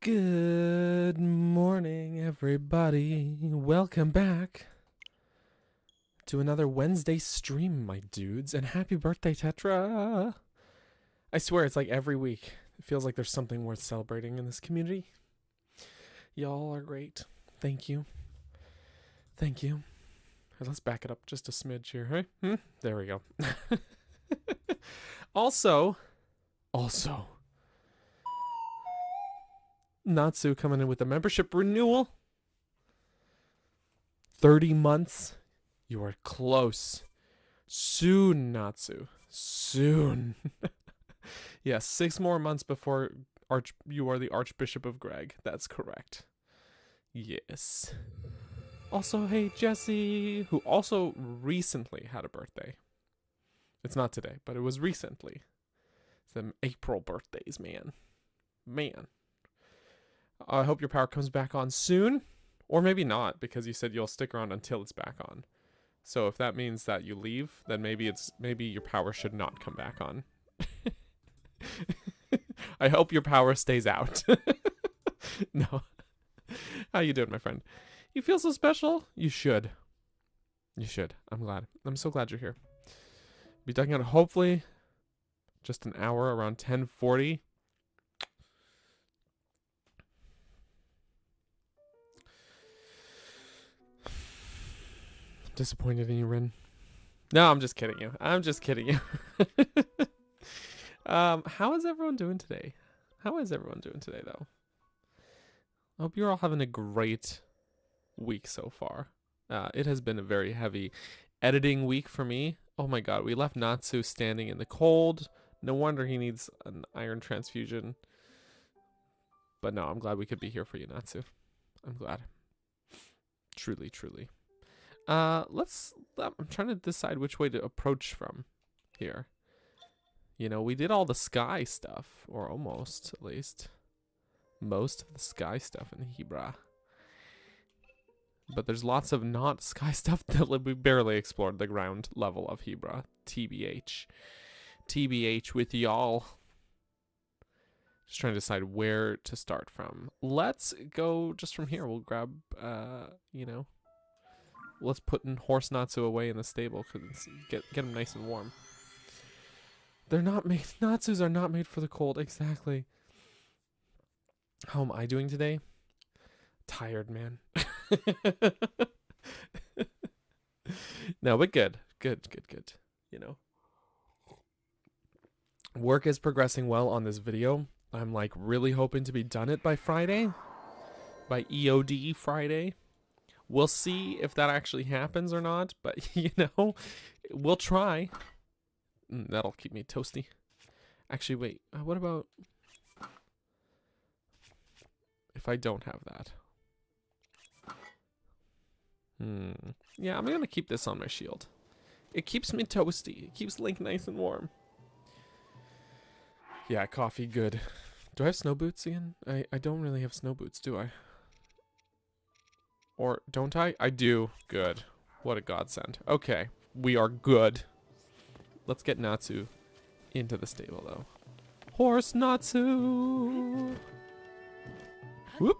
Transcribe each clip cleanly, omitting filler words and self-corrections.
Good morning, everybody. Welcome back to another Wednesday stream, my dudes. And happy birthday, Tetra. I swear, it's like every week. It feels like there's something worth celebrating in this community. Y'all are great. Thank you. Thank you. Let's back it up just a smidge here, right? There we go. Also, Natsu coming in with a membership renewal. 30 months. You are close. Soon, Natsu. Soon. Yes, 6 more months before you are the Archbishop of Greg. That's correct. Yes. Also, hey, Jesse, who also recently had a birthday. It's not today, but it was recently. Some April birthdays, man. I hope your power comes back on soon. Or maybe not, because you said you'll stick around until it's back on. So if that means that you leave, then maybe your power should not come back on. I hope your power stays out. No. How you doing, my friend? You feel so special? You should. You should. I'm glad. I'm so glad you're here. Be ducking out hopefully just an hour around 10:40. Disappointed in you, Rin. No, I'm just kidding you. I'm just kidding you. How is everyone doing today? How is everyone doing today, though? I hope you're all having a great week so far. It has been a very heavy editing week for me. Oh my god, we left Natsu standing in the cold. No wonder he needs an iron transfusion. But no, I'm glad we could be here for you, Natsu. I'm glad. Truly, truly. I'm trying to decide which way to approach from here. You know, we did all the sky stuff, or almost, at least. Most of the sky stuff in Hebra. But there's lots of not sky stuff that we barely explored the ground level of Hebra. TBH. TBH with y'all. Just trying to decide where to start from. Let's go just from here. We'll grab, let's put horse Natsu away in the stable. Get him nice and warm. They're not made. Natsus are not made for the cold. Exactly. How am I doing today? Tired, man. No, but good. Good. You know. Work is progressing well on this video. I'm like really hoping to be done it by Friday. By EOD Friday. We'll see if that actually happens or not, but we'll try. That'll keep me toasty. Actually, wait, what about if I don't have that? Yeah, I'm gonna keep this on my shield. It keeps me toasty. It keeps Link nice and warm. Yeah, coffee, good. Do I have snow boots again? I don't really have snow boots, do I? Or don't I? I do. Good. What a godsend. Okay, we are good. Let's get Natsu into the stable, though. Horse Natsu! Whoop!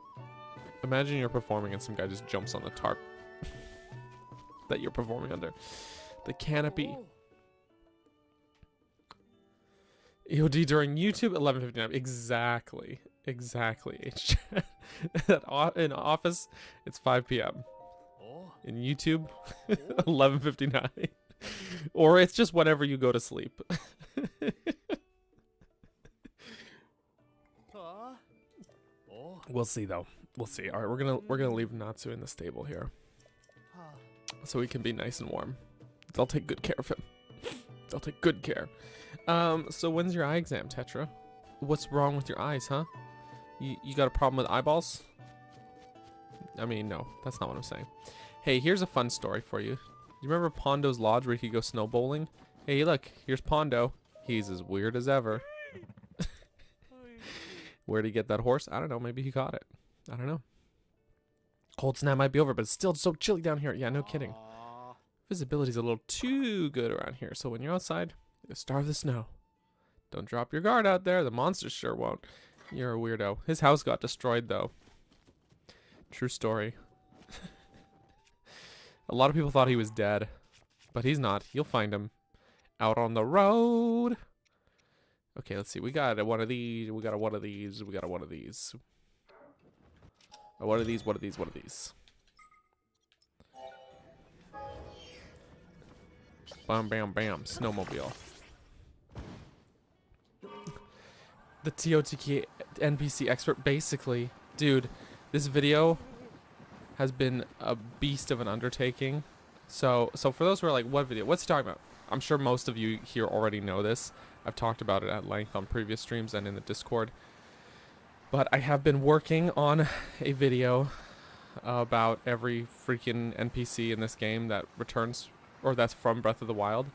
Imagine you're performing and some guy just jumps on the tarp that you're performing under. The canopy. EOD during YouTube, 11:59. Exactly. In office, it's 5 p.m. In YouTube, 11:59. Or it's just whenever you go to sleep. We'll see, though. We'll see. All right, we're gonna leave Natsu in the stable here, so he can be nice and warm. They'll take good care of him. They'll take good care. So when's your eye exam, Tetra? What's wrong with your eyes, huh? You got a problem with eyeballs? I mean, no, that's not what I'm saying. Hey, here's a fun story for you. You remember Pondo's Lodge where he could go snow bowling? Hey, look, here's Pondo. He's as weird as ever. Where'd he get that horse? I don't know. Maybe he caught it. I don't know. Cold snap might be over, but it's still so chilly down here. Yeah, no kidding. Visibility's a little too good around here. So when you're outside, you starve the snow. Don't drop your guard out there. The monsters sure won't. You're a weirdo. His house got destroyed, though. True story. A lot of people thought he was dead, but he's not. You'll find him out on the road. Okay, let's see. We got one of these. We got one of these. We got one of these. One of these. One of these. One of these. Bam, bam, bam. Snowmobile. The TOTK NPC expert, basically. Dude, this video has been a beast of an undertaking. So for those who are like, what video? What's he talking about? I'm sure most of you here already know this. I've talked about it at length on previous streams and in the Discord. But I have been working on a video about every freaking NPC in this game that returns, or that's from Breath of the Wild.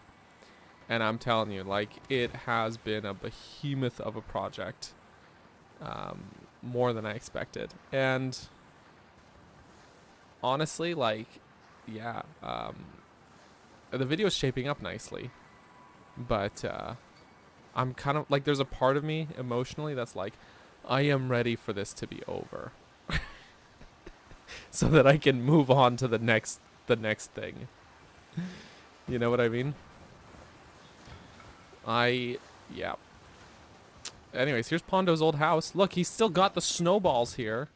And I'm telling you, like, it has been a behemoth of a project. More than I expected. And honestly, like, yeah, the video is shaping up nicely. But I'm kind of, like, there's a part of me emotionally that's like, I am ready for this to be over. So that I can move on to the next thing. You know what I mean? Yeah. Anyways, here's Pondo's old house. Look, he's still got the snowballs here.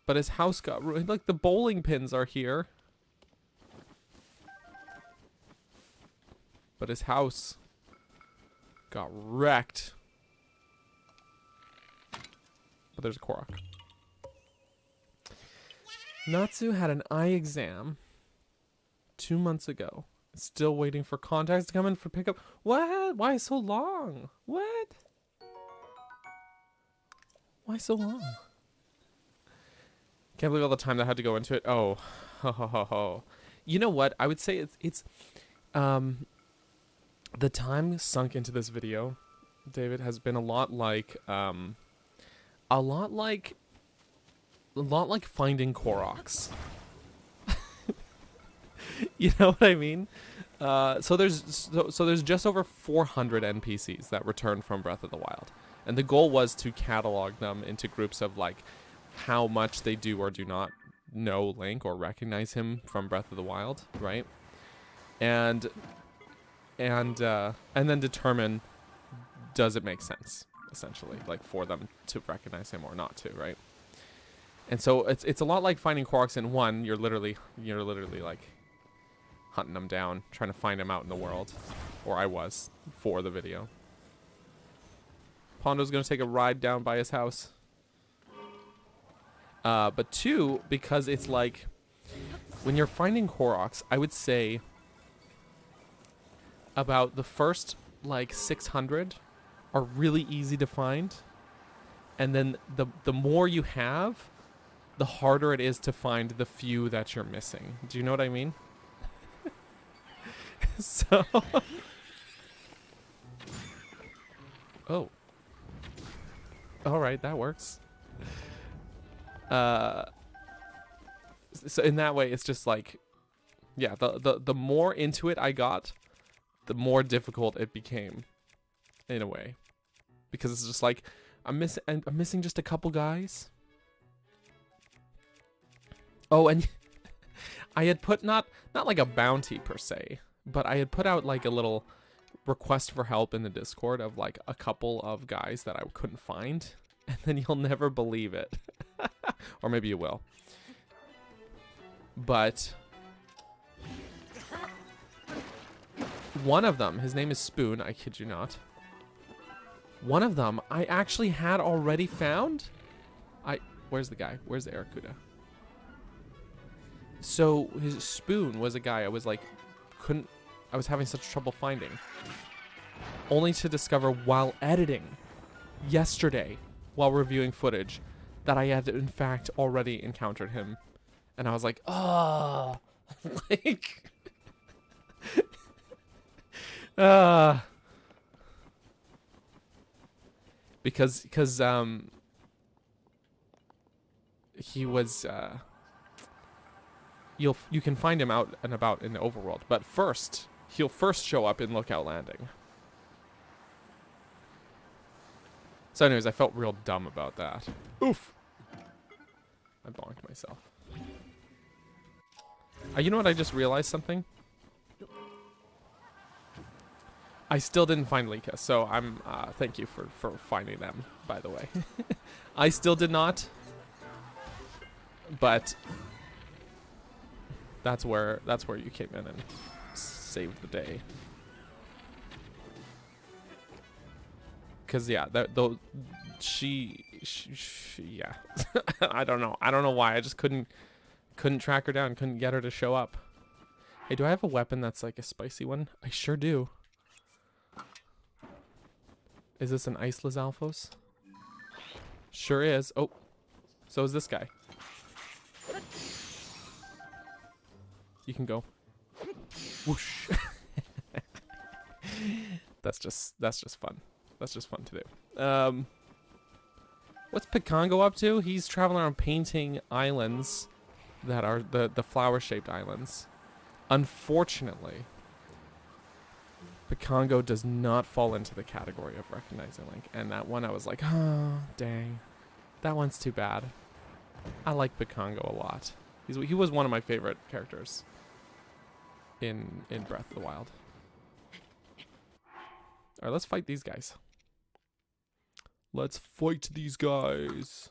But his house got ruined. Like, the bowling pins are here. But his house got wrecked. But there's a Korok. Natsu had an eye exam 2 months ago. Still waiting for contacts to come in for pickup. What? Why so long? What? Why so long? Can't believe all the time that had to go into it. Oh, ho ho ho ho. You know what? I would say it's the time sunk into this video, David, has been a lot like finding Koroks. You know what I mean? So there's just over 400 NPCs that return from Breath of the Wild, and the goal was to catalog them into groups of like how much they do or do not know Link or recognize him from Breath of the Wild, right? And then determine, does it make sense, essentially, like for them to recognize him or not to, right? And so it's a lot like finding Koroks in one. You're literally like hunting them down, trying to find them out in the world, or I was for the video. Pondo's gonna take a ride down by his house. But two, because it's like when you're finding Koroks, I would say about the first like 600 are really easy to find, and then the more you have, the harder it is to find the few that you're missing. Do you know what I mean? So oh, all right, that works. So in that way, it's just like, yeah, the more into it I got, the more difficult it became, in a way, because it's just like I'm missing just a couple guys. Oh, and I had put not like a bounty per se, but I had put out like a little request for help in the Discord of like a couple of guys that I couldn't find, and then you'll never believe it. Or maybe you will. But one of them, his name is Spoon, I kid you not. One of them I actually had already found. Where's the guy? Where's the Aracuda? So his Spoon was a guy I was like, I was having such trouble finding. Only to discover while editing yesterday, while reviewing footage, that I had in fact already encountered him. And I was like, oh, like, because he was, you can find him out and about in the overworld, but first, he'll first show up in Lookout Landing. So anyways, I felt real dumb about that. Oof. I bonked myself. You know what? I just realized something. I still didn't find Lika, so I'm, thank you for finding them, by the way. I still did not. But that's where you came in and saved the day. Cause yeah, she yeah. I don't know why. I just couldn't track her down, couldn't get her to show up. Hey, do I have a weapon that's like a spicy one? I sure do. Is this an Iceless Alphos? Sure is. Oh, so is this guy. You can go. Whoosh. That's just fun. That's just fun to do. What's Picongo up to? He's traveling around painting islands that are the flower-shaped islands. Unfortunately, Picongo does not fall into the category of recognizing Link. And that one I was like, oh, dang. That one's too bad. I like Picongo a lot. He was one of my favorite characters in Breath of the Wild. Alright, let's fight these guys. Let's fight these guys.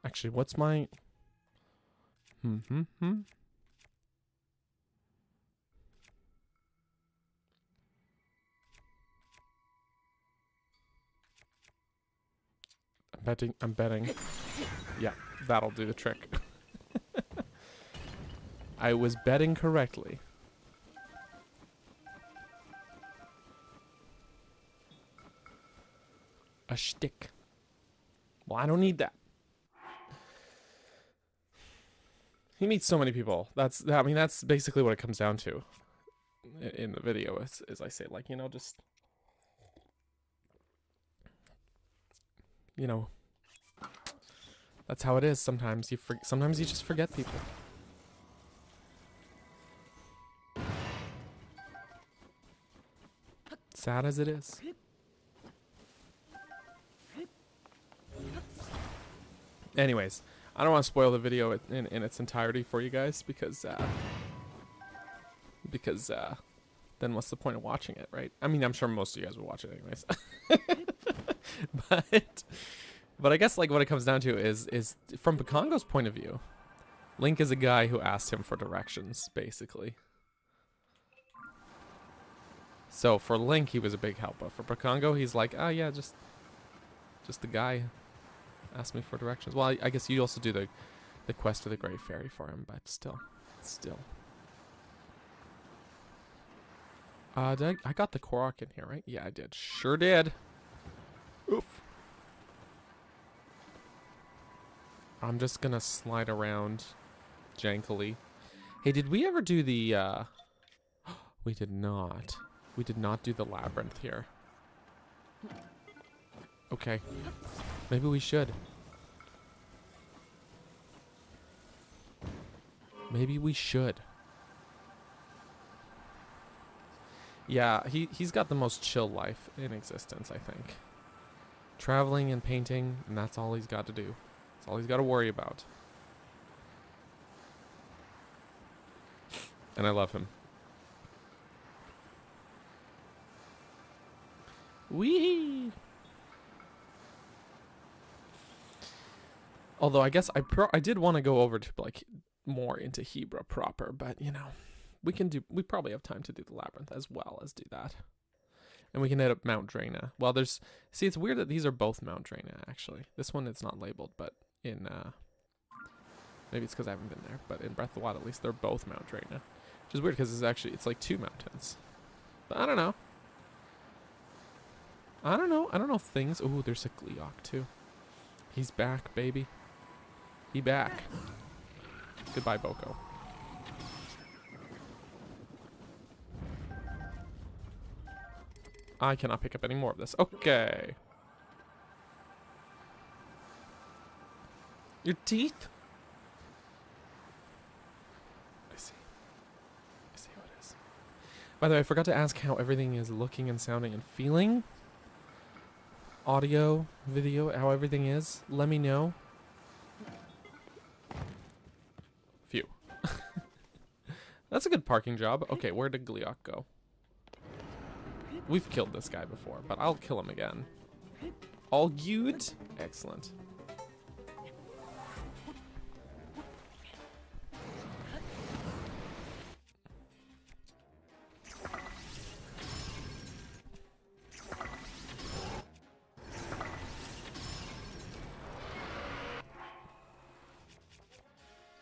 Actually, what's my... I'm betting. Yeah, that'll do the trick. I was betting correctly. A shtick. Well, I don't need that. He meets so many people. That's basically what it comes down to in the video. As I say, like, you know, just, you know, that's how it is. Sometimes sometimes you just forget people. Sad as it is. Anyways, I don't want to spoil the video in its entirety for you guys because then what's the point of watching it, right? I mean, I'm sure most of you guys will watch it anyways. But I guess like what it comes down to is from Picongo's point of view, Link is a guy who asked him for directions, basically. So for Link, he was a big help, but for Picongo, he's like, oh yeah, just the guy asked me for directions. Well, I guess you also do the quest for the Great Fairy for him, but still. I got the Korok in here, right? Yeah, I did. Sure did. Oof. I'm just gonna slide around jankily. Hey, did we ever do the, we did not. We did not do the labyrinth here. Okay. Maybe we should. Maybe we should. Yeah, he's got the most chill life in existence, I think. Traveling and painting, and that's all he's got to do. That's all he's got to worry about. And I love him. Wee! Although I guess I did want to go over to like more into Hebra proper, but you know, we probably have time to do the labyrinth as well as do that. And we can hit up Mount Drana. Well, it's weird that these are both Mount Drana actually. This one it's not labeled, but in maybe it's because I haven't been there, but in Breath of the Wild at least they're both Mount Drana. Which is weird because it's like two mountains. But I don't know. I don't know things. Ooh, there's a Gleeok too. He's back, baby. He back. Goodbye, Boko. I cannot pick up any more of this. Okay. Your teeth? I see. I see how it is. By the way, I forgot to ask how everything is looking and sounding and feeling. Audio, video, how everything is. Let me know. Phew. That's a good parking job. Okay, where did Gliok go? We've killed this guy before, but I'll kill him again. All good? Excellent.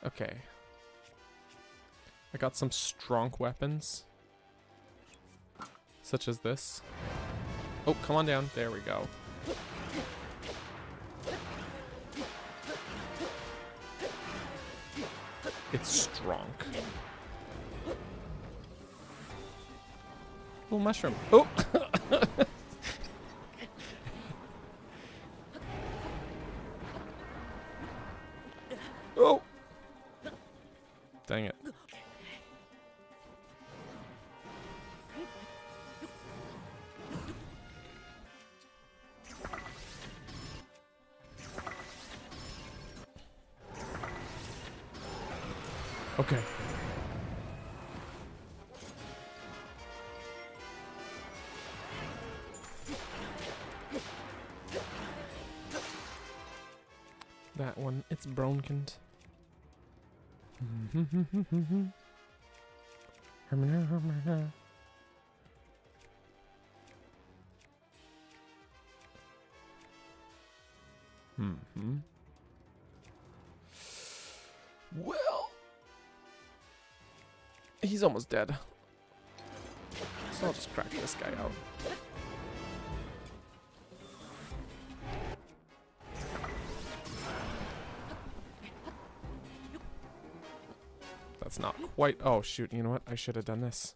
Okay. I got some strong weapons. Such as this. Oh, come on down. There we go. It's strong. Little mushroom. Oh! Oh! Dang it. Okay. That one, it's broken. Well, he's almost dead. So I'll just crack this guy out. That's not quite. Oh, shoot. You know what? I should have done this.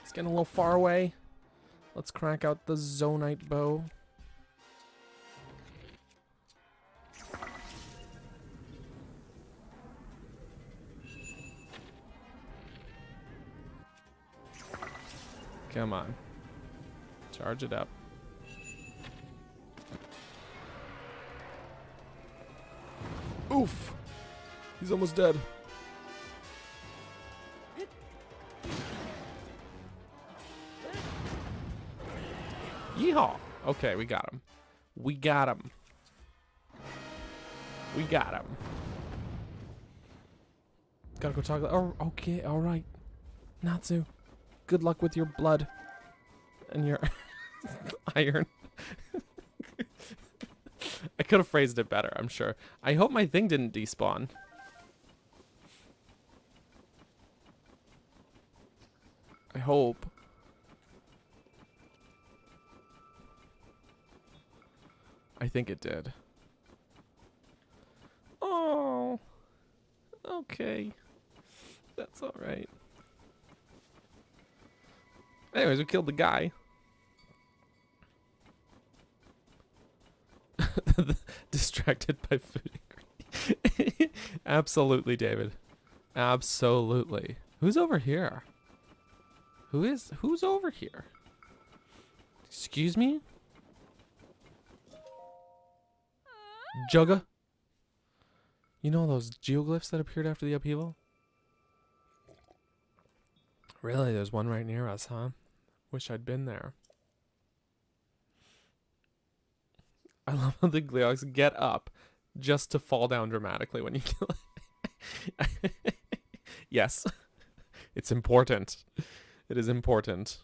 It's getting a little far away. Let's crack out the Zonite bow. Come on. Charge it up. Oof! He's almost dead. Yeehaw! Okay, we got him. We got him. We got him. Gotta go talk. Oh, okay, alright. Natsu, good luck with your blood. And your iron. I could have phrased it better, I'm sure. I hope my thing didn't despawn. I hope. I think it did. Oh. Okay. That's alright. Anyways, we killed the guy. Distracted by food. Absolutely, David. Absolutely. Who's over here? Who's over here? Excuse me? Jugga? You know those geoglyphs that appeared after the upheaval? Really, there's one right near us, huh? Wish I'd been there. I love how the Gleoks get up just to fall down dramatically when you kill it. Yes. It's important. It is important.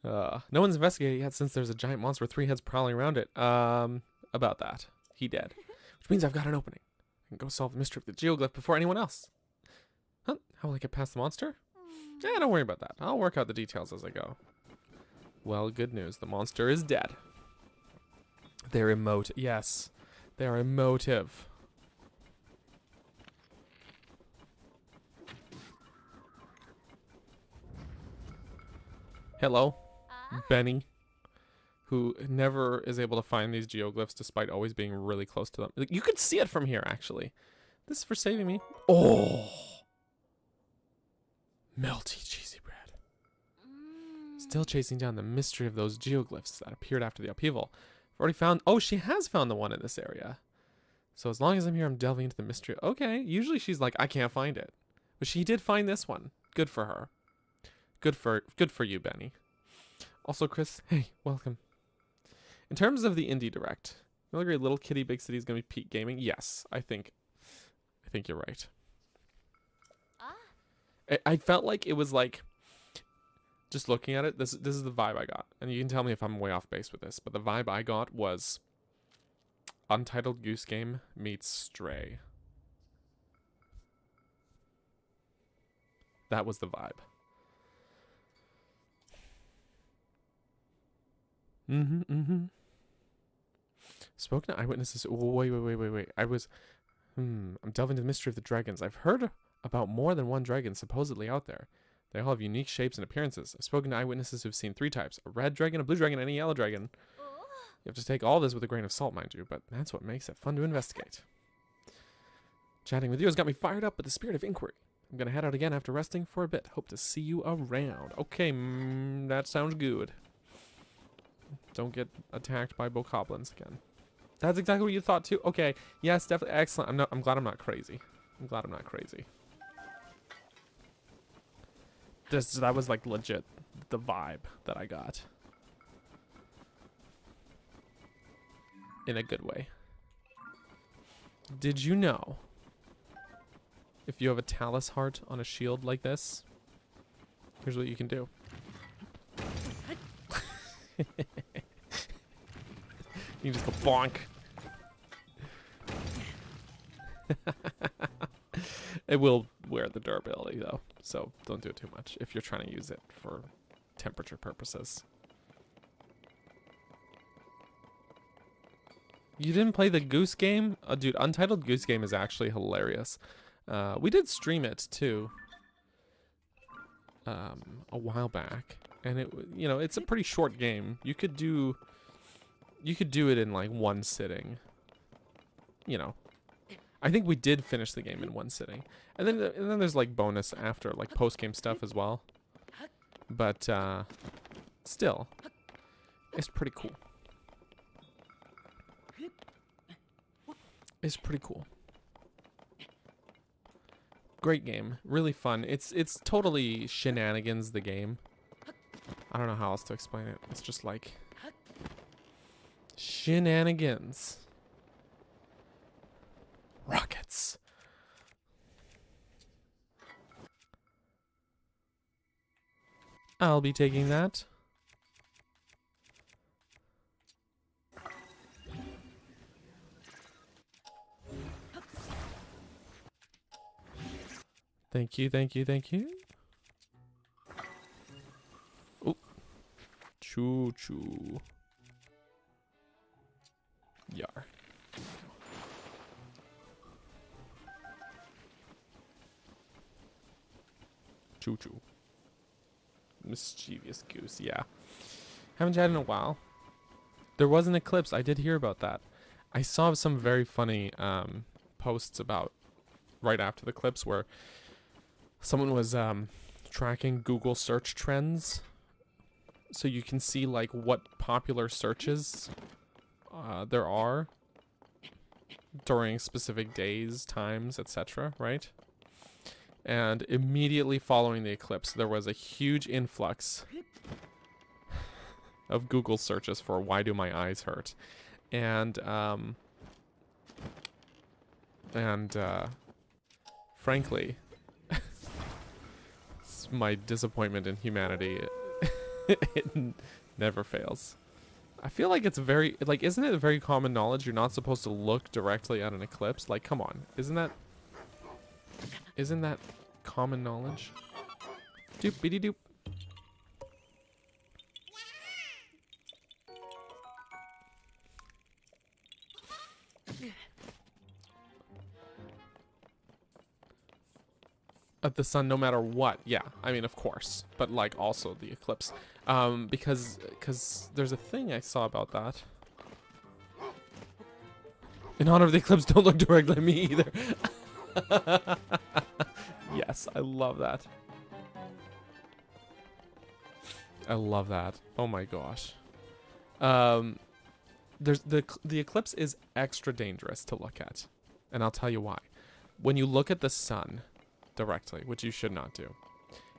No one's investigated yet since there's a giant monster with 3 heads prowling around it. About that. He dead. Which means I've got an opening. I can go solve the mystery of the geoglyph before anyone else. Huh? How will I get past the monster? Yeah, don't worry about that. I'll work out the details as I go. Well, good news. The monster is dead. They're emotive. Yes. They're emotive. Hello, Benny. who never is able to find these geoglyphs despite always being really close to them. Like, you could see it from here, actually. This is for saving me. Oh! Melty cheesy bread. Still chasing down the mystery of those geoglyphs that appeared after the upheaval. I've already found... Oh, she has found the one in this area. So as long as I'm here, I'm delving into the mystery. Okay, usually she's like, I can't find it. But she did find this one. Good for her. Good for you, Benny. Also, Chris, hey, welcome. In terms of the Indie Direct, you agree Little Kitty Big City is going to be peak gaming? Yes, I think you're right. I felt like it was like, just looking at it, this is the vibe I got. And you can tell me if I'm way off base with this, but the vibe I got was Untitled Goose Game meets Stray. That was the vibe. Spoken to eyewitnesses. Wait. I'm delving into the mystery of the dragons. I've heard about more than one dragon supposedly out there. They all have unique shapes and appearances. I've spoken to eyewitnesses who've seen 3 types: a red dragon, a blue dragon, and a yellow dragon. You have to take all this with a grain of salt, mind you, but that's what makes it fun to investigate. Chatting with you has got me fired up with the spirit of inquiry. I'm going to head out again after resting for a bit. Hope to see you around. Okay, that sounds good. Don't get attacked by bokoblins again. That's exactly what you thought too? Okay, yes, definitely. Excellent. I'm glad I'm not crazy. That was like legit the vibe that I got. In a good way. Did you know if you have a Talus heart on a shield like this, here's what you can do. You just go bonk. It will wear the durability though, so don't do it too much if you're trying to use it for temperature purposes. You didn't play the Goose Game? Oh, dude, Untitled Goose Game is actually hilarious. We did stream it too a while back, and it's a pretty short game. You could do it in like one sitting. I think we did finish the game in one sitting, and then there's like bonus after, like post game stuff as well. But still, it's pretty cool. It's pretty cool. Great game, really fun. It's totally shenanigans, the game. I don't know how else to explain it. It's just like shenanigans. Rockets. I'll be taking that. Thank you. Oh. Choo choo. Yar. Choo choo. Mischievous goose, yeah. Haven't chatted in a while. There was an eclipse. I did hear about that. I saw some very funny posts about right after the eclipse where someone was tracking Google search trends, so you can see like what popular searches there are during specific days, times, etc., right? And immediately following the eclipse, there was a huge influx of Google searches for "why do my eyes hurt," and frankly, my disappointment in humanity, it never fails. I feel like it's very, like, isn't it very common knowledge you're not supposed to look directly at an eclipse? Like, come on, isn't that common knowledge? Doop-biddy doop. At the sun no matter what. Yeah, I mean, of course, but like also the eclipse. Because there's a thing I saw about that. In honor of the eclipse, don't look directly at me either. Yes, I love that. I love that. Oh my gosh. There's the eclipse is extra dangerous to look at, and I'll tell you why. When you look at the sun directly, which you should not do,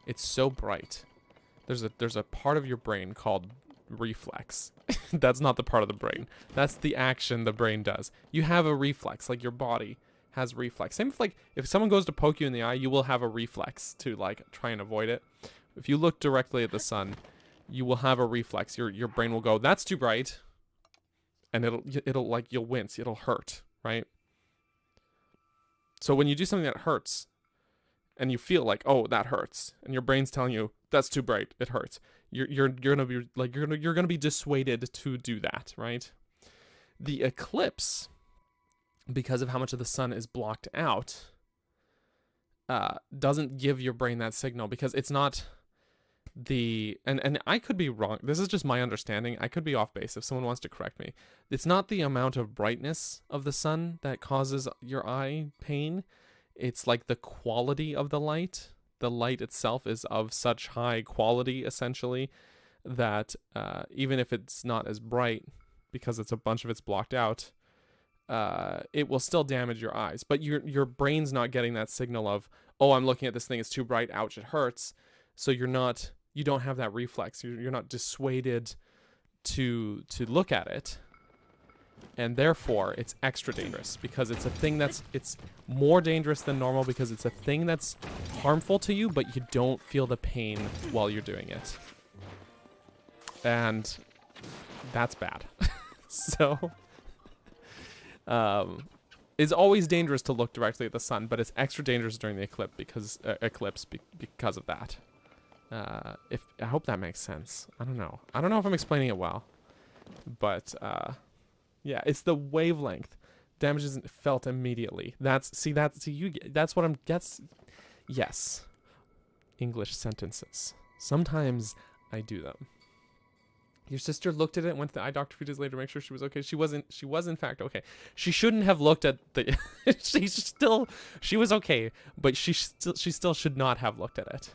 it's so bright. There's a part of your brain called reflex. That's not the part of the brain. That's the action the brain does. You have a reflex, like your body has reflex. Same if someone goes to poke you in the eye, you will have a reflex to like try and avoid it. If you look directly at the sun, you will have a reflex. Your brain will go, that's too bright. And it'll like, you'll wince, it'll hurt, right? So when you do something that hurts, and you feel like, oh, that hurts, and your brain's telling you that's too bright, it hurts. You're gonna be like you're gonna be dissuaded to do that, right? The eclipse, because of how much of the sun is blocked out, doesn't give your brain that signal because it's not and I could be wrong. This is just my understanding. I could be off base if someone wants to correct me. It's not the amount of brightness of the sun that causes your eye pain. It's like the quality of the light. The light itself is of such high quality, essentially, that even if it's not as bright, because it's a bunch of it's blocked out, it will still damage your eyes. But your brain's not getting that signal of, oh, I'm looking at this thing, it's too bright, ouch, it hurts. So you don't have that reflex. You're not dissuaded to look at it. And therefore, it's extra dangerous because it's a thing it's more dangerous than normal because it's a thing that's harmful to you, but you don't feel the pain while you're doing it. And that's bad. So, it's always dangerous to look directly at the sun, but it's extra dangerous during the eclipse because of that. I hope that makes sense. I don't know if I'm explaining it well, but yeah, it's the wavelength. Damage isn't felt immediately. That's what I'm yes. English sentences. Sometimes I do them. Your sister looked at it and went to the eye doctor a few days later to make sure she was okay. She was in fact okay. She shouldn't have looked at the she was okay, but she still should not have looked at it.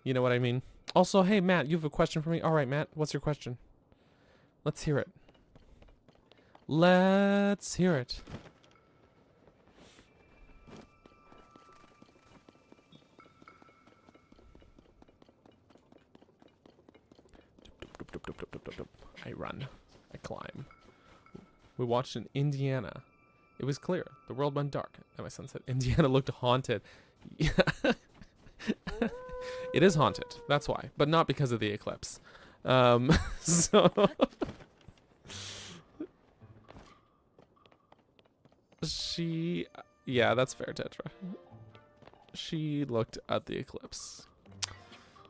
You know what I mean? Also, hey Matt, you have a question for me? All right, Matt, what's your question? Let's hear it. Let's hear it. I run. I climb. We watched in Indiana. It was clear. The world went dark. And my son said, Indiana looked haunted. It is haunted. That's why. But not because of the eclipse. So... Yeah, that's fair, Tetra. She looked at the eclipse.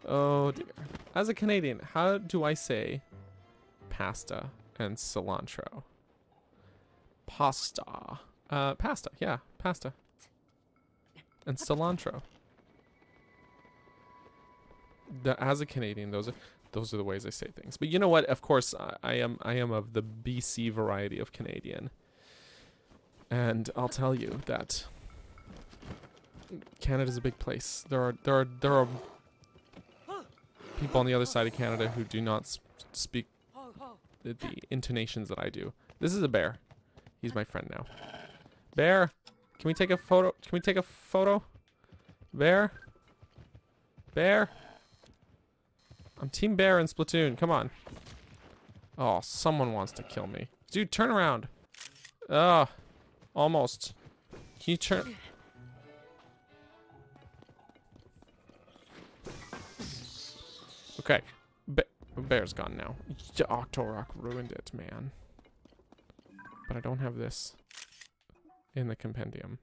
Oh dear. As a Canadian, how do I say pasta and cilantro? Pasta. Pasta, yeah, pasta. And cilantro. As a Canadian, those are the ways I say things. But you know what? Of course, I am of the BC variety of Canadian. And I'll tell you that Canada's a big place. There are people on the other side of Canada who do not speak the intonations that I do. This is a bear. He's my friend now. Bear, can we take a photo? Can we take a photo? Bear? Bear? I'm Team Bear in Splatoon. Come on. Oh, someone wants to kill me. Dude, turn around. Ugh. Almost. Can you turn... Okay. Bear's gone now. Octorok ruined it, man. But I don't have this in the compendium.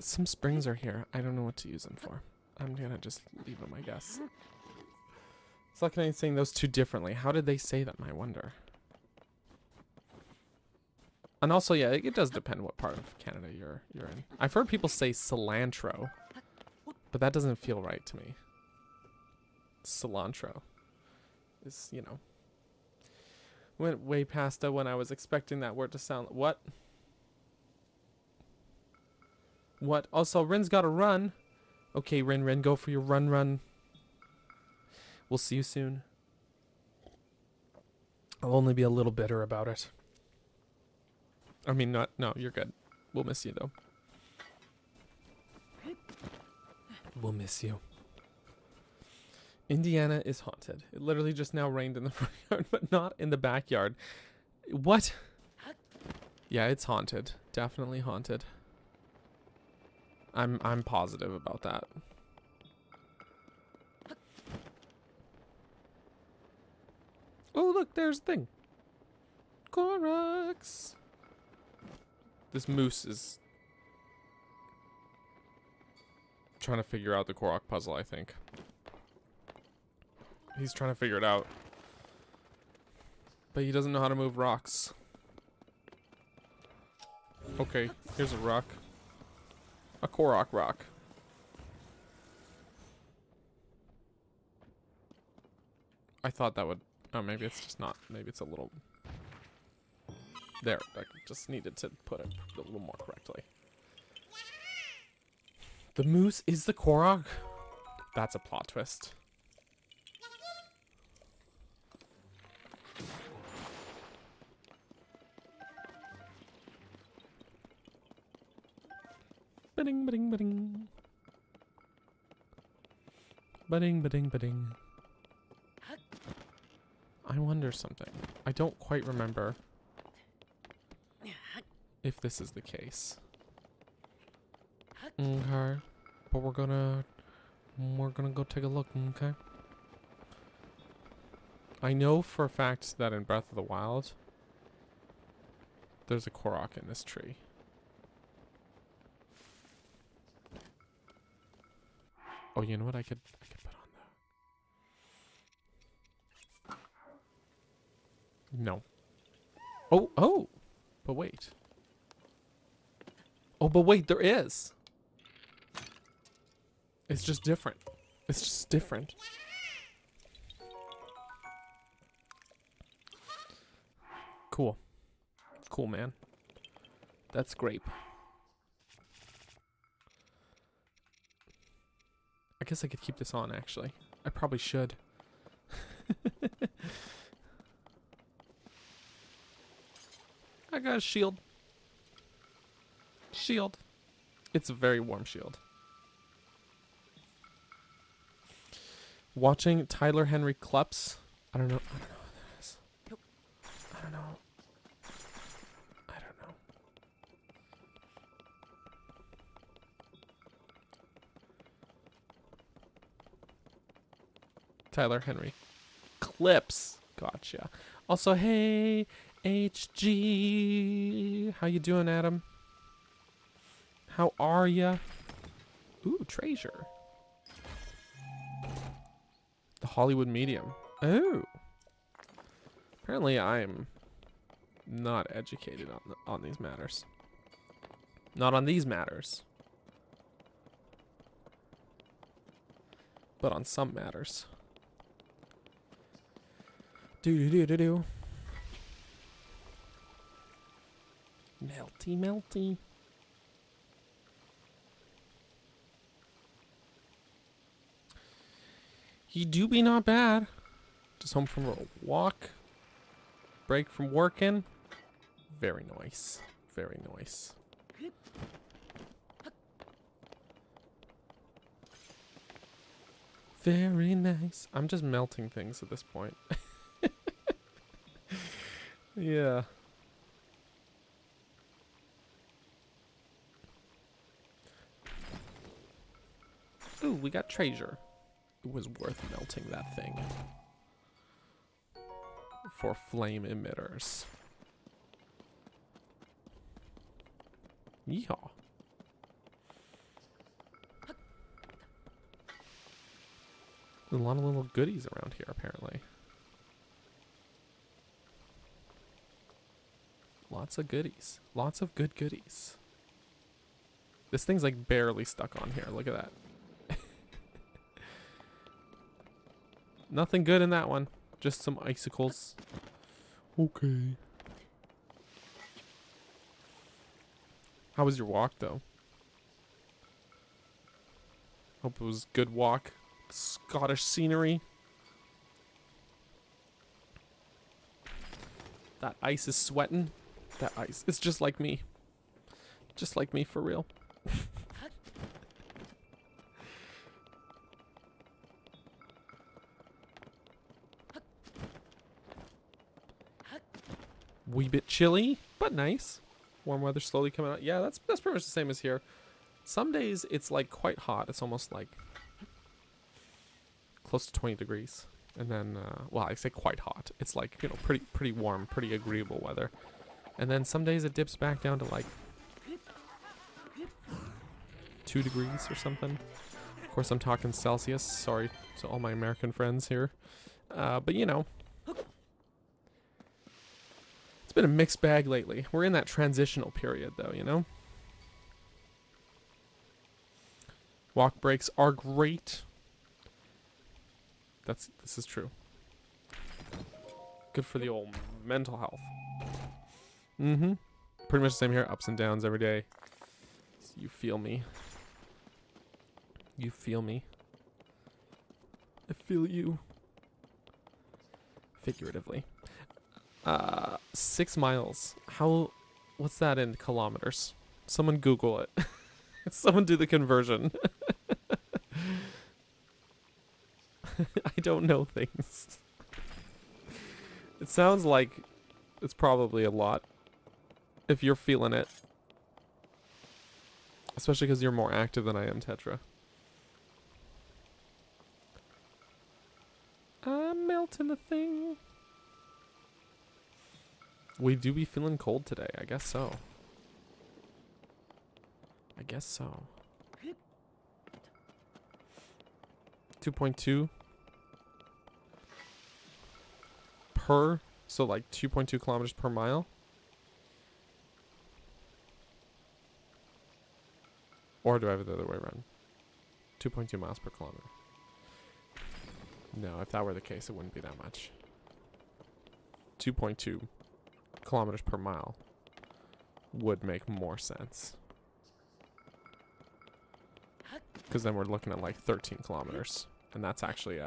Some springs are here. I don't know what to use them for. I'm gonna just leave them, I guess. It's like I'm saying those two differently. How did they say them, I wonder? And also, yeah, it does depend what part of Canada you're in. I've heard people say cilantro, but that doesn't feel right to me. Cilantro is, you know, went way past when I was expecting that word to sound. What? What? Also, Rin's got to run. Okay, Rin, go for your run. We'll see you soon. I'll only be a little bitter about it. I mean, no, you're good. We'll miss you, though. We'll miss you. Indiana is haunted. It literally just now rained in the front yard, but not in the backyard. What? Yeah, it's haunted. Definitely haunted. I'm positive about that. Oh, look, there's the thing. Korax. This moose is trying to figure out the Korok puzzle, I think. He's trying to figure it out. But he doesn't know how to move rocks. Okay, here's a rock. A Korok rock. I thought that would... Oh, maybe it's just not. Maybe it's a little... There, I just needed to put it a little more correctly. The moose is the Korok? That's a plot twist. Ba-ding, ba-ding, ba-ding. Ba-ding, ba-ding, ba-ding. I wonder something. I don't quite remember if this is the case. Okay. But we're gonna go take a look, okay? I know for a fact that in Breath of the Wild, there's a Korok in this tree. Oh, you know what I could put on there? No. Oh, but wait. Oh, but wait, there is. It's just different. It's just different. Cool. Cool, man. That's grape. I guess I could keep this on, actually. I probably should. I got a shield. Shield. It's a very warm shield. Watching Tyler Henry Kleps. I don't know what that is. I don't know. Tyler Henry Clips. Gotcha. Also, hey, HG. How you doing, Adam? How are ya? Ooh, treasure. The Hollywood Medium. Oh. Apparently I'm not educated on these matters. Not on these matters. But on some matters. Do. Melty. He do be not bad. Just home from a walk. Break from working. Very nice. Very nice. Very nice. I'm just melting things at this point. Yeah. Ooh, we got treasure. It was worth melting that thing. For flame emitters. Yeehaw. There's a lot of little goodies around here, apparently. A Lots of goodies. Lots of good goodies. This thing's like barely stuck on here. Look at that. Nothing good in that one. Just some icicles. Okay. How was your walk, though? Hope it was good walk. Scottish scenery. That ice is sweating. That ice. It's just like me. Just like me for real. Wee bit chilly, but nice. Warm weather slowly coming out. Yeah, that's pretty much the same as here. Some days it's like quite hot. It's almost like close to 20 degrees. And then, well, I say quite hot. It's like, you know, pretty warm, pretty agreeable weather. And then some days it dips back down to like 2 degrees or something. Of course, I'm talking Celsius. Sorry to all my American friends here. But you know, it's been a mixed bag lately. We're in that transitional period though, you know? Walk breaks are great. This is true. Good for the old mental health. Mm-hmm. Pretty much the same here. Ups and downs every day. So you feel me. You feel me. I feel you. Figuratively. 6 miles. What's that in kilometers? Someone Google it. Someone do the conversion. I don't know things. It sounds like it's probably a lot if you're feeling it. Especially because you're more active than I am, Tetra. I'm melting a thing. We do be feeling cold today. I guess so. I guess so. 2.2 per, so like 2.2 kilometers per mile. Or do I have it the other way around? 2.2 miles per kilometer. No, if that were the case, it wouldn't be that much. 2.2 kilometers per mile would make more sense. Because then we're looking at like 13 kilometers. And that's actually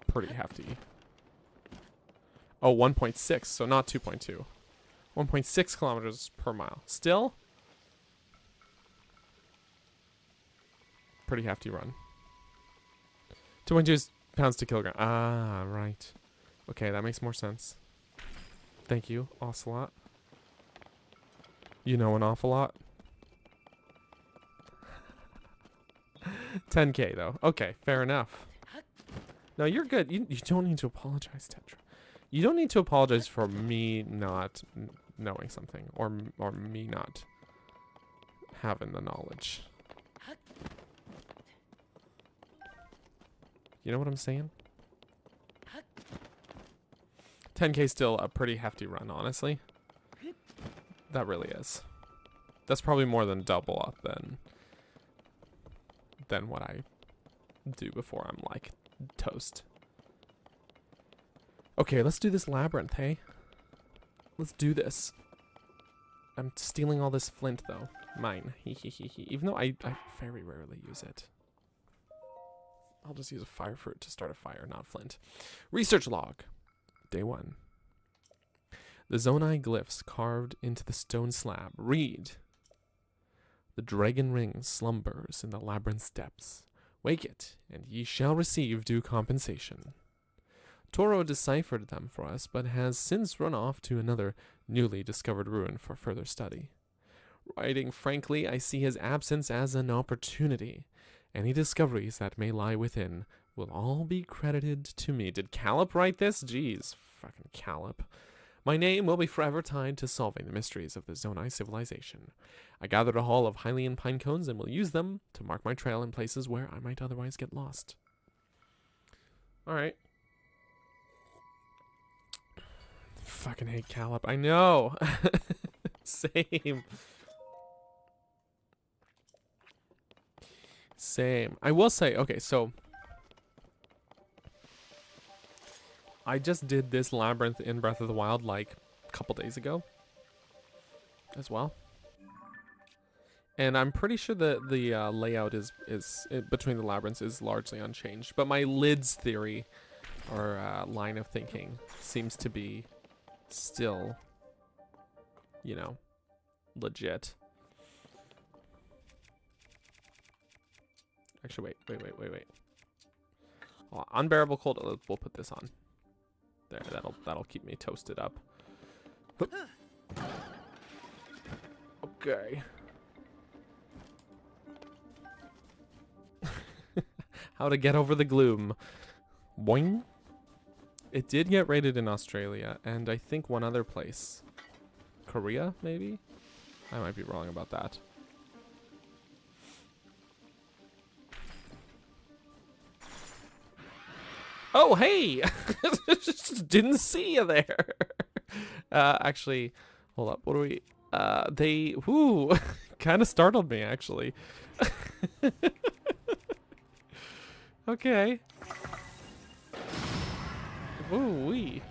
pretty hefty. Oh, 1.6, so not 2.2. 1.6 kilometers per mile. Still, pretty hefty run. 2.2 pounds to kilogram. Ah, right. Okay, that makes more sense. Thank you, Ocelot. You know an awful lot. 10K though. Okay, fair enough. No, you're good. You don't need to apologize, Tetra. You don't need to apologize for me not knowing something or me not having the knowledge. You know what I'm saying? 10K still a pretty hefty run, honestly. That really is. That's probably more than double up than what I do before I'm like toast. Okay, let's do this labyrinth, hey? Let's do this. I'm stealing all this flint though. Mine. Even though I very rarely use it. I'll just use a fire fruit to start a fire, not flint. Research log. Day 1. The Zonai glyphs carved into the stone slab read: The dragon ring slumbers in the labyrinth's depths. Wake it, and ye shall receive due compensation. Toro deciphered them for us, but has since run off to another newly discovered ruin for further study. Writing frankly, I see his absence as an opportunity. Any discoveries that may lie within will all be credited to me. Did Callip write this? Jeez, fucking Callip. My name will be forever tied to solving the mysteries of the Zonai civilization. I gathered a haul of Hylian pine cones and will use them to mark my trail in places where I might otherwise get lost. Alright. Fucking hate Calip. I know. Same. Same. I will say, okay, so I just did this labyrinth in Breath of the Wild like a couple days ago as well. And I'm pretty sure that the layout is between the labyrinths is largely unchanged. But my lids theory or line of thinking seems to be still, you know, legit. Actually, wait. Oh, unbearable cold. We'll put this on. There, that'll keep me toasted up. Okay. How to get over the gloom. Boing. It did get rated in Australia and I think one other place. Korea, maybe? I might be wrong about that. Oh, hey! Just didn't see you there. Actually, hold up. What do we... they... Whoo! Kind of startled me, actually. Okay. Woo-wee.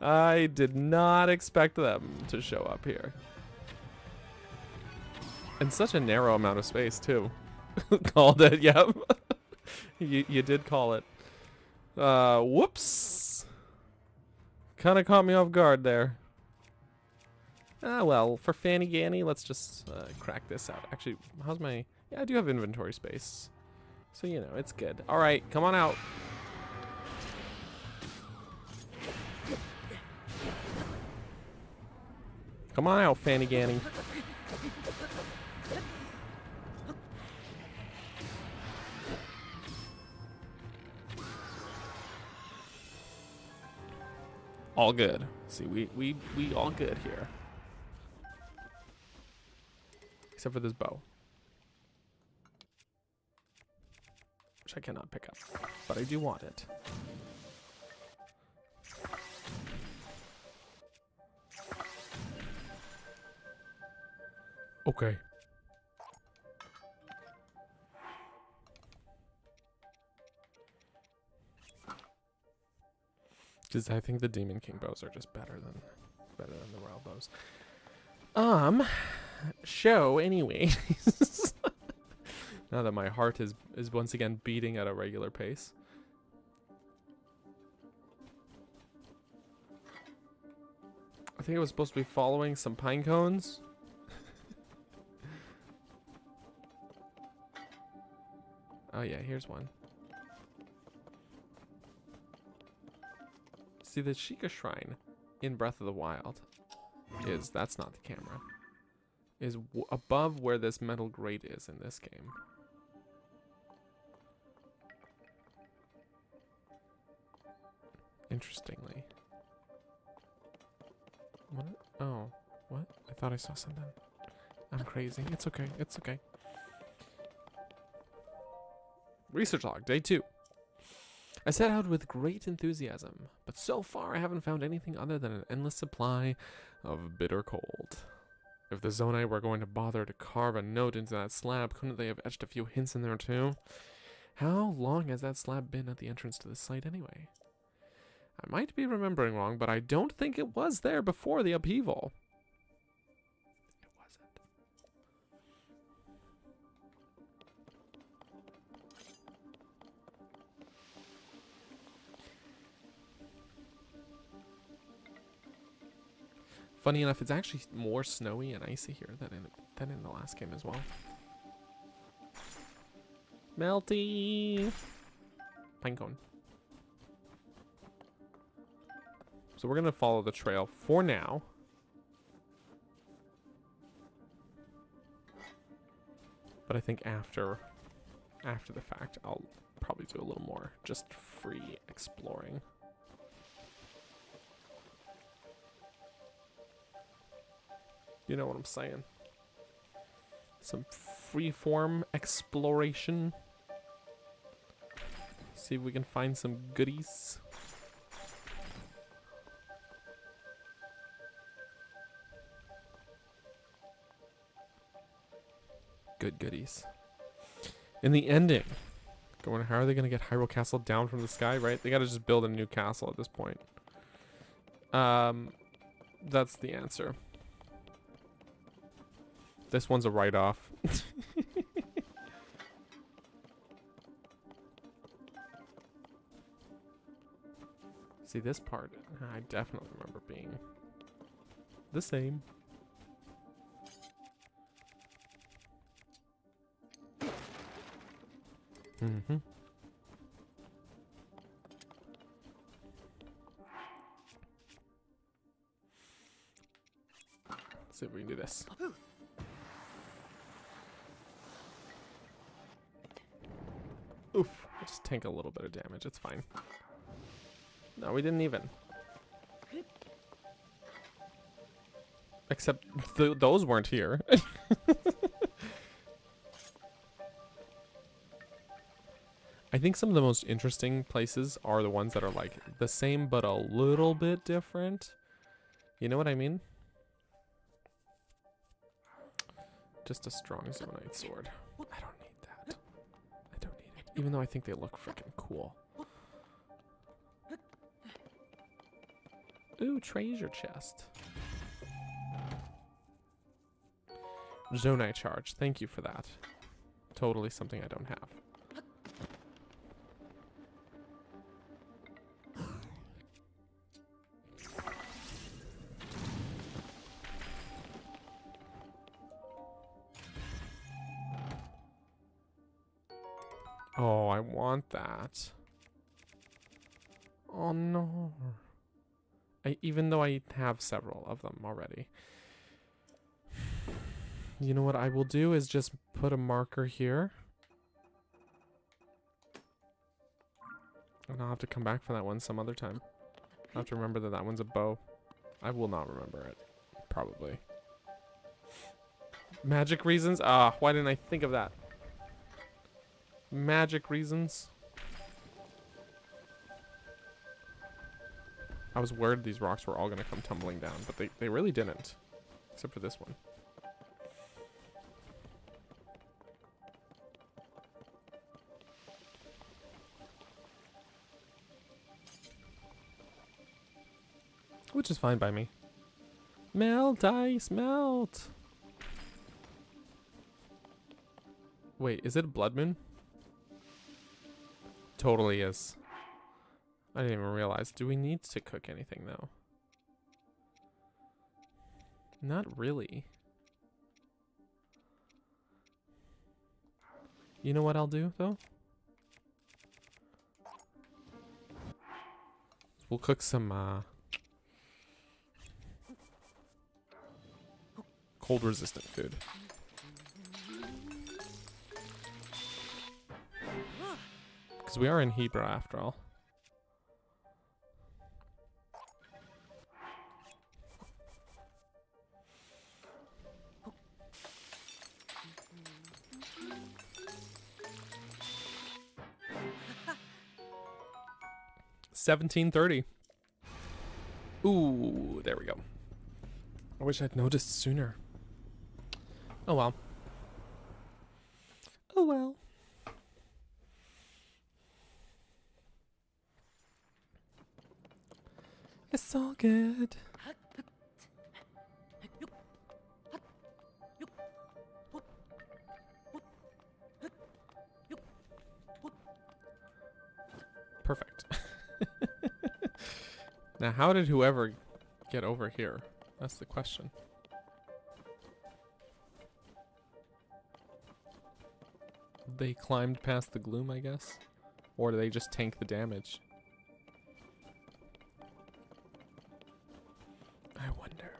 I did not expect them to show up here. In such a narrow amount of space, too. Called it, yep. You did call it. Whoops. Kind of caught me off guard there. Ah, well, for Fanny Ganny, let's just crack this out. Actually, how's my... Yeah, I do have inventory space. So, you know, it's good. All right, come on out. Come on out, Fanny Ganny. All good. See, we all good here. Except for this bow. Which I cannot pick up. But I do want it. Okay. Because I think the Demon King bows are just better than the Royal bows. Show anyway. Now that my heart is once again beating at a regular pace. I think it was supposed to be following some pine cones. Oh yeah, here's one. See, the Sheikah Shrine in Breath of the Wild is, that's not the camera, is above where this metal grate is in this game. Interestingly. What? Oh, what? I thought I saw something. I'm crazy. It's okay. It's okay. Research log, day 2. I set out with great enthusiasm, but so far I haven't found anything other than an endless supply of bitter cold. If the Zonai were going to bother to carve a note into that slab, couldn't they have etched a few hints in there too? How long has that slab been at the entrance to the site anyway? I might be remembering wrong, but I don't think it was there before the upheaval. It wasn't. Funny enough, it's actually more snowy and icy here than in the last game as well. Melty! Pinecone. So we're going to follow the trail for now. But I think after the fact, I'll probably do a little more just free exploring. You know what I'm saying? Some freeform exploration. See if we can find some goodies. Good goodies. In the ending, going, how are they going to get Hyrule Castle down from the sky, right? They got to just build a new castle at this point. That's the answer. This one's a write-off. See, this part, I definitely remember being the same. Mm-hmm. Let's see if we can do this. Oof. I'll just tank a little bit of damage. It's fine. No, we didn't even. Except those weren't here. I think some of the most interesting places are the ones that are like the same but a little bit different. You know what I mean? Just a strong Zonite sword. I don't need that. I don't need it. Even though I think they look freaking cool. Ooh, treasure chest. Zonite charge. Thank you for that. Totally something I don't have. Oh, I want that. Oh no. Even though I have several of them already. You know what I will do is just put a marker here. And I'll have to come back for that one some other time. I have to remember that that one's a bow. I will not remember it. Probably. Magic reasons? Ah, why didn't I think of that? Magic reasons. I was worried these rocks were all going to come tumbling down, but they really didn't. Except for this one. Which is fine by me. Melt, ice, melt! Wait, is it a blood moon? Totally is. I didn't even realize. Do we need to cook anything, though? Not really. You know what I'll do, though? We'll cook some, cold-resistant food. Because we are in Hebra, after all. $17.30. Ooh, there we go. I wish I'd noticed sooner. Oh well. Oh well. It's all good. Perfect. Now, how did whoever get over here? That's the question. They climbed past the gloom, I guess? Or do they just tank the damage? I wonder.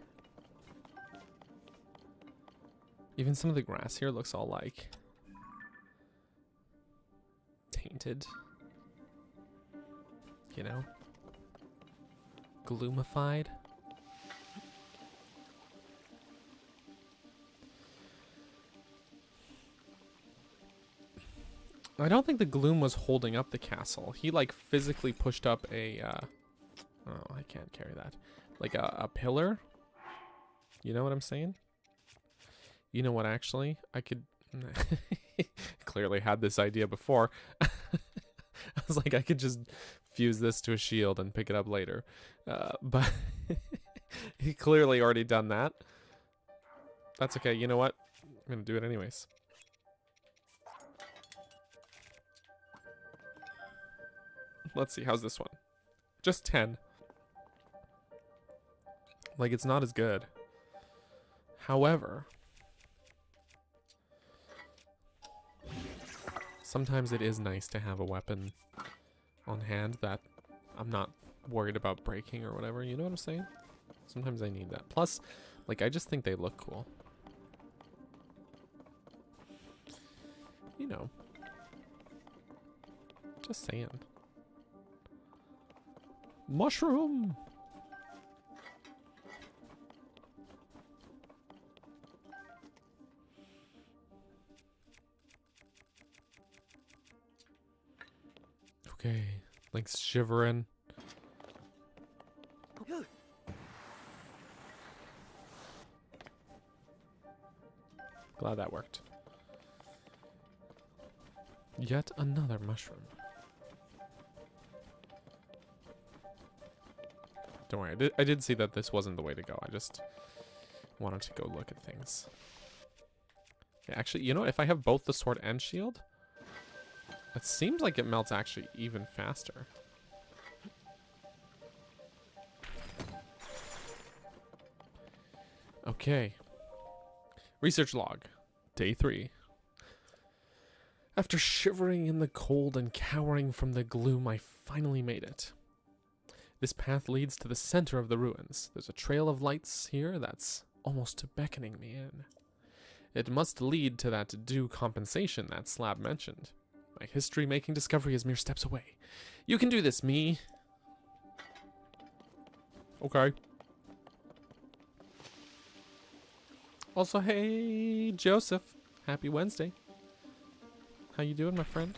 Even some of the grass here looks all like tainted. You know? Gloomified. I don't think the gloom was holding up the castle. He like physically pushed up a, oh, I can't carry that. Like a pillar. You know what I'm saying? You know what, actually? I could, clearly had this idea before. I was like, I could just fuse this to a shield and pick it up later. But he clearly already done that. That's okay. You know what? I'm going to do it anyways. Let's see. How's this one? Just 10. Like, it's not as good. However, sometimes it is nice to have a weapon on hand that I'm not worried about breaking or whatever. You know what I'm saying? Sometimes I need that. Plus, like, I just think they look cool. You know. Just saying. Mushroom! Okay, like shivering. Glad that worked. Yet another mushroom. Don't worry, I did see that this wasn't the way to go. I just wanted to go look at things. Okay, actually, you know, if I have both the sword and shield, it seems like it melts actually even faster. Okay. Research log. Day 3. After shivering in the cold and cowering from the gloom, I finally made it. This path leads to the center of the ruins. There's a trail of lights here that's almost beckoning me in. It must lead to that due compensation that Slab mentioned. My history-making discovery is mere steps away. You can do this, me. Okay. Also, hey, Joseph. Happy Wednesday. How you doing, my friend?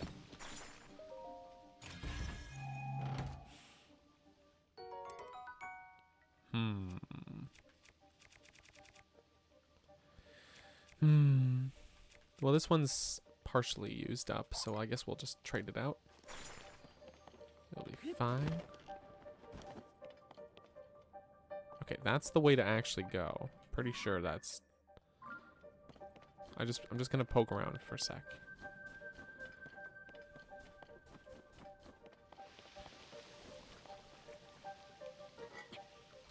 Well, this one's partially used up, so I guess we'll just trade it out. It'll be fine. Okay, that's the way to actually go. Pretty sure that's... I'm just gonna poke around for a sec.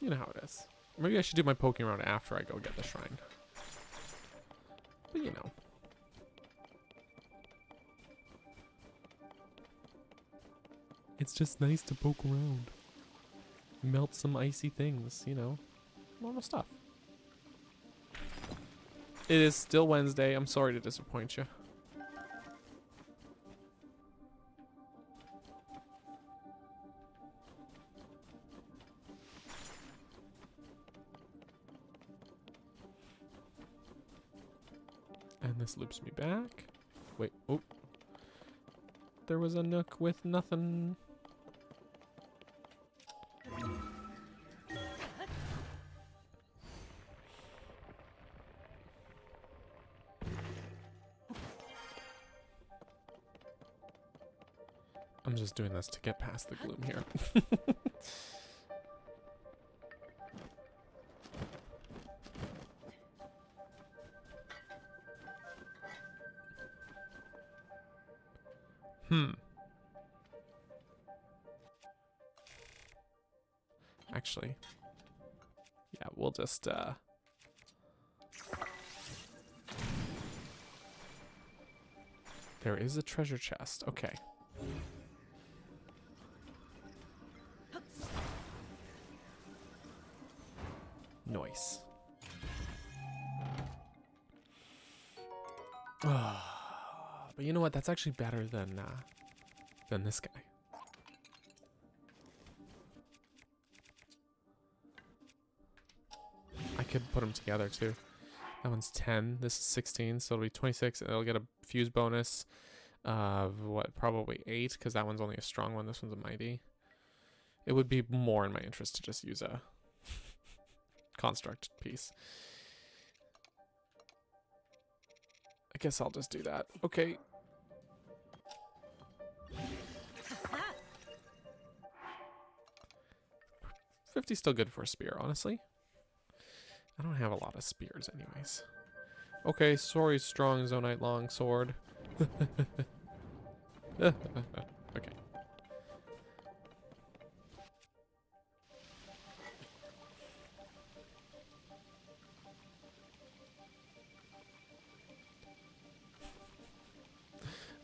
You know how it is. Maybe I should do my poking around after I go get the shrine. But you know. It's just nice to poke around. Melt some icy things, you know. Normal stuff. It is still Wednesday. I'm sorry to disappoint you. And this loops me back. Wait, oh. There was a nook with nothing. I'm just doing this to get past the gloom here. Actually, yeah, we'll just, there is a treasure chest. Okay. Nice. But you know what? That's actually better than this guy. I could put them together too. That one's 10. This is 16, so it'll be 26. And it'll get a fuse bonus. What, probably 8, because that one's only a strong one. This one's a mighty. It would be more in my interest to just use a construct piece. I guess I'll just do that. Okay. $50's still good for a spear, honestly. I don't have a lot of spears anyways. Okay, sorry, strong zonite long sword. Okay.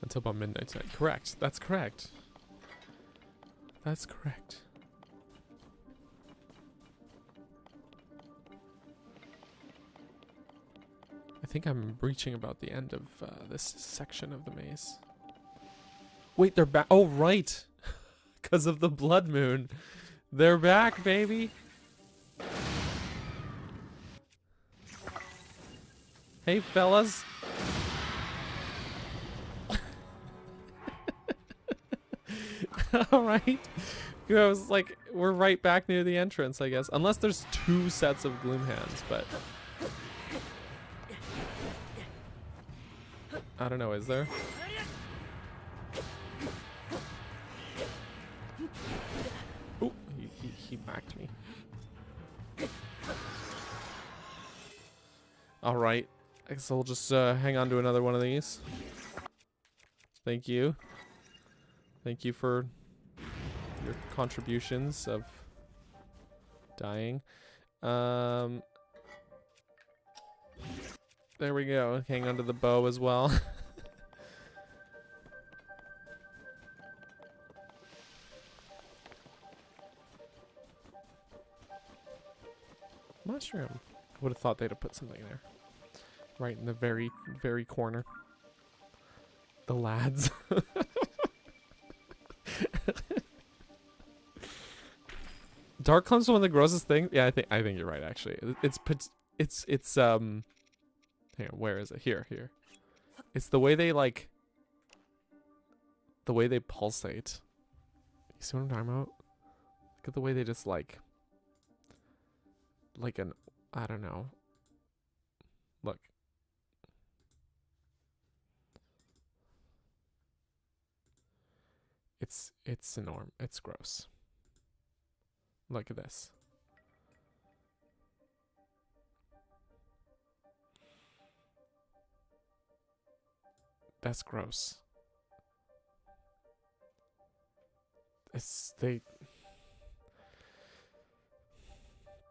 Until about midnight tonight. Correct. That's correct. That's correct. I think I'm reaching about the end of this section of the maze. Wait, they're back. Oh, right. Because of the blood moon. They're back, baby. Hey, fellas. All right. I was like, we're right back near the entrance, I guess. Unless there's 2 sets of gloom hands, but... I don't know, is there? Oh, he backed me. Alright. I guess I'll just hang on to another one of these. Thank you. Thank you for your contributions of dying. There we go. Hang onto the bow as well. Mushroom. I would have thought they'd have put something there. Right in the very, very corner. The lads. Dark clump's one of the grossest things. Yeah, I think you're right. Actually, it's hang on, where is it? Here. It's the way they like. The way they pulsate. You see what I'm talking about? Look at the way they just like an, I don't know. Look. It's enormous. It's gross. Look at this. That's gross.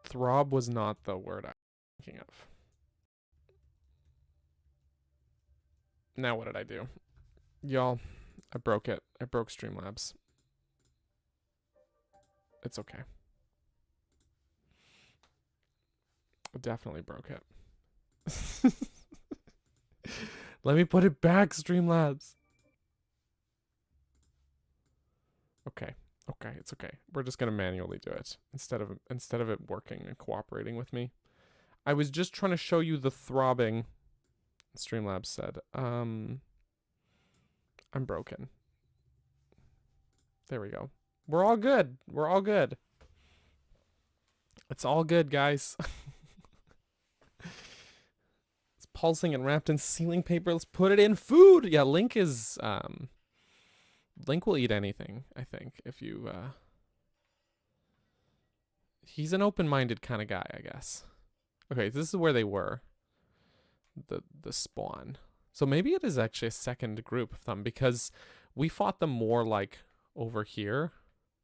Throb was not the word I'm thinking of. Now what did I do? Y'all, I broke it. I broke Streamlabs. It's okay. I definitely broke it. Let me put it back, Streamlabs. Okay. Okay, it's okay. We're just gonna manually do it instead of it working and cooperating with me. I was just trying to show you the throbbing. Streamlabs said, I'm broken. There we go. We're all good. We're all good. It's all good, guys. It's pulsing and wrapped in sealing paper. Let's put it in food. Yeah, Link is Link will eat anything, I think, if you he's an open-minded kind of guy, I guess. Okay, this is where they were. The spawn. So maybe it is actually a second group of them because we fought them more like over here.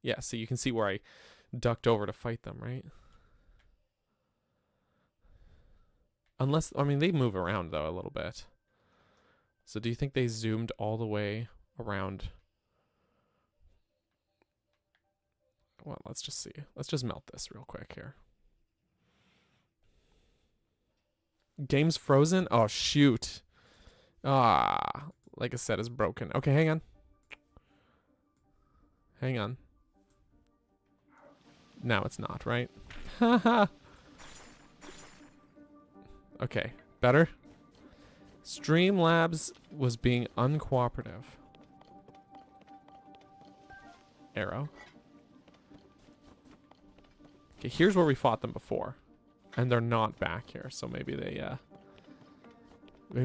Yeah, so you can see where I ducked over to fight them, right? Unless, I mean, they move around though a little bit. So do you think they zoomed all the way around? Well, let's just see. Let's just melt this real quick here. Game's frozen? Oh, shoot. Ah, like I said, it's broken. Okay, hang on. Hang on. Now it's not, right? Haha. Okay, better? Streamlabs was being uncooperative. Arrow. Okay, here's where we fought them before. And they're not back here, so maybe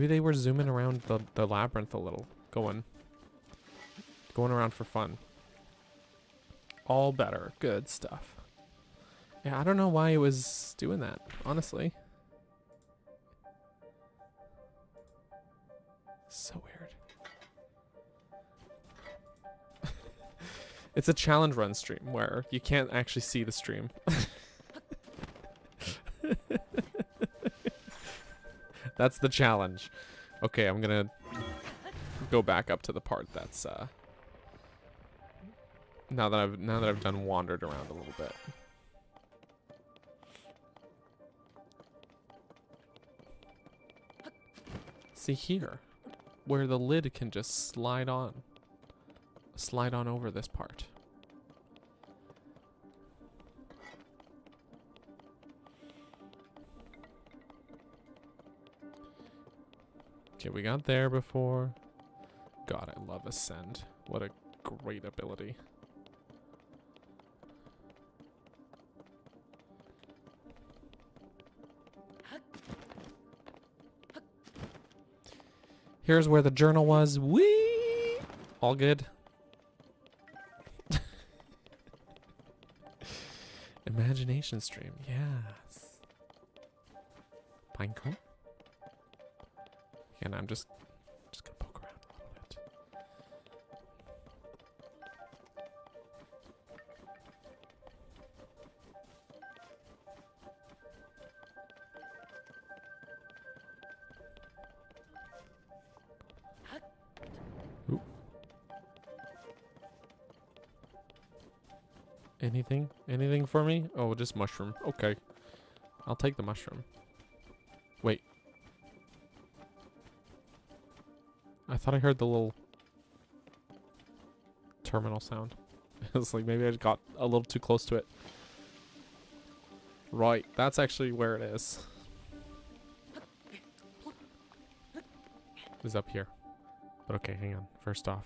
they were zooming around the labyrinth a little. Going around for fun. All better. Good stuff. Yeah, I don't know why it was doing that, honestly. So weird. It's a challenge run stream where you can't actually see the stream. That's the challenge. Okay, I'm gonna go back up to the part that's now that I've done wandered around a little bit. See here, where the lid can just slide on over this part. Okay, we got there before. God, I love Ascend. What a great ability. Here's where the journal was. Whee! All good. Imagination stream. Yes. Pinecone? And I'm just gonna poke around a little bit. Ooh. Anything for me? Oh, just mushroom. Okay. I'll take the mushroom. Wait. I thought I heard the little terminal sound. It's like maybe I just got a little too close to it. Right, that's actually where it is. It's up here. But okay, hang on. First off,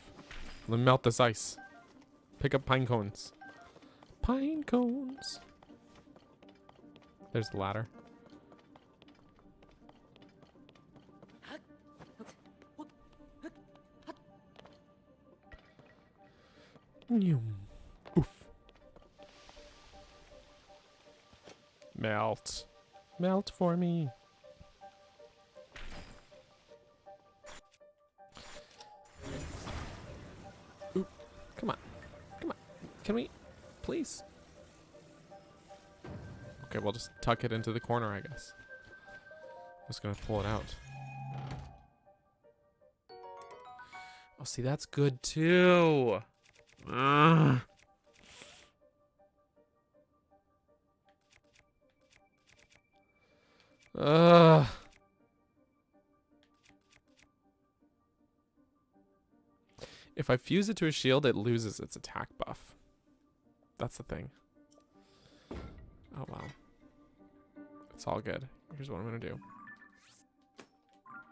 let me melt this ice. Pick up pine cones. Pine cones. There's the ladder. Oof. Melt. Melt for me. Ooh. Come on. Come on. Can we? Please. Okay, we'll just tuck it into the corner, I guess. Just gonna pull it out. Oh, see, that's good too. Ugh. Ugh. If I fuse it to a shield, it loses its attack buff. That's the thing. Oh, wow. It's all good. Here's what I'm going to do.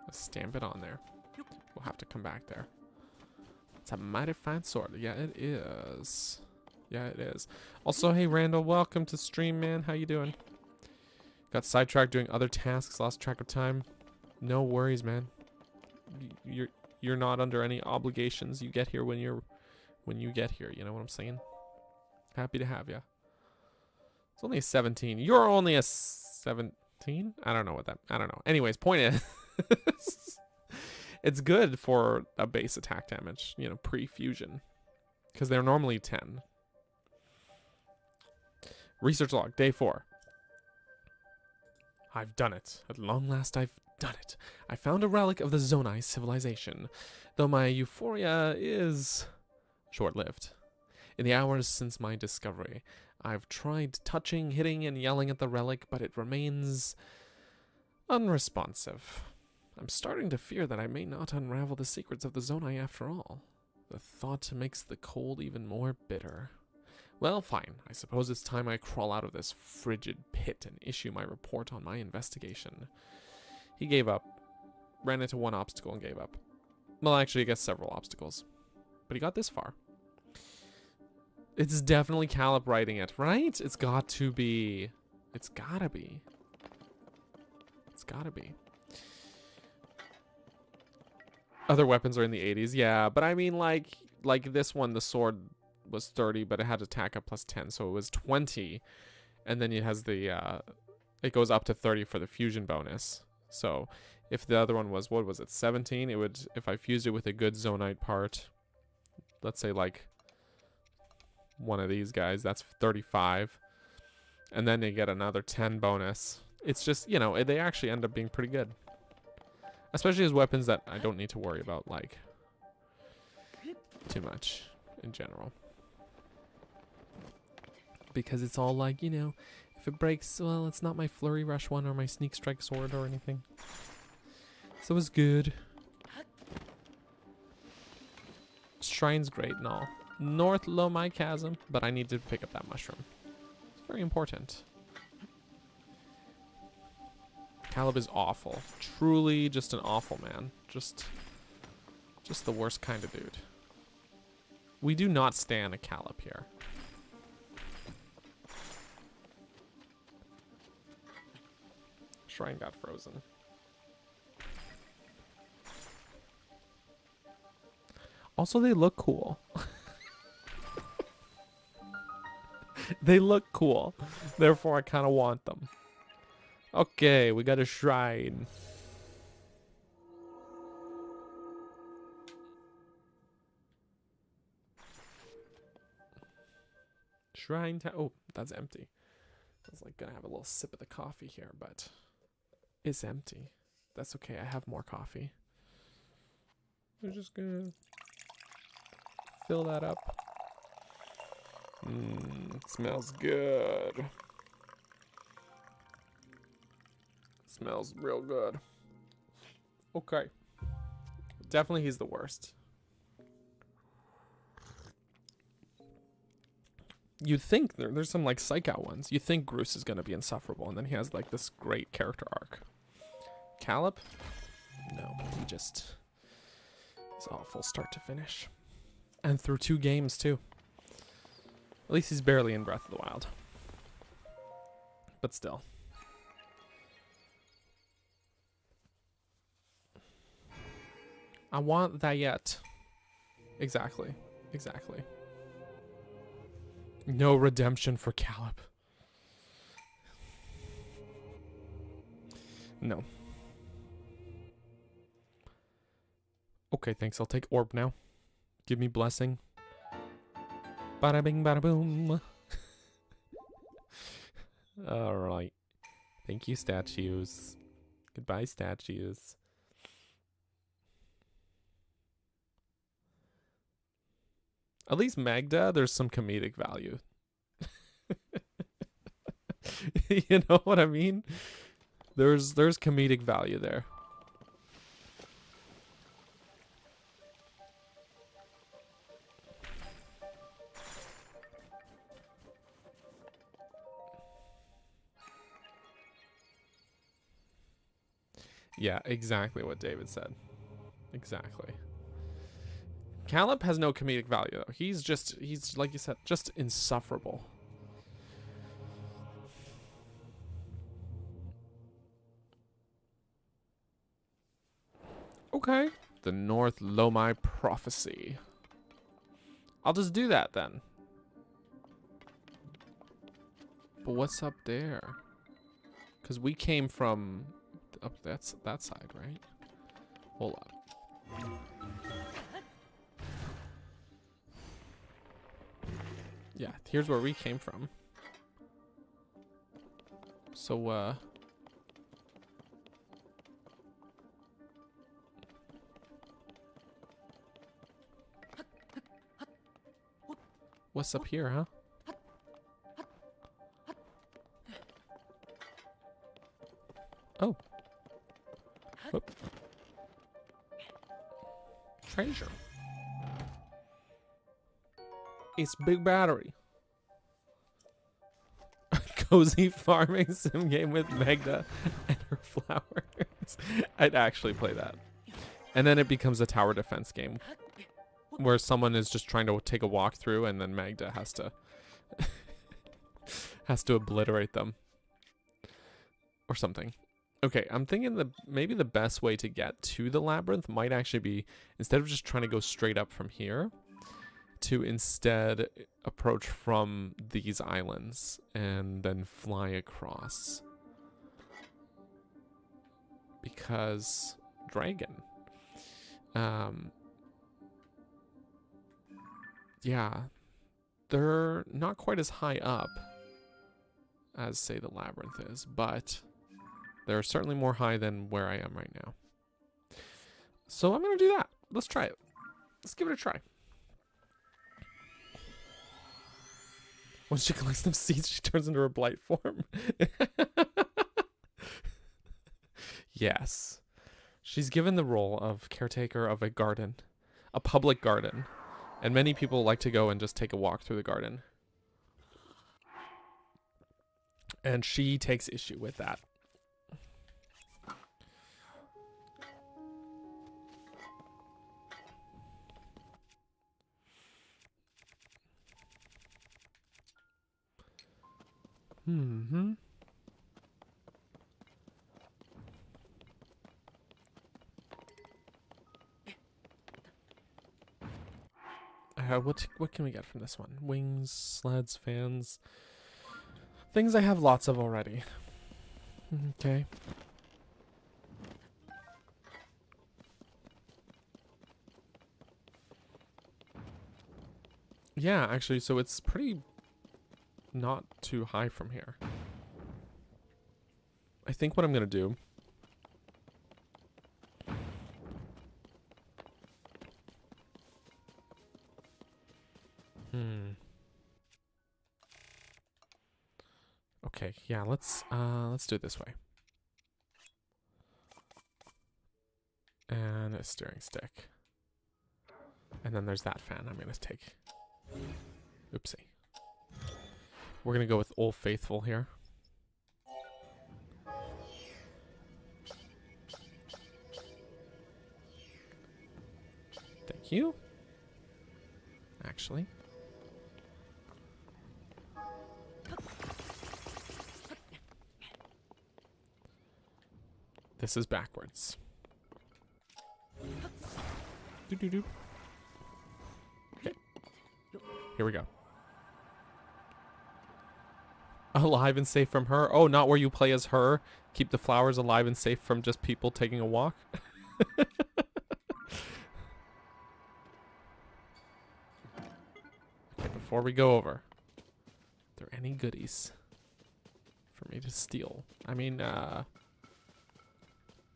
Let's stamp it on there. We'll have to come back there. It's a mighty fine sword. Yeah, it is. Yeah, it is. Also, hey, Randall, welcome to stream, man. How you doing? Got sidetracked doing other tasks, lost track of time. No worries, man. You're not under any obligations. You get here when you get here. You know what I'm saying? Happy to have you. It's only a 17. You're only a 17? I don't know. Anyways, point is, it's good for a base attack damage, you know, pre-fusion. Because they're normally 10. Research log, day 4. I've done it. At long last, I've done it. I found a relic of the Zonai civilization, though my euphoria is short-lived. In the hours since my discovery, I've tried touching, hitting, and yelling at the relic, but it remains unresponsive. I'm starting to fear that I may not unravel the secrets of the Zonai after all. The thought makes the cold even more bitter. Well, fine. I suppose it's time I crawl out of this frigid pit and issue my report on my investigation. He gave up. ran into one obstacle and gave up. Well, actually, I guess several obstacles. But he got this far. It's definitely Caleb writing it, right? It's got to be. It's gotta be. It's gotta be. Other weapons are in the 80s, yeah. But I mean, like this one, the sword was 30, but it had attack up plus 10, so it was 20. And then it has the, it goes up to 30 for the fusion bonus. So if the other one was, what was it, 17? It would, if I fused it with a good zonite part, let's say like one of these guys, that's 35. And then they get another 10 bonus. It's just, you know, they actually end up being pretty good. Especially as weapons that I don't need to worry about, like, too much in general. Because it's all like, you know, if it breaks, well, it's not my Flurry Rush one or my Sneak Strike sword or anything. So it's good. Shrine's great and all. North Lomai Chasm, but I need to pick up that mushroom. It's very important. Caleb is awful. Truly just an awful man. Just the worst kind of dude. We do not stand a Caleb here. Shrine got frozen. Also, they look cool. They look cool. Therefore, I kind of want them. Okay, we got a shrine. Shrine time. Oh, that's empty. I was like gonna have a little sip of the coffee here, but it's empty. That's okay. I have more coffee. We're just gonna fill that up. It smells good. Smells real good. Okay. Definitely he's the worst. You'd think there's some like psych out ones. You think Groose is gonna be insufferable, and then he has like this great character arc. Caleb? No, he's awful start to finish. And through 2 games too. At least he's barely in Breath of the Wild. But still. I want that yet. Exactly. Exactly. No redemption for Caleb. No. Okay, thanks. I'll take orb now. Give me blessing. Bada bing, bada boom. Alright. Thank you, statues. Goodbye, statues. At least Magda, there's some comedic value. You know what I mean? There's comedic value there. Yeah, exactly what David said. Exactly. Caleb has no comedic value though. He's like you said, just insufferable. Okay. The North Lomai Prophecy. I'll just do that then. But what's up there? Because we came from up that side, right? Hold up. Yeah, here's where we came from. So, what's up here, huh? Oh. Whoop. Treasure. It's big battery. Cozy farming sim game with Magda and her flowers. I'd actually play that. And then it becomes a tower defense game where someone is just trying to take a walk through and then Magda has to has to obliterate them or something. Okay, I'm thinking maybe the best way to get to the labyrinth might actually be, instead of just trying to go straight up from here, to instead approach from these islands and then fly across. Because dragon. Yeah, they're not quite as high up as, say, the labyrinth is, but they're certainly more high than where I am right now. So I'm going to do that. Let's try it. Let's give it a try. Once she collects them seeds, she turns into her blight form. Yes. She's given the role of caretaker of a garden, a public garden. And many people like to go and just take a walk through the garden. And she takes issue with that. Mm-hmm. What can we get from this one? Wings, sleds, fans. Things I have lots of already. Okay. Yeah, actually, so it's pretty not too high from here. I think what I'm gonna do Okay, yeah, let's do it this way. And a steering stick. And then there's that fan I'm gonna take. Oopsie. We're gonna go with Old Faithful here. Thank you. Actually. This is backwards. Doo-doo-doo. Okay. Here we go. Alive and safe from her? Oh, not where you play as her. Keep the flowers alive and safe from just people taking a walk? Okay, before we go over, are there any goodies for me to steal? I mean,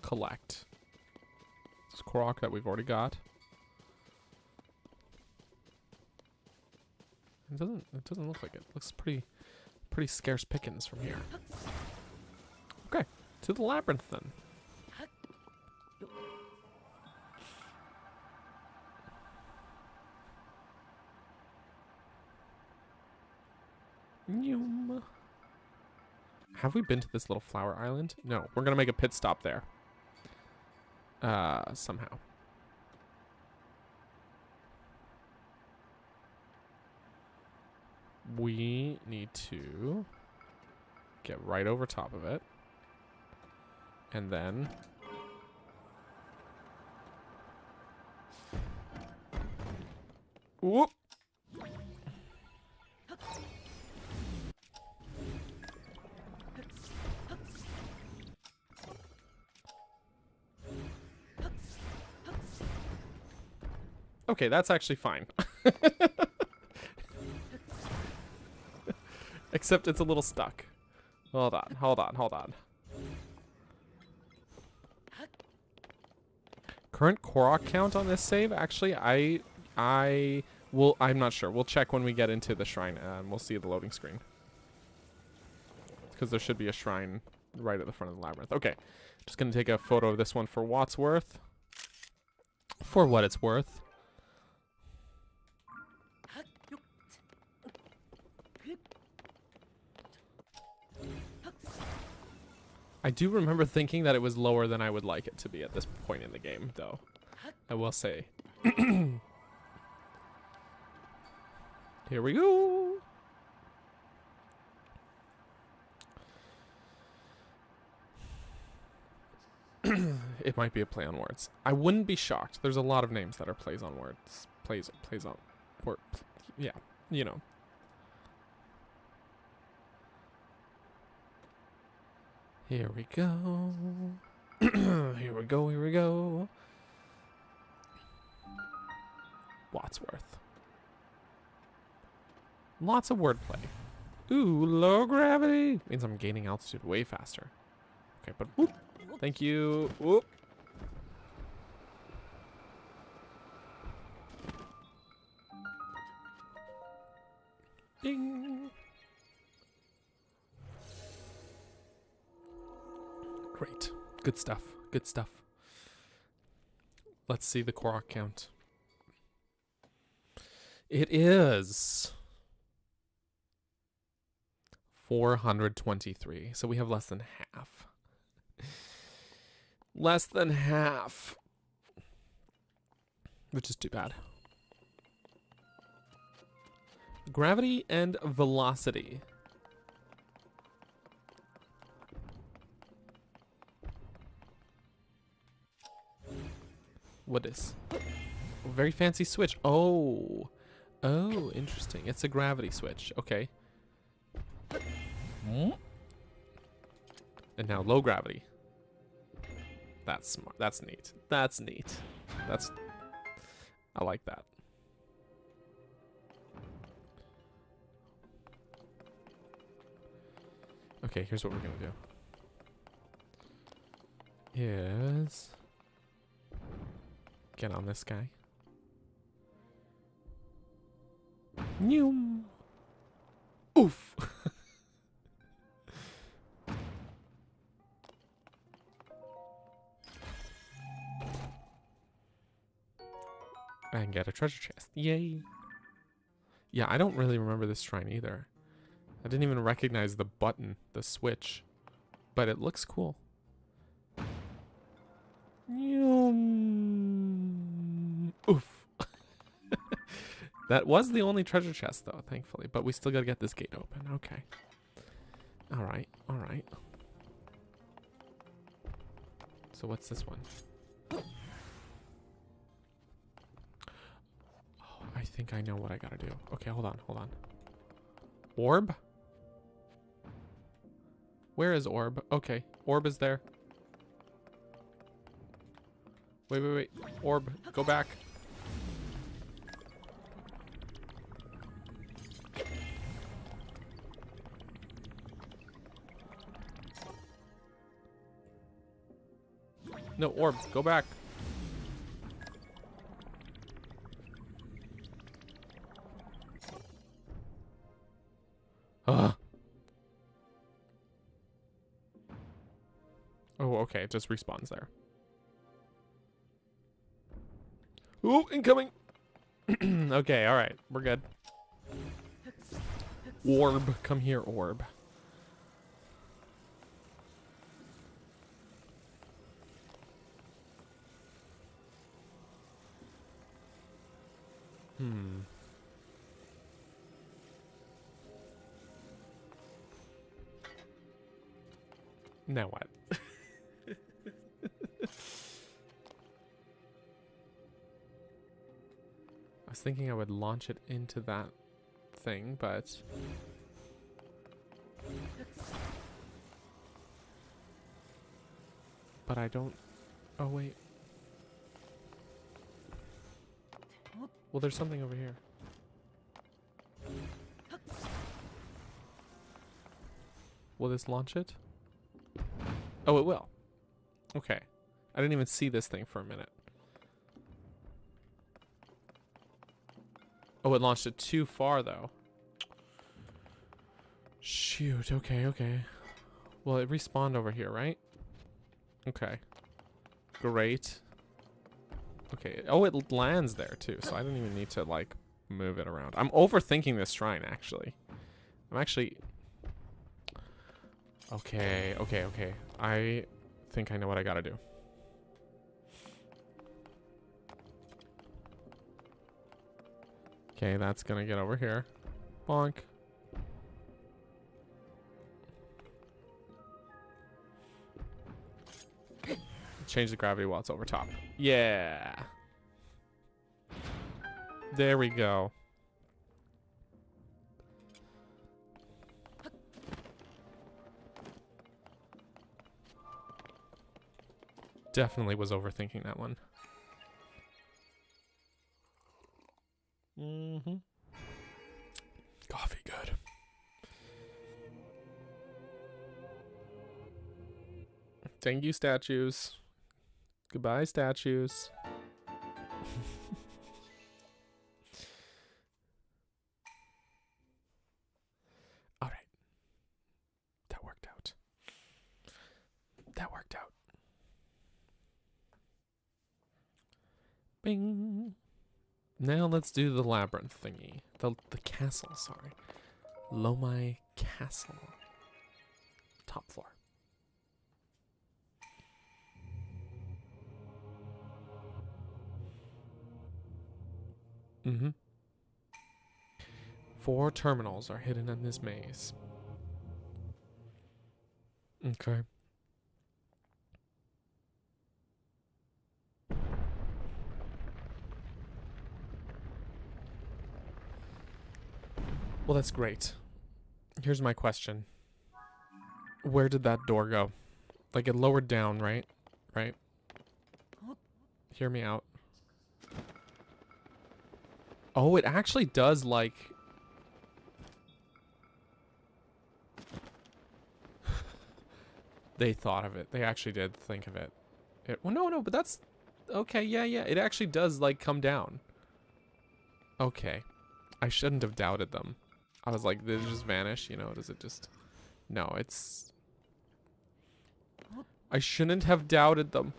collect. This Korok that we've already got. It doesn't look like it. It looks pretty scarce pickings from here. Okay, to the labyrinth then. Have we been to this little flower island? No, we're gonna make a pit stop there. Somehow. We need to get right over top of it. And then whoop. Okay, that's actually fine. Except it's a little stuck. Hold on. Current Korok count on this save? Actually, I'm not sure. We'll check when we get into the shrine and we'll see the loading screen. Because there should be a shrine right at the front of the labyrinth. Okay, just gonna take a photo of this one for what's worth. For what it's worth. I do remember thinking that it was lower than I would like it to be at this point in the game, though. I will say. Here we go. It might be a play on words. I wouldn't be shocked. There's a lot of names that are plays on words. Plays on word. Yeah, you know. Here we go. Here we go. Here we go. Wadsworth. Lots of wordplay. Ooh, low gravity means I'm gaining altitude way faster. Okay, but whoop. Thank you. Whoop. Ding. Great. Good stuff. Good stuff. Let's see the Korok count. It is 423. So we have less than half. Less than half. Which is too bad. Gravity and velocity. What is? A very fancy switch. Oh. Oh, interesting. It's a gravity switch. Okay. And now low gravity. That's smart. That's neat. That's neat. That's... I like that. Okay, here's what we're gonna do. Is... get on this guy. Noom. Oof. And get a treasure chest. Yay. Yeah, I don't really remember this shrine either. I didn't even recognize the button, the switch. But it looks cool. Oof. That was the only treasure chest, though, thankfully. But we still gotta get this gate open. Okay. Alright, alright. So what's this one? I think I know what I gotta do. Okay, hold on, hold on. Orb? Where is orb? Okay, orb is there. Wait, wait, wait. Orb, go back. No, orb, go back. Ugh. Oh, okay. It just respawns there. Ooh, incoming. Okay, all right. We're good. Orb. Come here, orb. Now what? I was thinking I would launch it into that thing, but... But I don't... Oh, wait. Well, there's something over here. Will this launch it? Oh, it will. Okay. I didn't even see this thing for a minute. Oh, it launched it too far, though. Shoot. Okay, okay. Well, it respawned over here, right? Okay. Great. Okay. Oh, it lands there, too. So I don't even need to, like, move it around. I'm overthinking this shrine, actually. I'm actually... Okay, okay, okay. I think I know what I gotta do. Okay, that's gonna get over here. Bonk. Change the gravity while it's over top. Yeah. There we go. Definitely was overthinking that one. Mm-hmm. Coffee good. Thank you, statues. Goodbye, statues. All right. That worked out. That worked out. Bing. Now let's do the labyrinth thingy. The castle, sorry. Lomai Castle. Top floor. Mm-hmm. 4 terminals are hidden in this maze. Okay. Well, that's great. Here's my question. Where did that door go? Like, it lowered down, right? Right? Hear me out. Oh, it actually does, like... They thought of it. They actually did think of it. Well, no, but that's... Okay, yeah. It actually does, like, come down. Okay. I shouldn't have doubted them. I was like, did it just vanish? You know, does it just... No, it's... I shouldn't have doubted them.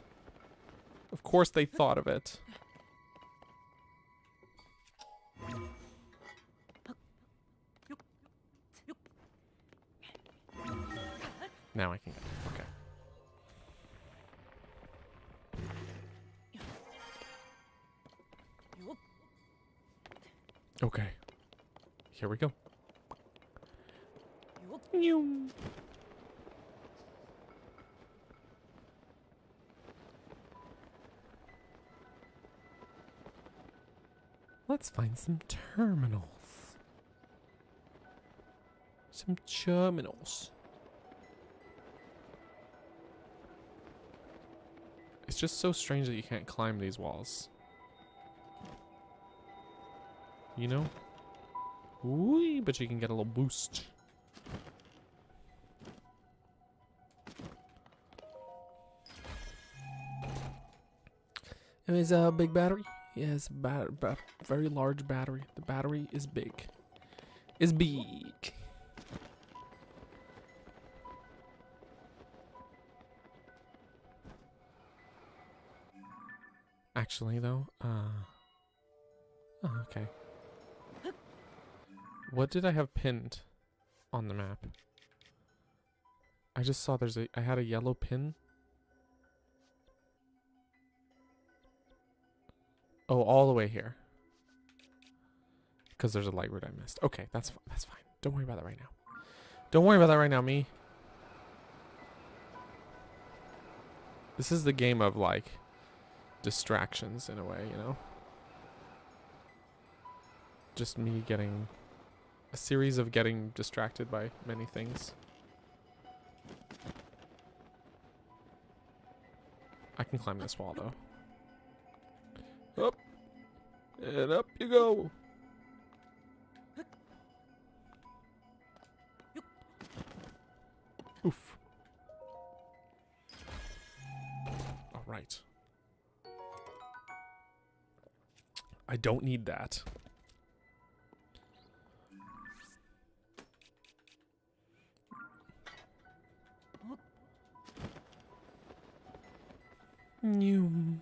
Of course they thought of it. Now I can get it. Okay. Okay. Here we go. Let's find some terminals. Some terminals. It's just so strange that you can't climb these walls. You know? Ooh, but you can get a little boost. It is a big battery. Yes, very large battery. The battery is big. Is big. Actually, though, oh, okay. What did I have pinned on the map? I just saw I had a yellow pin. Oh, all the way here. Because there's a light route I missed. Okay, that's fine. Don't worry about that right now. Don't worry about that right now, me. This is the game of, like, distractions in a way, you know? Just me getting... a series of getting distracted by many things. I can climb this wall, though. Up. And up you go. Oof. All right. I don't need that. New.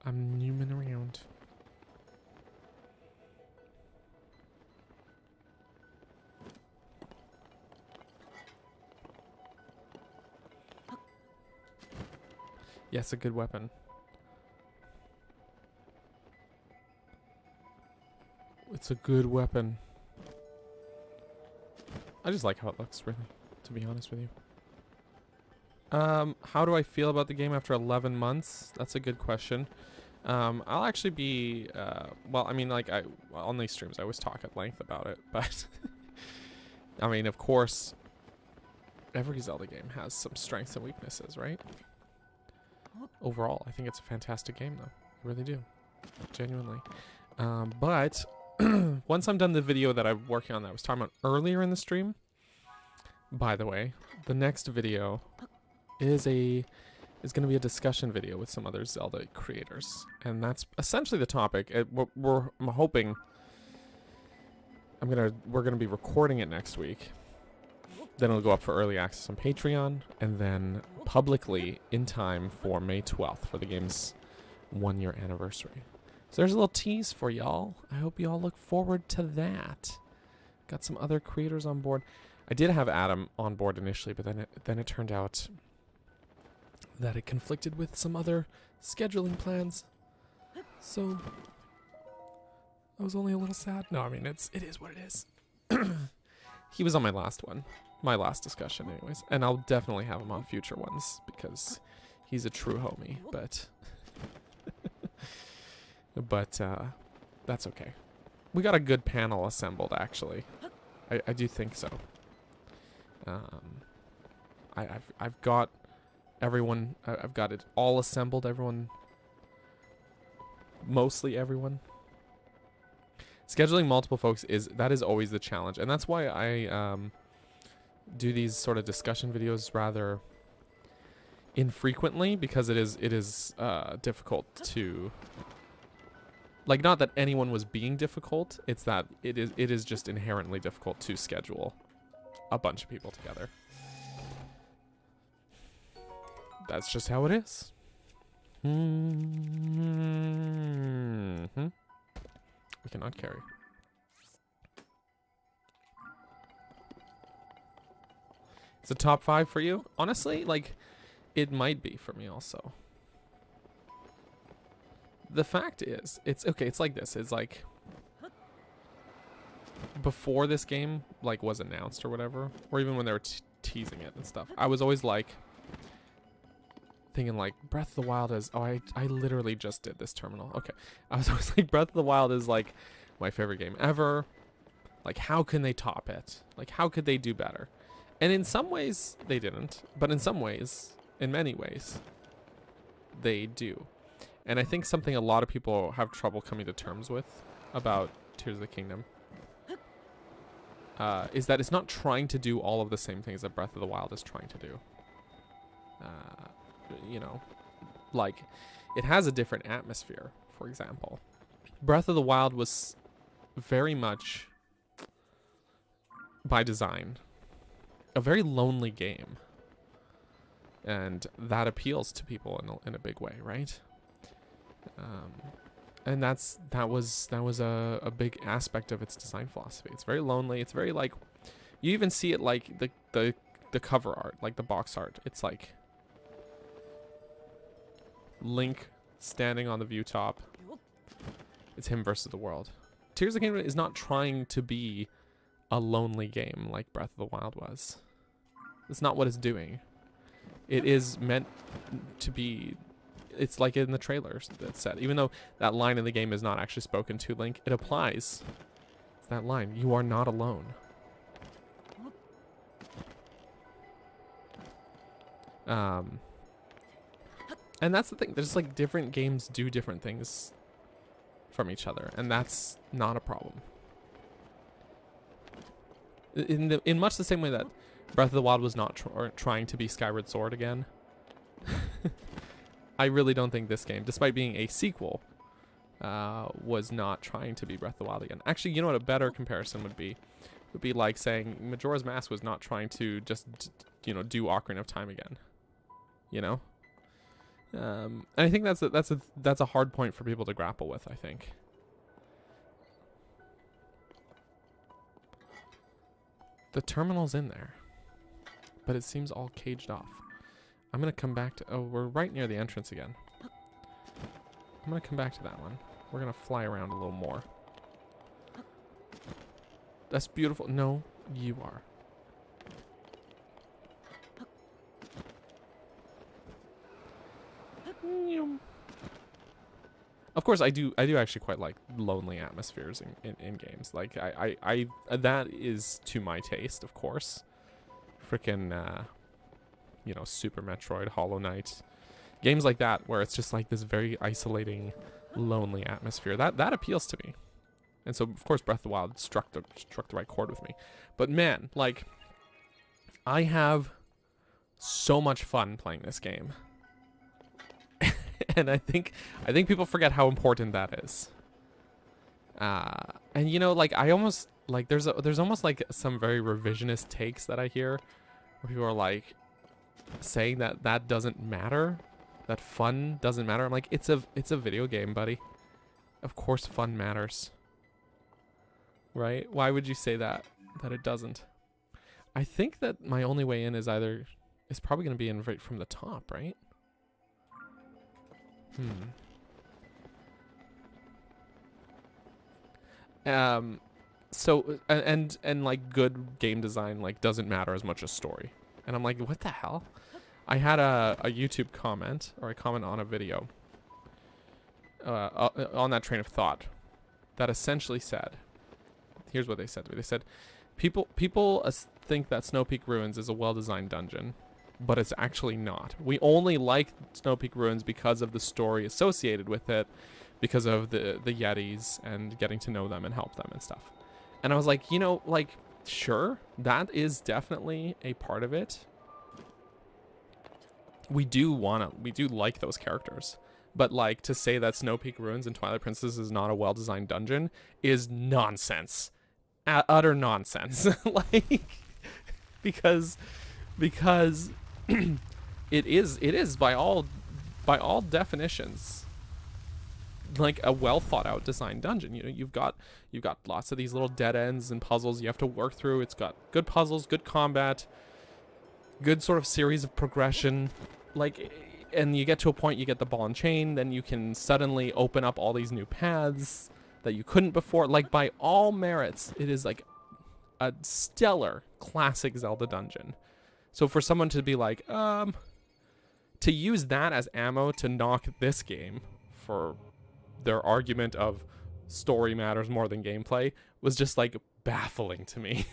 I'm zooming around. Yes, a good weapon. It's a good weapon. I just like how it looks, really, to be honest with you. How do I feel about the game after 11 months? That's a good question. I'll actually be, well, I mean, like, on these streams, I always talk at length about it, but, I mean, of course, every Zelda game has some strengths and weaknesses, right? Overall, I think it's a fantastic game, though. I really do. Genuinely. But, once I'm done the video that I'm working on that I was talking about earlier in the stream, by the way, the next video is going to be a discussion video with some other Zelda creators, and that's essentially the topic. I'm hoping we're gonna be recording it next week. Then it'll go up for early access on Patreon, and then publicly in time for May 12th for the game's 1-year anniversary. So there's a little tease for y'all. I hope y'all look forward to that. Got some other creators on board. I did have Adam on board initially, but then it turned out that it conflicted with some other scheduling plans. So I was only a little sad. No, I mean, it is what it is. He was on my last one, my last discussion anyways, and I'll definitely have him on future ones because he's a true homie, but that's okay. We got a good panel assembled, actually. I do think so. I've got everyone, I've got it all assembled, mostly everyone. Scheduling multiple folks is always the challenge, and that's why I do these sort of discussion videos rather infrequently, because it is difficult to, like, not that anyone was being difficult, it's that it is just inherently difficult to schedule a bunch of people together. That's just how it is. Mm-hmm. We cannot carry. It's a top 5 for you? Honestly, like, it might be for me also. The fact is, it's okay, it's like this. It's like, before this game, like, was announced or whatever, or even when they were teasing it and stuff, I was always like, thinking like, Breath of the Wild is, oh, I literally just did this terminal. Okay. I was always like, Breath of the Wild is like my favorite game ever. Like, how can they top it? Like, how could they do better? And in some ways, they didn't. But in some ways, in many ways, they do. And I think something a lot of people have trouble coming to terms with about Tears of the Kingdom is that it's not trying to do all of the same things that Breath of the Wild is trying to do. You know, like, it has a different atmosphere, for example. Breath of the Wild was very much, by design, a very lonely game. And that appeals to people in a big way, right? And that was a big aspect of its design philosophy. It's very lonely. It's very, like, you even see it, like, the cover art, like the box art. It's like Link standing on the view top. It's him versus the world. Tears of the Kingdom is not trying to be a lonely game like Breath of the Wild was. It's not what it's doing. It is meant to be, it's like in the trailers that said, even though that line in the game is not actually spoken to Link, it applies. It's that line, you are not alone. And that's the thing. There's, like, different games do different things from each other, and that's not a problem. In much the same way that Breath of the Wild was not trying to be Skyward Sword again, I really don't think this game, despite being a sequel, was not trying to be Breath of the Wild again. Actually, you know what a better comparison would be? Would be like saying Majora's Mask was not trying to just, you know, do Ocarina of Time again. You know? And I think that's a hard point for people to grapple with, I think. The terminal's in there, but it seems all caged off. I'm gonna come back to, oh, we're right near the entrance again. I'm gonna come back to that one. We're gonna fly around a little more. That's beautiful. No, you are. Of course, I do actually quite like lonely atmospheres in games. Like, I that is to my taste, of course. Frickin', you know, Super Metroid, Hollow Knight. Games like that, where it's just like this very isolating, lonely atmosphere. That appeals to me. And so, of course, Breath of the Wild struck the right chord with me. But man, like, I have so much fun playing this game. And I think people forget how important that is. And you know, like, I almost like there's almost like some very revisionist takes that I hear, where people are like saying that doesn't matter, that fun doesn't matter. I'm like, it's a video game, buddy. Of course, fun matters, right? Why would you say that it doesn't? I think that my only way in is probably going to be in right from the top, right? So and like good game design like doesn't matter as much as story. And I'm like, what the hell? I had a YouTube comment, or a comment on a video on that train of thought that essentially said, here's what they said to me. They said, people think that Snow Peak Ruins is a well-designed dungeon, but it's actually not. We only like Snow Peak Ruins because of the story associated with it, because of the Yetis and getting to know them and help them and stuff. And I was like, you know, like, sure, that is definitely a part of it. We do like those characters. But like, to say that Snow Peak Ruins and Twilight Princess is not a well-designed dungeon is nonsense. Utter nonsense. Like, because it is by all definitions like a well thought out designed dungeon. You know, you've got lots of these little dead ends and puzzles you have to work through. It's got good puzzles, good combat, good sort of series of progression, like, and you get to a point, you get the ball and chain, then you can suddenly open up all these new paths that you couldn't before. Like, by all merits, it is like a stellar classic Zelda dungeon. So for someone to be like, to use that as ammo to knock this game for their argument of story matters more than gameplay was just like baffling to me.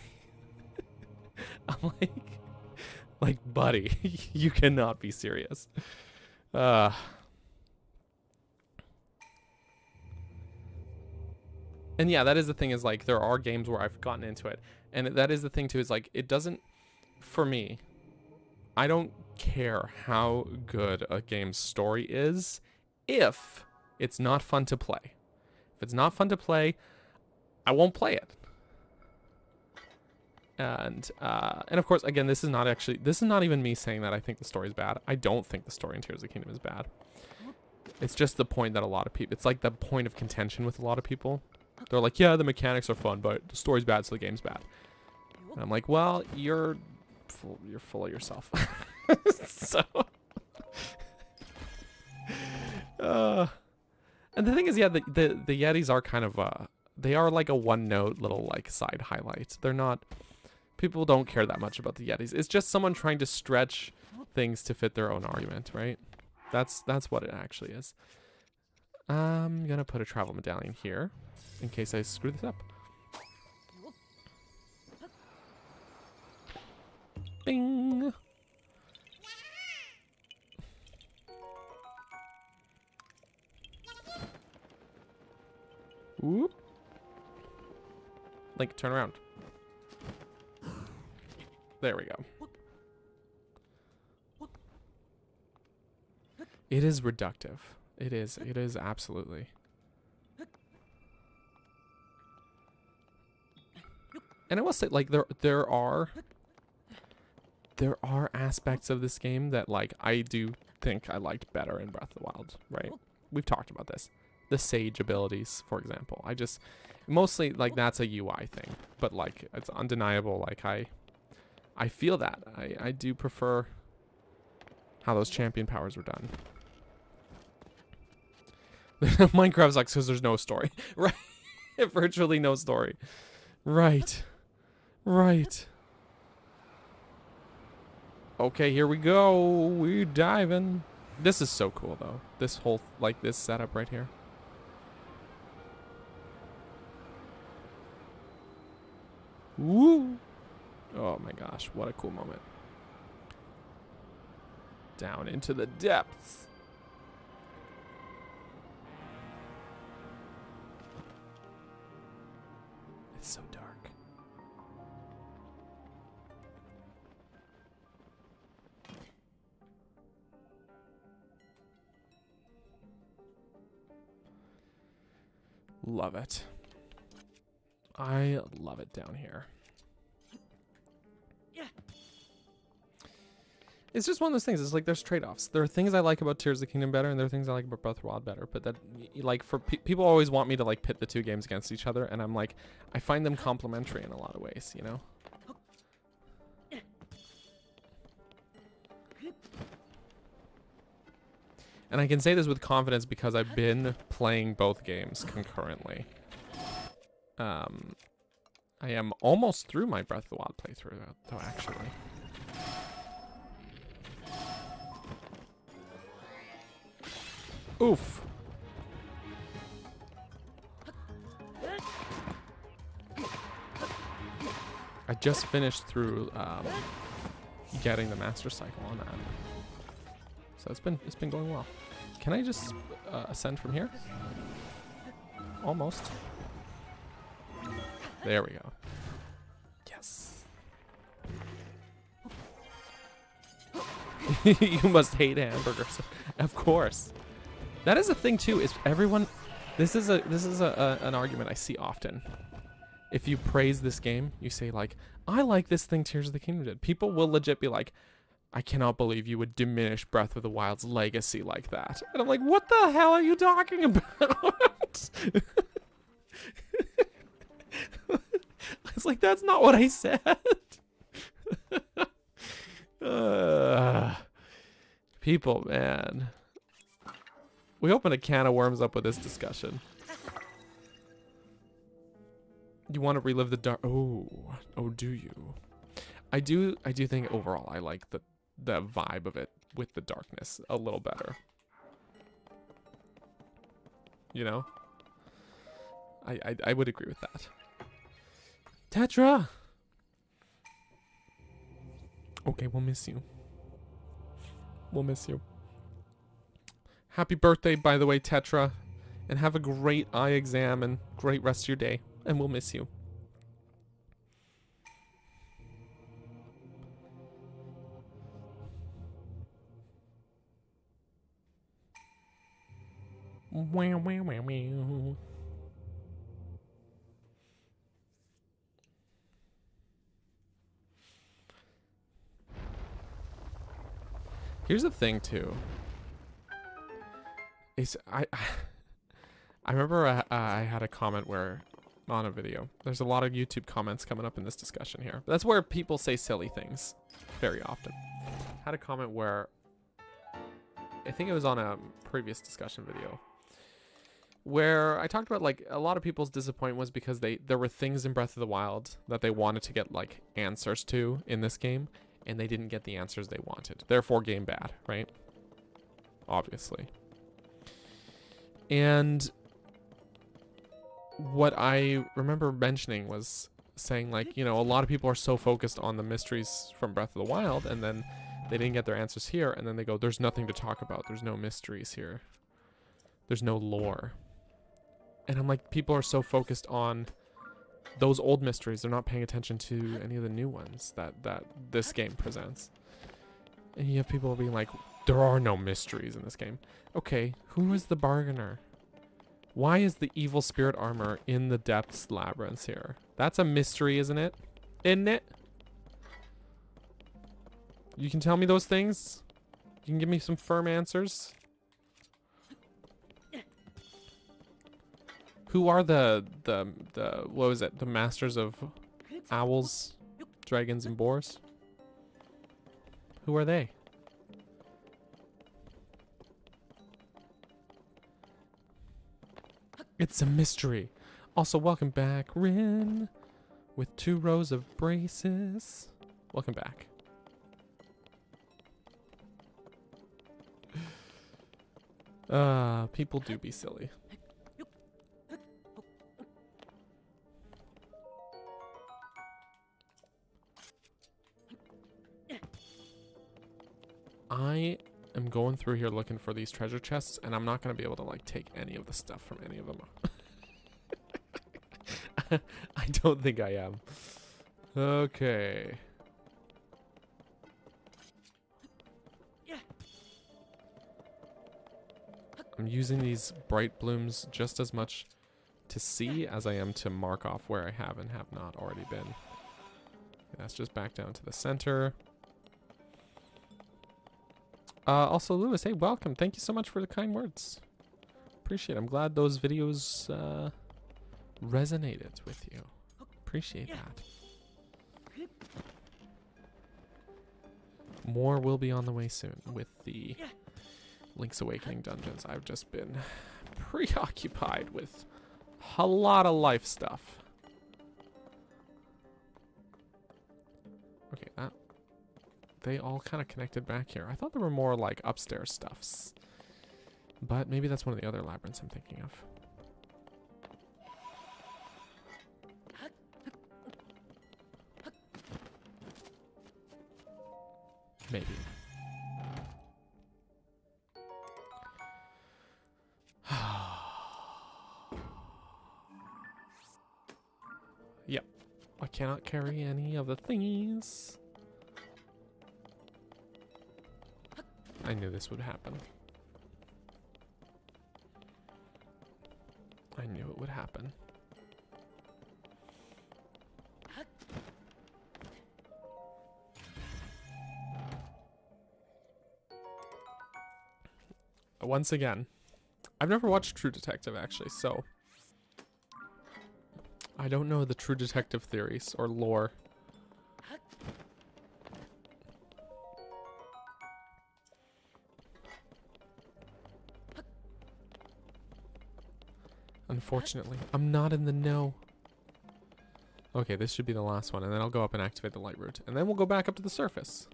I'm like, buddy, you cannot be serious. And yeah, that is the thing, is like, there are games where I've gotten into it, and that is the thing too, is like, it doesn't, for me, I don't care how good a game's story is if it's not fun to play. If it's not fun to play, I won't play it. And of course, again, this is not even me saying that I think the story is bad. I don't think the story in Tears of the Kingdom is bad. It's just the point that a lot of people, it's like the point of contention with a lot of people. They're like, yeah, the mechanics are fun, but the story's bad, so the game's bad. And I'm like, well, you're full of yourself. So, and the thing is, yeah, the Yetis are kind of they are like a one-note little like side highlight. They're not, people don't care that much about the Yetis. It's just someone trying to stretch things to fit their own argument, right? That's what it actually is. I'm gonna put a travel medallion here in case I screw this up. Bing. Whoop. Link, turn around. There we go. It is reductive. It is absolutely. And I will say, like, there are aspects of this game that, like, I do think I liked better in Breath of the Wild, right? We've talked about this. The Sage abilities, for example. I just, mostly, like, that's a UI thing. But, like, it's undeniable. Like, I feel that. I do prefer how those champion powers were done. Minecraft sucks because there's no story. Right? Virtually no story. Right. Right. Okay, here we go. We're diving. This is so cool, though. This whole, like, this setup right here. Woo! Oh my gosh, what a cool moment. Down into the depths. It's so dark. Love it. I love it down here. It's just one of those things. It's like there's trade-offs. There are things I like about Tears of the Kingdom better, and there are things I like about Breath of the Wild better. But that, like, for people always want me to like pit the two games against each other, and I'm like, I find them complementary in a lot of ways, you know. And I can say this with confidence because I've been playing both games concurrently. I am almost through my Breath of the Wild playthrough, though, actually. Oof. I just finished through getting the master cycle on that. So it's been going well. Can I just ascend from here? Almost. There we go. Yes. You must hate hamburgers. Of course. That is a thing too, is everyone, this is an argument I see often. If you praise this game, you say like, I like this thing Tears of the Kingdom did. People will legit be like, I cannot believe you would diminish Breath of the Wild's legacy like that. And I'm like, what the hell are you talking about? It's like, that's not what I said. People, man. We opened a can of worms up with this discussion. You want to relive the dark? Oh, do you? I do think overall I like the vibe of it with the darkness a little better. You know? I would agree with that. Tetra! Okay, we'll miss you. We'll miss you. Happy birthday, by the way, Tetra. And have a great eye exam and great rest of your day. And we'll miss you. Wow, wow, wow, wow. Here's the thing, too. Is I remember I had a comment where on a video. There's a lot of YouTube comments coming up in this discussion here. That's where people say silly things very often. I had a comment where I think it was on a previous discussion video where I talked about like a lot of people's disappointment was because there were things in Breath of the Wild that they wanted to get like answers to in this game and they didn't get the answers they wanted. Therefore game bad, right? Obviously. And what I remember mentioning was saying like, you know, a lot of people are so focused on the mysteries from Breath of the Wild and then they didn't get their answers here and then they go, there's nothing to talk about. There's no mysteries here. There's no lore. And I'm like, people are so focused on those old mysteries. They're not paying attention to any of the new ones that this game presents. And you have people being like, there are no mysteries in this game. Okay, who is the bargainer? Why is the evil spirit armor in the depths labyrinths here? That's a mystery, isn't it? Isn't it? You can tell me those things? You can give me some firm answers. Who are the what was it? The masters of owls, dragons, and boars? Who are they? It's a mystery. Also, welcome back, Rin, with 2 rows of braces. Welcome back. People do be silly. I am going through here looking for these treasure chests, and I'm not going to be able to, like, take any of the stuff from any of them. I don't think I am. Okay. I'm using these bright blooms just as much to see as I am to mark off where I have and have not already been. That's just back down to the center. Also, Lewis, hey, welcome. Thank you so much for the kind words. Appreciate it. I'm glad those videos resonated with you. Appreciate that. More will be on the way soon with the Link's Awakening dungeons. I've just been preoccupied with a lot of life stuff. Okay, that... They all kind of connected back here. I thought there were more like upstairs stuffs. But maybe that's one of the other labyrinths I'm thinking of. Maybe. Yep. I cannot carry any of the thingies. I knew this would happen. I knew it would happen. Once again, I've never watched True Detective actually, so I don't know the True Detective theories or lore. Unfortunately, I'm not in the know. Okay, this should be the last one, and then I'll go up and activate the light route, and then we'll go back up to the surface.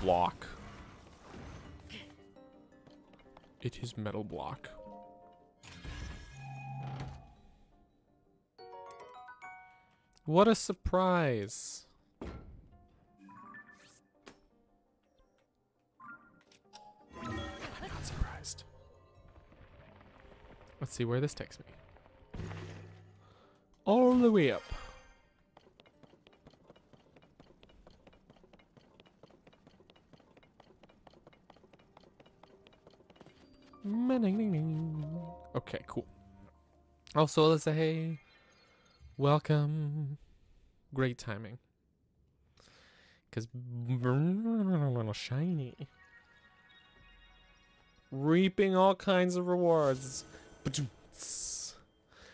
Block. It is metal block. What a surprise. I'm not surprised. Let's see where this takes me. All the way up. Okay, cool. Also, let's say, hey, welcome. Great timing. Because shiny. Reaping all kinds of rewards.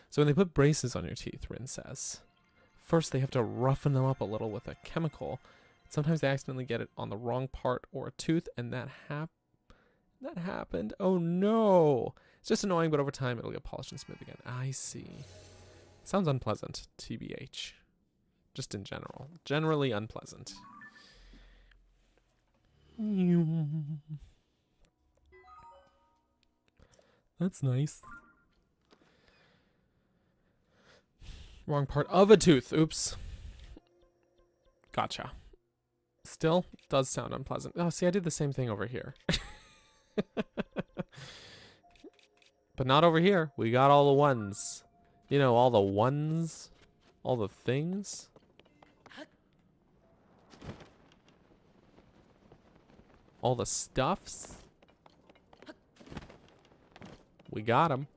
So when they put braces on your teeth, Rin says, first they have to roughen them up a little with a chemical. Sometimes they accidentally get it on the wrong part or a tooth, and that happened. Oh no. It's just annoying, but over time it'll get polished and smooth again. I see. Sounds unpleasant, TBH. Just in general. Generally unpleasant. That's nice. Wrong part of a tooth. Oops. Gotcha. Still does sound unpleasant. Oh, see, I did the same thing over here. But not over here. We got all the ones. You know, all the ones. All the things. All the stuffs. We got them.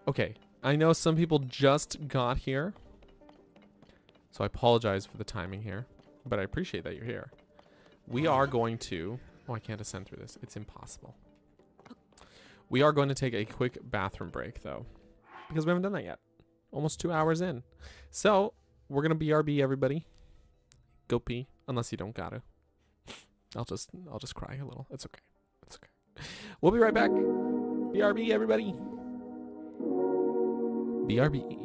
Okay. I know some people just got here. So I apologize for the timing here. but I appreciate that you're here. We are going to... Oh, I can't ascend through this. It's impossible. We are going to take a quick bathroom break, though, because we haven't done that yet. Almost 2 hours in. So, we're going to BRB, everybody. Go pee, unless you don't gotta. I'll just cry a little. It's okay. It's okay. We'll be right back. BRB, everybody. BRB.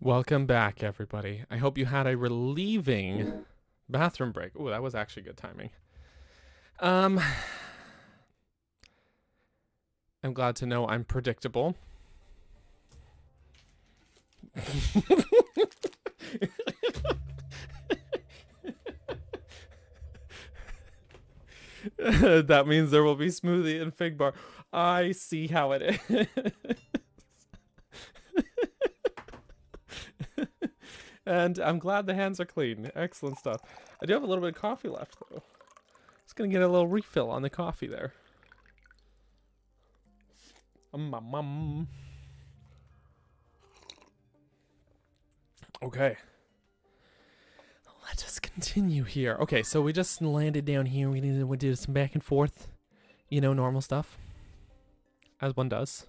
Welcome back, everybody. I hope you had a relieving bathroom break. Oh, that was actually good timing. I'm glad to know I'm predictable. That means there will be smoothie and fig bar. I see how it is. And I'm glad the hands are clean. Excellent stuff. I do have a little bit of coffee left, though. Just gonna get a little refill on the coffee there. Okay. Let us continue here. Okay, so we just landed down here. We did some back and forth. You know, normal stuff. As one does.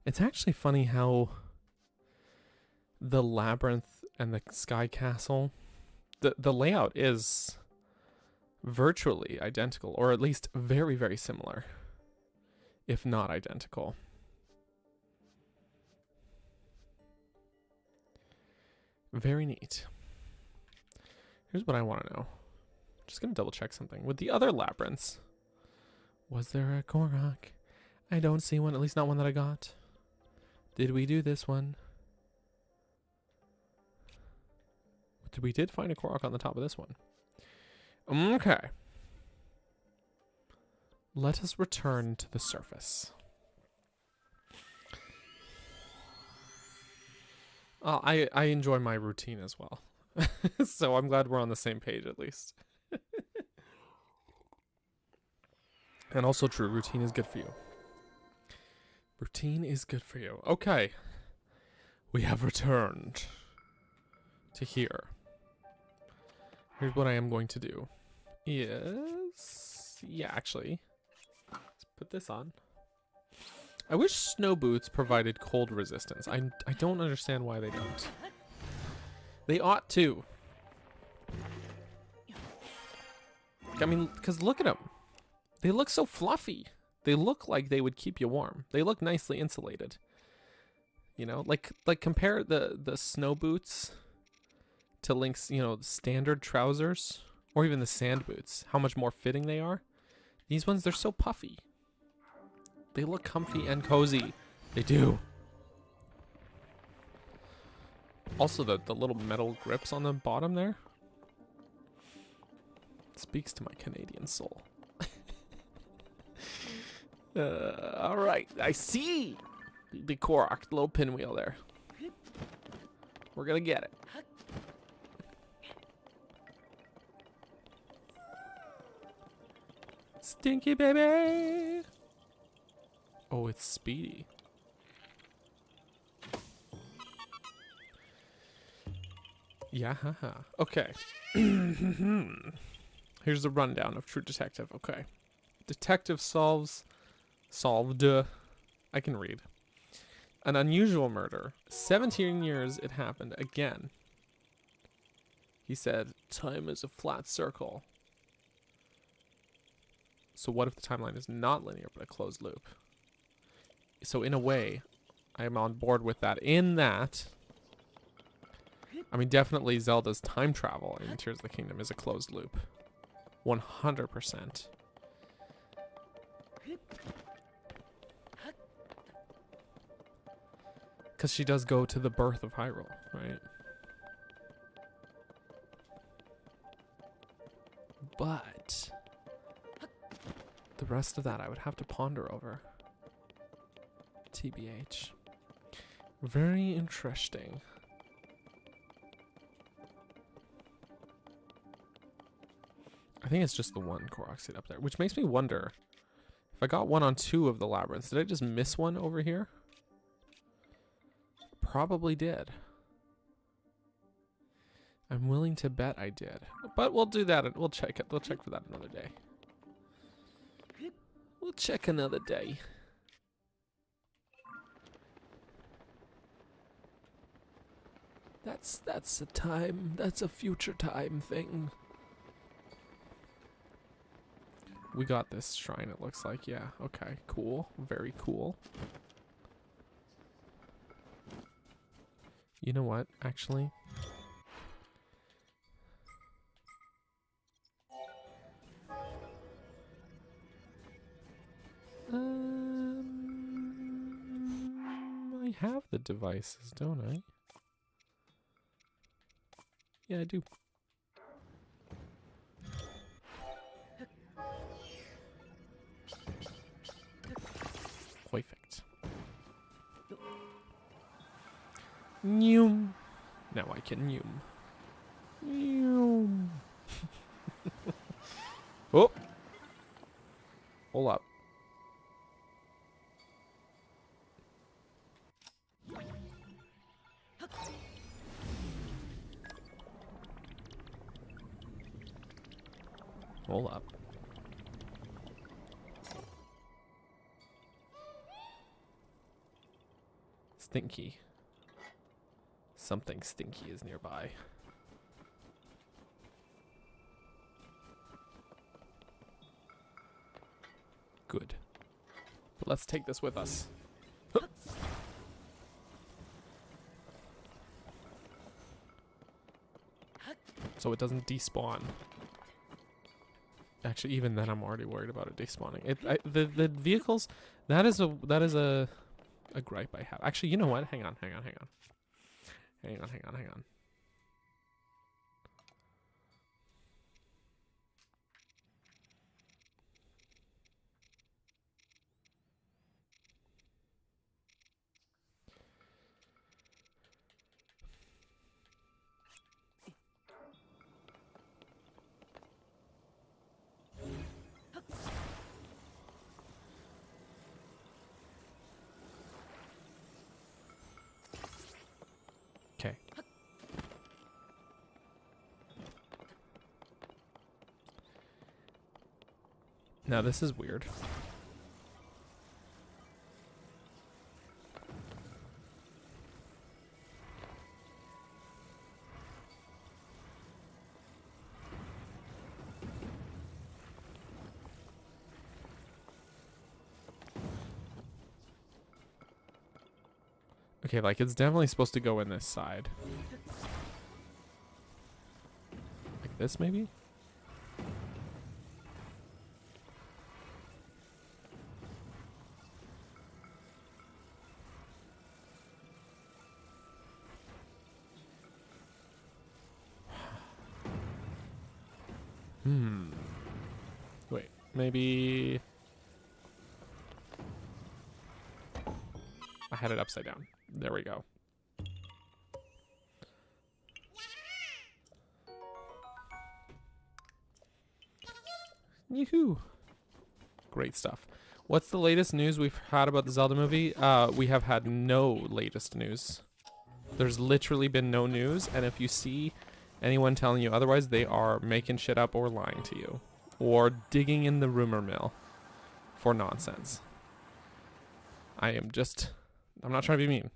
It's actually funny how the labyrinth and the sky castle, the layout is virtually identical, or at least very, very similar, if not identical. Very neat. Here's what I want to know. Just gonna double check something. With the other labyrinths, was there a Korok? I don't see one, at least not one that I got. Did we do this one? We did find a Korok on the top of this one. Okay. Let us return to the surface. I enjoy my routine as well. So I'm glad we're on the same page at least. And also true, routine is good for you. Routine is good for you. Okay. We have returned to here. Here's what I am going to do. Yeah, actually. Let's put this on. I wish snow boots provided cold resistance. I don't understand why they don't. They ought to. I mean, because look at them. They look so fluffy. They look like they would keep you warm. They look nicely insulated. You know, like compare the snow boots to Link's, you know, standard trousers, or even the sand boots. How much more fitting they are. These ones, they're so puffy. They look comfy and cozy. They do. Also, the little metal grips on the bottom there speaks to my Canadian soul. All right, I see the Korok, the little pinwheel there. We're gonna get it. Stinky baby. Oh, it's speedy. Yeah, haha. Okay. Here's the rundown of True Detective. Okay. Detective solved. I can read. An unusual murder. 17 years it happened again. He said, time is a flat circle. So what if the timeline is not linear but a closed loop? So in a way, I am on board with that. In that, I mean, definitely Zelda's time travel in Tears of the Kingdom is a closed loop. 100%. Because she does go to the birth of Hyrule, right? But the rest of that I would have to ponder over. TBH. Very interesting. I think it's just the one Korok seed up there, which makes me wonder if I got one on 2 of the labyrinths. Did I just miss one over here? Probably did. I'm willing to bet I did, but we'll do that. We'll check it. We'll check for that another day. We'll check another day. That's a time. That's a future time thing. We got this shrine, it looks like. Yeah, okay, cool. Very cool. You know what, actually? I have the devices, don't I? Yeah, I do. Perfect. Noom. Now I can noom. Noom. Oh! Hold up. Hold up. Stinky. Something stinky is nearby. Good. But let's take this with us. So it doesn't despawn. Actually, even then, I'm already worried about it despawning. The vehicles, that is a gripe I have. Actually, you know what? Hang on. Okay. Now this is weird. Okay, like it's definitely supposed to go in this side. Like this, maybe? Wait, maybe... I had it upside down. There we go. Yoo-hoo! Great stuff. What's the latest news we've had about the Zelda movie? We have had no latest news. There's literally been no news, and if you see anyone telling you otherwise, they are making shit up or lying to you. Or digging in the rumor mill for nonsense. I'm not trying to be mean.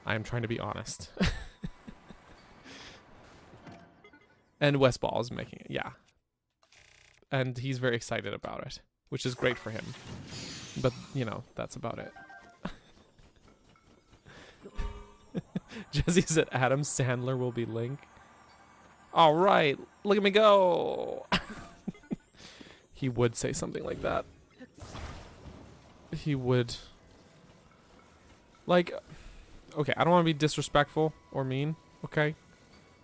I am trying to be honest. And Wes Ball is making it, yeah. And he's very excited about it, which is great for him. But, you know, that's about it. Jesse said Adam Sandler will be Link. All right, look at me go. He would say something like that. He would. Like, okay, I don't want to be disrespectful or mean, okay?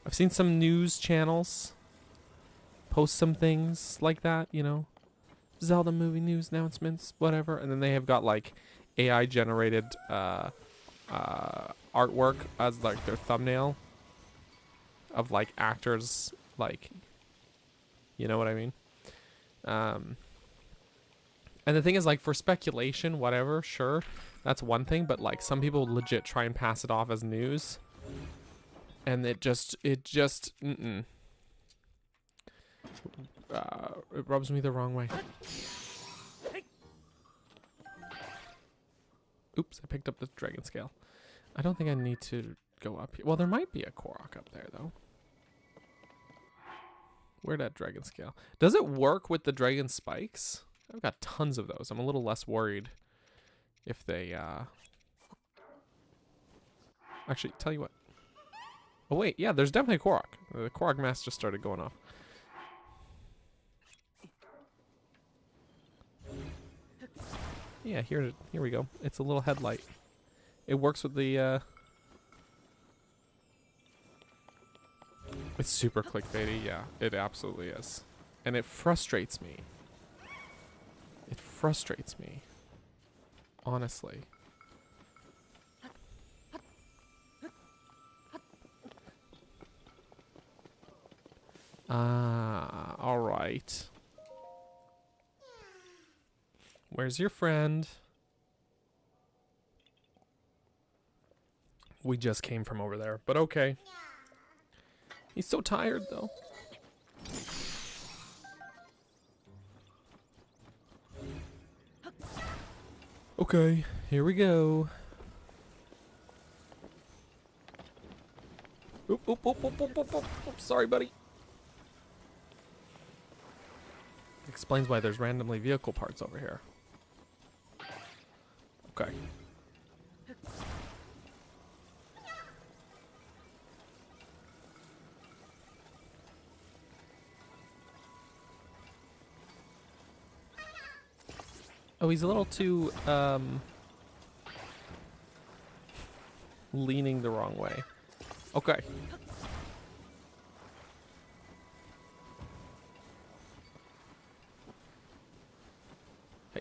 I've seen some news channels post some things like that, you know? Zelda movie news announcements, whatever. And then they have got, like, AI generated artwork as, like, their thumbnail of, like, actors, like, you know what I mean? And the thing is, like, for speculation, whatever, sure, that's one thing, but, like, some people legit try and pass it off as news, and it rubs me the wrong way. Oops, I picked up the dragon scale. I don't think I need to go up here. Well, there might be a Korok up there, though. Where'd that dragon scale? Does it work with the dragon spikes? I've got tons of those. I'm a little less worried if they, Actually, tell you what. Oh, wait. Yeah, there's definitely a Korok. The Korok mask just started going off. Yeah, here we go. It's a little headlight. It works with the, It's super clickbaity. Yeah, it absolutely is. And it frustrates me. It frustrates me. Honestly. Ah, all right. Where's your friend? We just came from over there, but okay. He's so tired, though. Okay, here we go. Oop, oop, oop, oop, oop, oop, oop. Sorry, buddy. Explains why there's randomly vehicle parts over here. Okay. Oh, he's a little too, leaning the wrong way. Okay.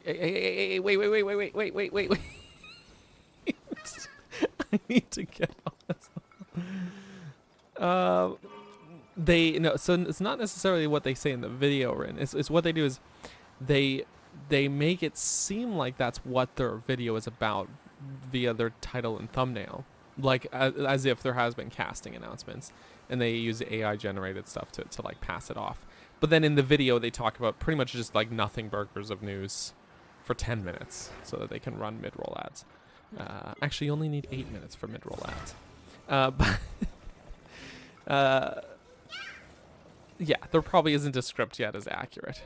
Hey, wait. I need to get on this. So it's not necessarily what they say in the video, Rin. It's what they do is they make it seem like that's what their video is about via their title and thumbnail. Like, as if there has been casting announcements, and they use AI generated stuff to like pass it off. But then in the video, they talk about pretty much just like nothing burgers of news for 10 minutes so that they can run mid-roll ads. Actually, you only need 8 minutes for mid-roll ads. Yeah, there probably isn't a script yet as accurate.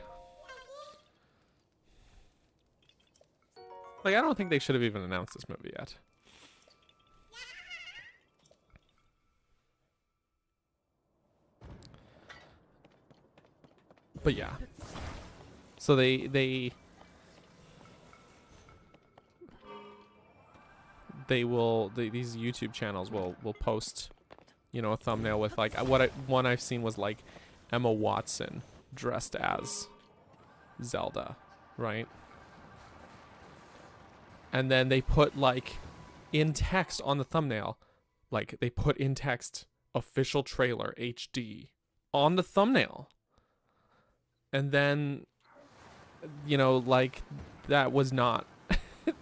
Like, I don't think they should have even announced this movie yet. But yeah. So these YouTube channels will post, you know, a thumbnail with like one I've seen was like Emma Watson dressed as Zelda, right? And then they put like in text on the thumbnail, like they put in text official trailer HD on the thumbnail. And then, you know, like that was not,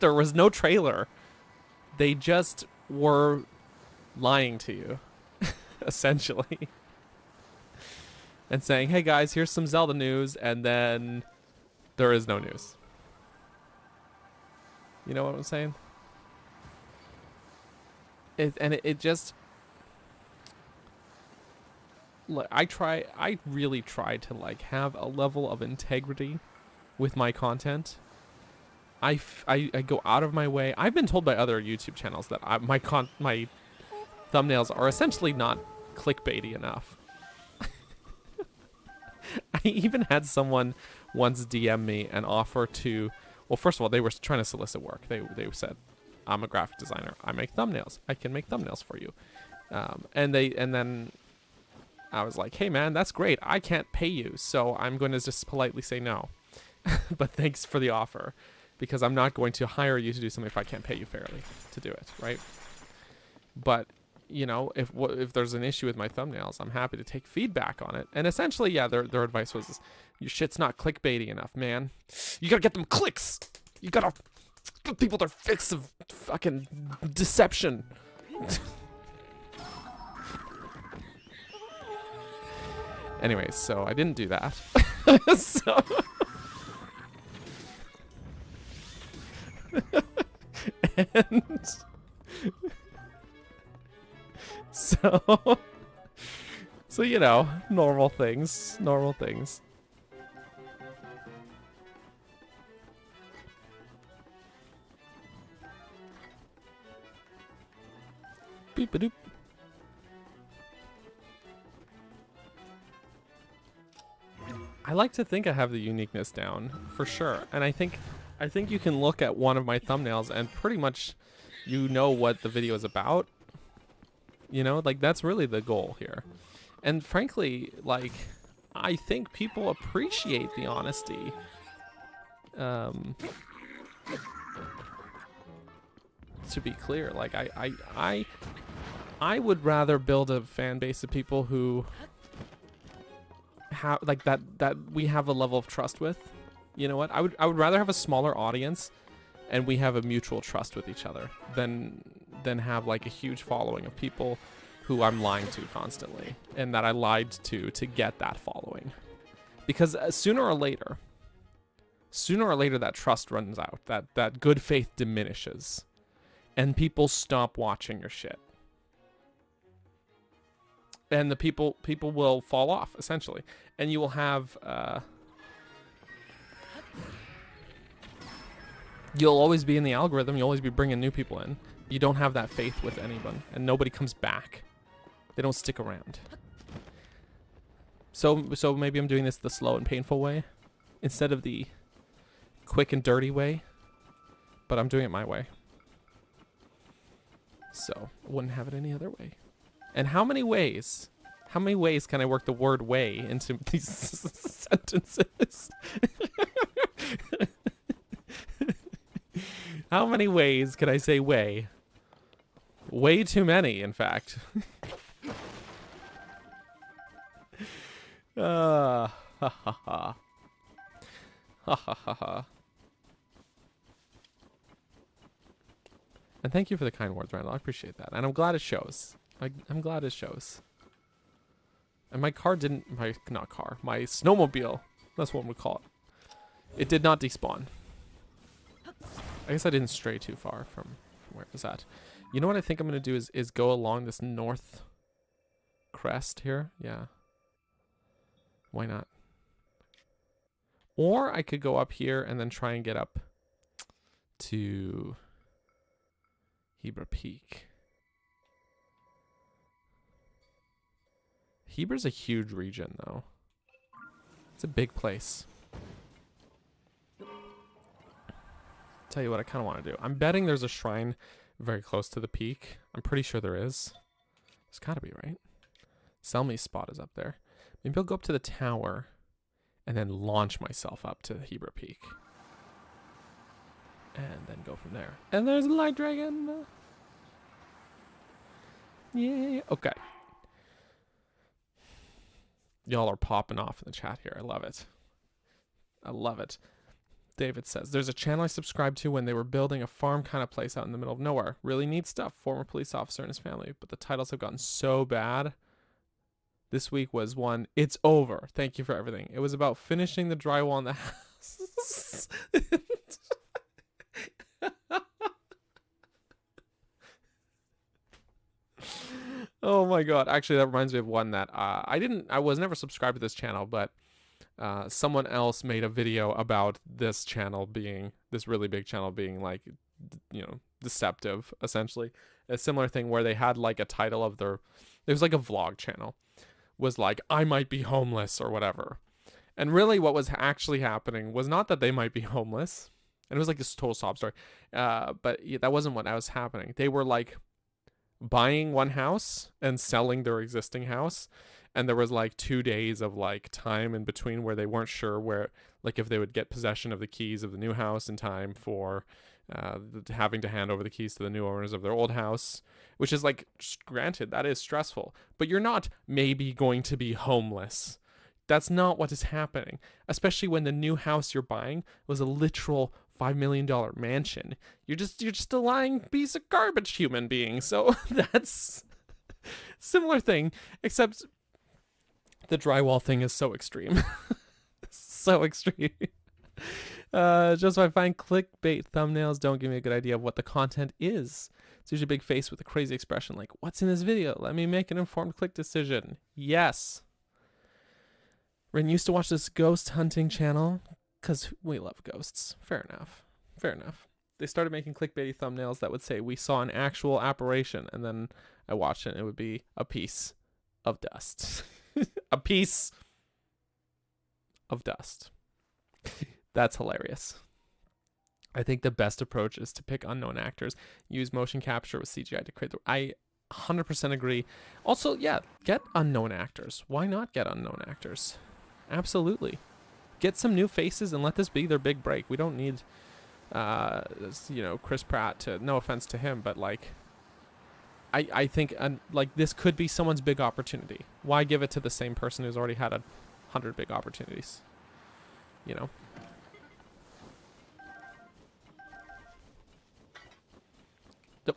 there was no trailer. They just were lying to you, essentially. And saying, hey guys, here's some Zelda news, and then there is no news. You know what I'm saying? It just... I really try to like have a level of integrity with my content. I go out of my way. I've been told by other YouTube channels that my thumbnails are essentially not clickbaity enough. I even had someone once DM me and offer to, well, first of all, they were trying to solicit work. They said, I'm a graphic designer. I make thumbnails. I can make thumbnails for you. And then I was like, hey man, that's great. I can't pay you, so I'm going to just politely say no. But thanks for the offer, because I'm not going to hire you to do something if I can't pay you fairly to do it, right? But, you know, if there's an issue with my thumbnails, I'm happy to take feedback on it. And essentially, yeah, their advice was, your shit's not clickbaity enough, man. You gotta get them clicks. You gotta give people their fix of fucking deception. Anyways, so I didn't do that. So... and... so you know, normal things. Normal things. Beep-a-doop. I like to think I have the uniqueness down, for sure. And I think you can look at one of my thumbnails and pretty much you know what the video is about. You know, like that's really the goal here. And frankly, like, I think people appreciate the honesty. To be clear, like I would rather build a fan base of people who have like that we have a level of trust with. You know what? I would rather have a smaller audience and we have a mutual trust with each other than have like a huge following of people who I'm lying to constantly and that I lied to get that following. Because sooner or later that trust runs out, that good faith diminishes and people stop watching your shit. And the people will fall off, essentially. And you will have... you'll always be in the algorithm. You'll always be bringing new people in. You don't have that faith with anyone. And nobody comes back. They don't stick around. So maybe I'm doing this the slow and painful way. Instead of the quick and dirty way. But I'm doing it my way. So, I wouldn't have it any other way. And how many ways can I work the word way into these sentences? How many ways can I say way? Way too many, in fact. Ha ha ha. Ha ha ha ha. And thank you for the kind words, Randall. I appreciate that. And I'm glad it shows. I'm glad it shows. And my car didn't... my snowmobile. That's what we call it. It did not despawn. I guess I didn't stray too far from where it was at. You know what I think I'm going to do is go along this north crest here. Yeah. Why not? Or I could go up here and then try and get up to Hebra Peak. Hebra's a huge region, though. It's a big place. Tell you what I kind of want to do. I'm betting there's a shrine very close to the peak. I'm pretty sure there is. There's got to be, right? Selmy's spot is up there. Maybe I'll go up to the tower and then launch myself up to the Hebra Peak. And then go from there. And there's a light dragon. Yeah. Okay. Y'all are popping off in the chat here. I love it. I love it. David says, there's a channel I subscribed to when they were building a farm kind of place out in the middle of nowhere. Really neat stuff. Former police officer and his family. But the titles have gotten so bad. This week was one, It's Over. Thank you for everything. It was about finishing the drywall in the house. Oh my god. Actually, that reminds me of one that I was never subscribed to this channel, but someone else made a video about this channel being, this really big channel being like, you know, deceptive, essentially. A similar thing where they had like a title of their, it was like a vlog channel, was like, I might be homeless or whatever. And really what was actually happening was not that they might be homeless. And it was like this total sob story. But yeah, that wasn't what was happening. They were like buying one house and selling their existing house. And there was like 2 days of like time in between where they weren't sure where, like if they would get possession of the keys of the new house in time for having to hand over the keys to the new owners of their old house, which is like, granted, that is stressful, but you're not maybe going to be homeless. That's not what is happening, especially when the new house you're buying was a literal $5 million mansion. You're just a lying piece of garbage human being. So that's similar thing, except the drywall thing is so extreme. So extreme. Just so I find clickbait thumbnails don't give me a good idea of what the content is. It's usually a big face with a crazy expression like, what's in this video? Let me make an informed click decision. Yes. Ren used to watch this ghost hunting channel because we love ghosts. Fair enough. Fair enough. They started making clickbaity thumbnails that would say, we saw an actual apparition. And then I watched it and it would be a piece of dust. A piece of dust. That's hilarious. I think the best approach is to pick unknown actors, use motion capture with CGI to create the... I 100% agree. Also, yeah, get unknown actors. Why not get unknown actors? Absolutely. Get some new faces and let this be their big break. We don't need, Chris Pratt to... No offense to him, but, like... I think, like, this could be someone's big opportunity. Why give it to the same person who's already had 100 big opportunities? You know?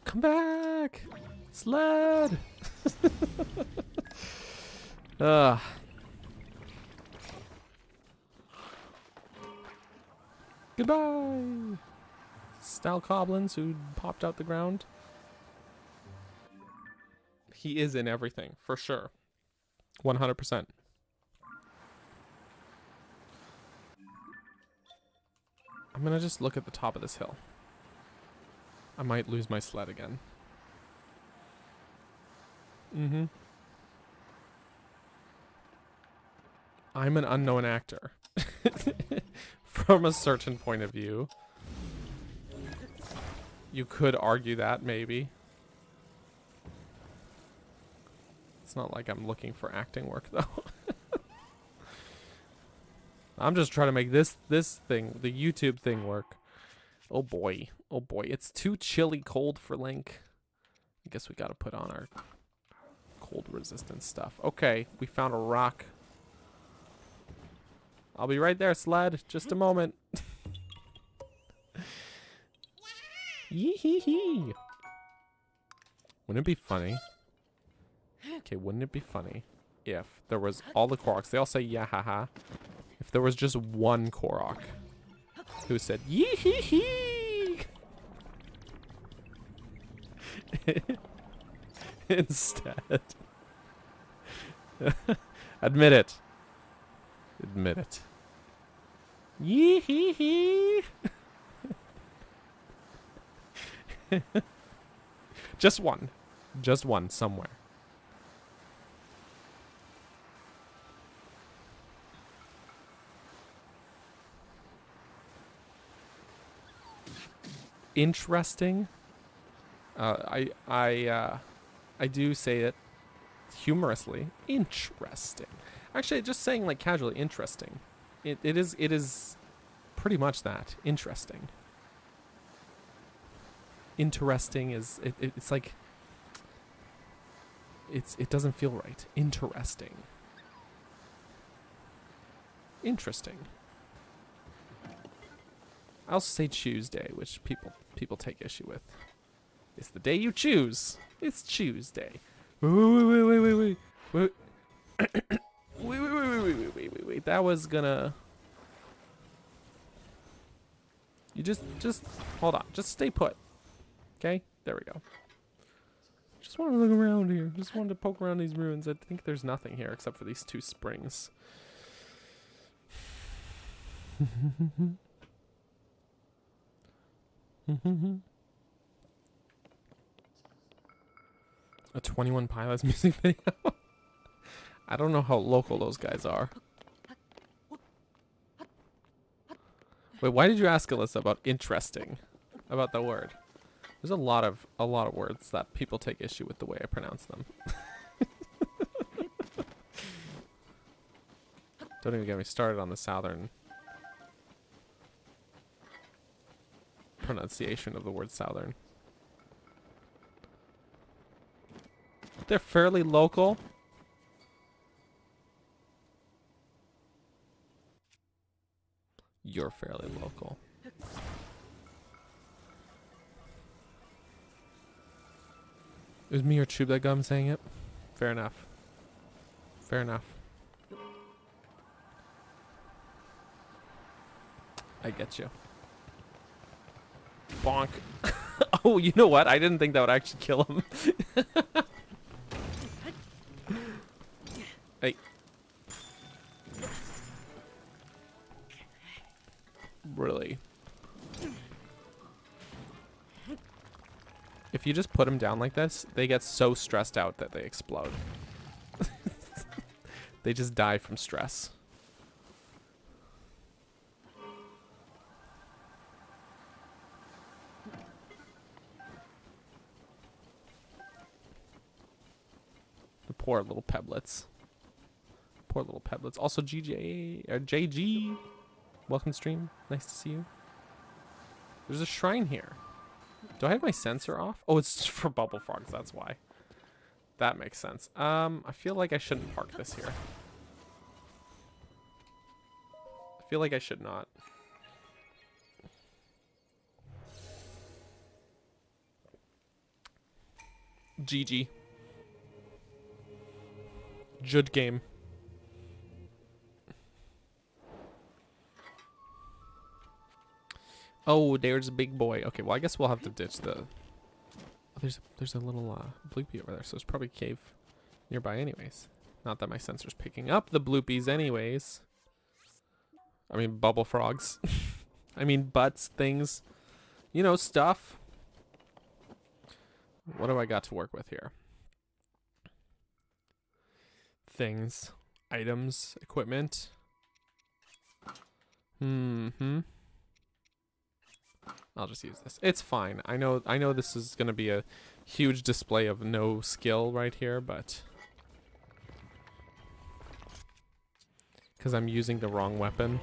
Come back! Sled! Goodbye! Style Coblins who popped out the ground. He is in everything, for sure. 100%. I'm gonna just look at the top of this hill. I might lose my sled again. Mm-hmm. I'm an unknown actor. From a certain point of view. You could argue that, maybe. It's not like I'm looking for acting work, though. I'm just trying to make this thing, the YouTube thing, work. Oh boy. Oh boy. It's too chilly cold for Link. I guess we gotta put on our cold resistance stuff. Okay, we found a rock. I'll be right there, sled. Just a moment. Yee-hee-hee. Wouldn't it be funny? Okay, wouldn't it be funny if there was all the Koroks, they all say yeah ha ha. If there was just one Korok who said yee-hee-hee instead. Admit it. Admit it. Yee-hee-hee. Just one. Just one somewhere. Interesting. I do say it humorously. Interesting. Actually, just saying like casually interesting. It is pretty much that. Interesting. Interesting is it's like it doesn't feel right. Interesting. Interesting. I also say Tuesday, which people take issue with. It's the day you choose. It's Tuesday. Wait. Wait. That was gonna... You just hold on. Just stay put. Okay? There we go. Just want to look around here. Just wanted to poke around these ruins. I think there's nothing here except for these two springs. A 21 Pilots music video. I don't know how local those guys are. Wait, why did you ask Alyssa about interesting? About the word? There's a lot of words that people take issue with the way I pronounce them. Don't even get me started on the southern pronunciation of the word southern. They're fairly local. You're fairly local. It was me or Tube that got him saying it. Fair enough. Fair enough. I get you. Bonk. Oh, you know what? I didn't think that would actually kill him. Hey. Really? If you just put them down like this, they get so stressed out that they explode. They just die from stress. The poor little peblets. Poor little peblets. Also, GJ or JG, welcome to stream. Nice to see you. There's a shrine here. Do I have my sensor off? Oh, it's for bubble frogs. That's why. That makes sense. I feel like I shouldn't park this here. I feel like I should not. GG. Good game. Oh, there's a big boy. Okay, well, I guess we'll have to ditch the... Oh, there's a little bloopy over there, so it's probably a cave nearby anyways. Not that my sensor's picking up the bloopies anyways. I mean, bubble frogs. I mean, butts, things. You know, stuff. What do I got to work with here? Things. Items. Equipment. I'll just use this. It's fine. I know this is going to be a huge display of no skill right here, but... because I'm using the wrong weapon.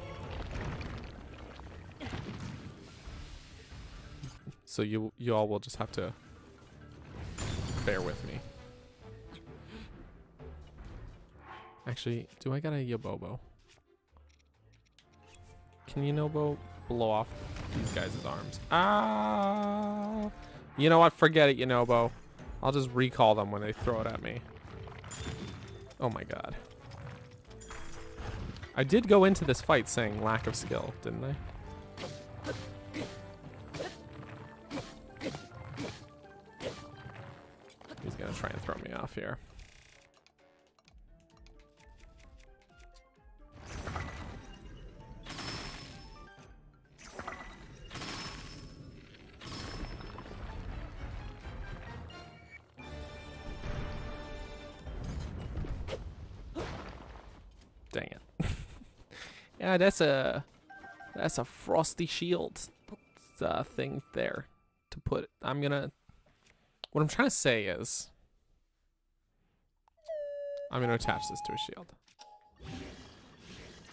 So you all will just have to bear with me. Actually, do I got a Yobobo? Can Yobobo blow off these guys' arms? Ah! You know what? Forget it, Yobobo. I'll just recall them when they throw it at me. Oh my god. I did go into this fight saying lack of skill, didn't I? He's gonna try and throw me off here. Dang it. Yeah, that's a frosty shield thing there to put. What I'm trying to say is I'm gonna attach this to a shield.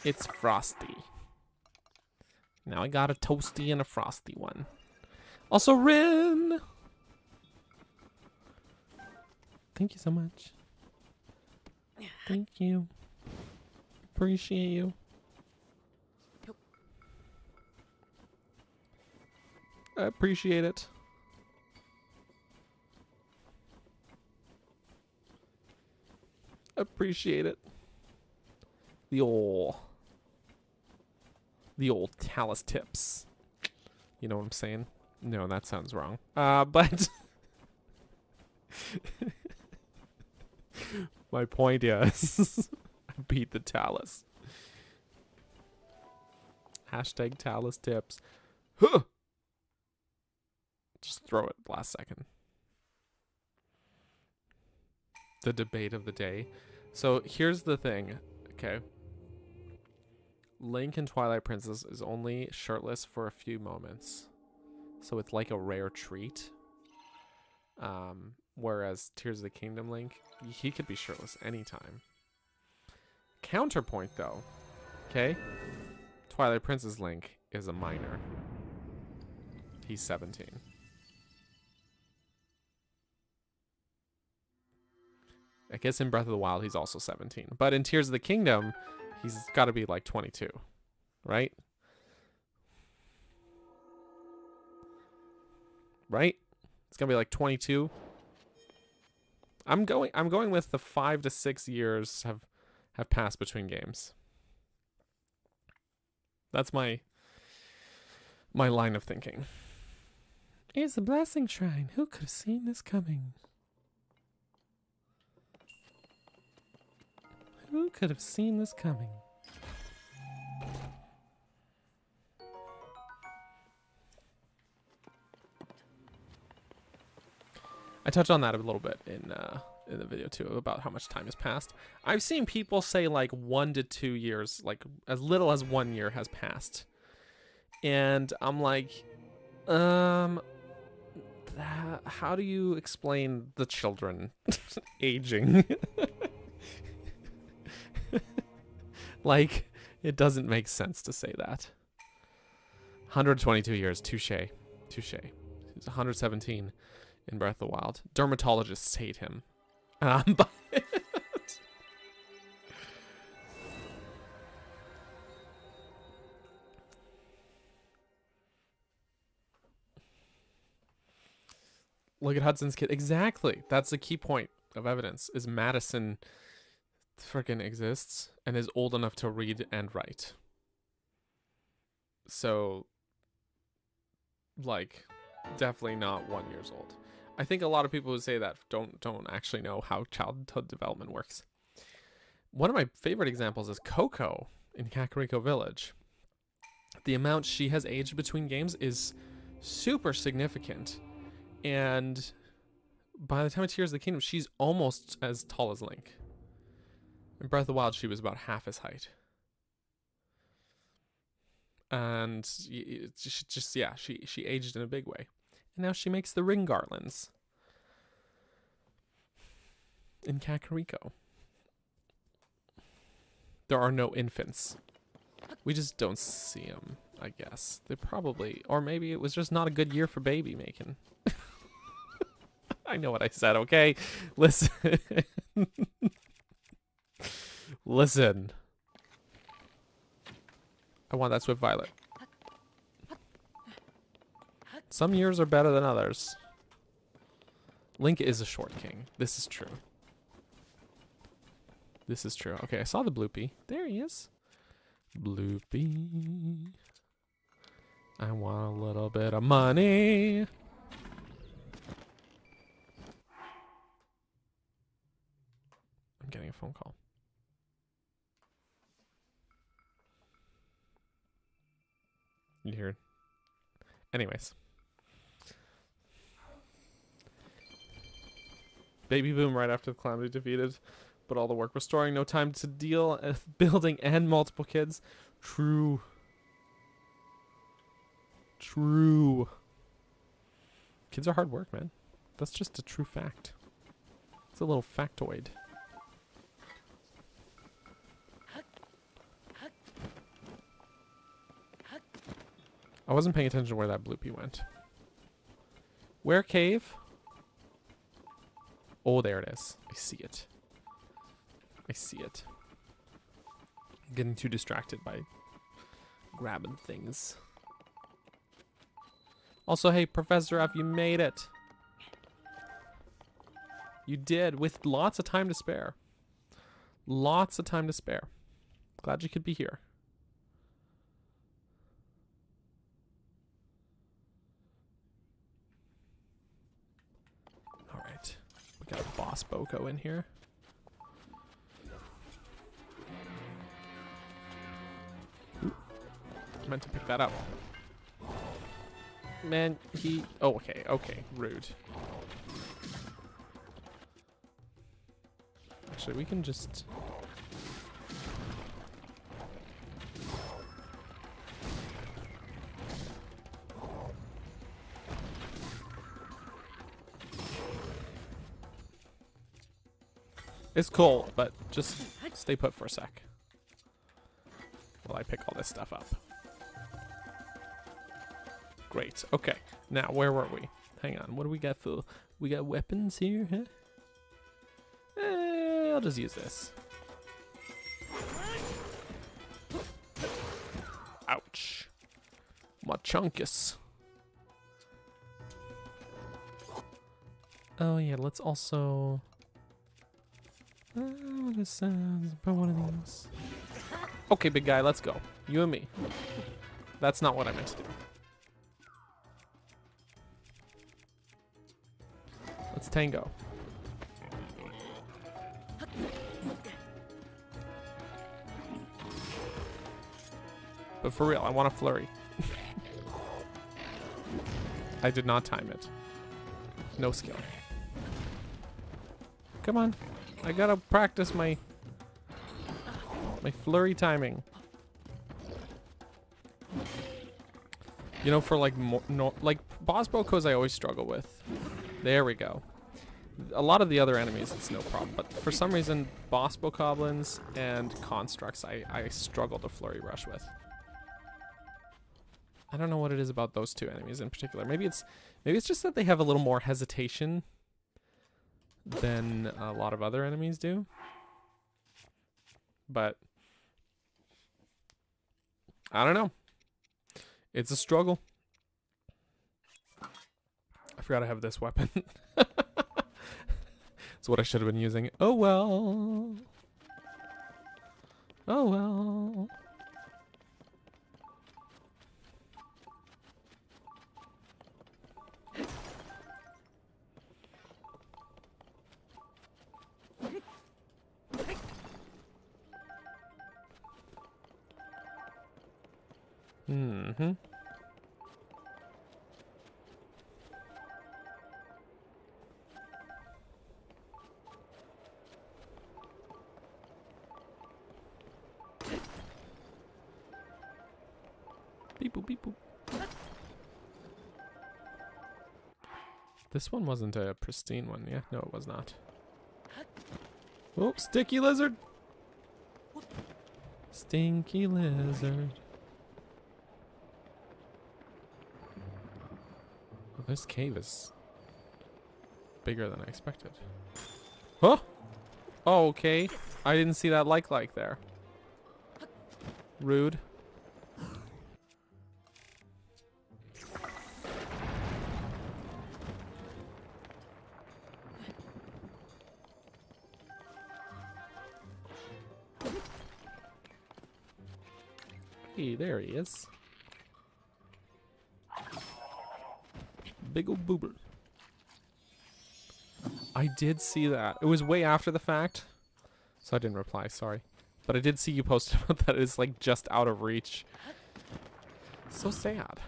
It's frosty. Now I got a toasty and a frosty one. Also, Rin! Thank you so much. Thank you. Appreciate you. I appreciate it. Appreciate it. The old talus tips. You know what I'm saying? No, that sounds wrong. But my point is I beat the talus. Hashtag talus tips. Huh! Just throw it last second. The debate of the day. So here's the thing, okay? Link in Twilight Princess is only shirtless for a few moments. So it's like a rare treat. Whereas Tears of the Kingdom Link, he could be shirtless anytime. Counterpoint though, okay? Twilight Princess Link is a minor. He's 17. I guess in Breath of the Wild, he's also 17. But in Tears of the Kingdom, he's got to be like 22, right? Right? It's going to be like 22. I'm going with the 5 to 6 years have passed between games. That's my my line of thinking. It's the blessing shrine. Who could have seen this coming? Who could have seen this coming? I touched on that a little bit in the video too, about how much time has passed. I've seen people say like 1 to 2 years, like as little as 1 year has passed. And I'm like, how do you explain the children aging? Like, it doesn't make sense to say that. 122 years, touche. Touche. He's 117 in Breath of the Wild. Dermatologists hate him. And I'm by it. Look at Hudson's kid. Exactly. That's the key point of evidence, is Madison freaking exists and is old enough to read and write. So, like, definitely not 1 year old. I think a lot of people who say that don't actually know how childhood development works. One of my favorite examples is Coco in Kakariko Village. The amount she has aged between games is super significant. And by the time of Tears of the Kingdom, she's almost as tall as Link. In Breath of the Wild, she was about half his height. And she aged in a big way. And now she makes the ring garlands in Kakariko. There are no infants. We just don't see them, I guess. They probably, or maybe it was just not a good year for baby making. I know what I said, okay? Listen. Listen. I want that Swift Violet. Some years are better than others. Link is a short king. This is true. This is true. Okay, I saw the Bloopy. There he is. Bloopy. I want a little bit of money. I'm getting a phone call. You hear it? Anyways. Baby boom right after the calamity defeated, but all the work restoring, no time to deal with building and multiple kids. True. True. Kids are hard work, man. That's just a true fact. It's a little factoid. I wasn't paying attention to where that Bloopy went. Where cave? Oh, there it is. I see it. I see it. I'm getting too distracted by grabbing things. Also, hey, Professor F, you made it. You did, with lots of time to spare. Lots of time to spare. Glad you could be here. Alright. We got a boss Boko in here. Ooh. I meant to pick that up. Man, he... Oh, okay, okay. Rude. Actually, we can just... It's cool, but just stay put for a sec while I pick all this stuff up. Great. Okay. Now, where were we? Hang on. What do we got for... We got weapons here, huh? I'll just use this. Ouch. My chunkus. Oh, yeah. Let's also... what is about one of these? Okay, big guy. Let's go. You and me. That's not what I meant to do. Let's tango. But for real, I want a flurry. I did not time it. No skill. Come on. I gotta practice my flurry timing. You know, for like like boss Bokos I always struggle with. There we go. A lot of the other enemies it's no problem, but for some reason boss Bokoblins and constructs I struggle to flurry rush with. I don't know what it is about those two enemies in particular. Maybe it's just that they have a little more hesitation than a lot of other enemies do. But I don't know. It's a struggle. I forgot I have this weapon. It's what I should have been using. Oh well. Oh well. Mm-hmm. Beep boop, beep boop. This one wasn't a pristine one, yeah? No, it was not. Oh, sticky lizard! Stinky lizard. Well, this cave is bigger than I expected. Huh? Oh, okay. I didn't see that like there. Rude. Hey, there he is. Big ol' boober. I did see that. It was way after the fact, so I didn't reply, sorry. But I did see you post about that it's like just out of reach. So sad.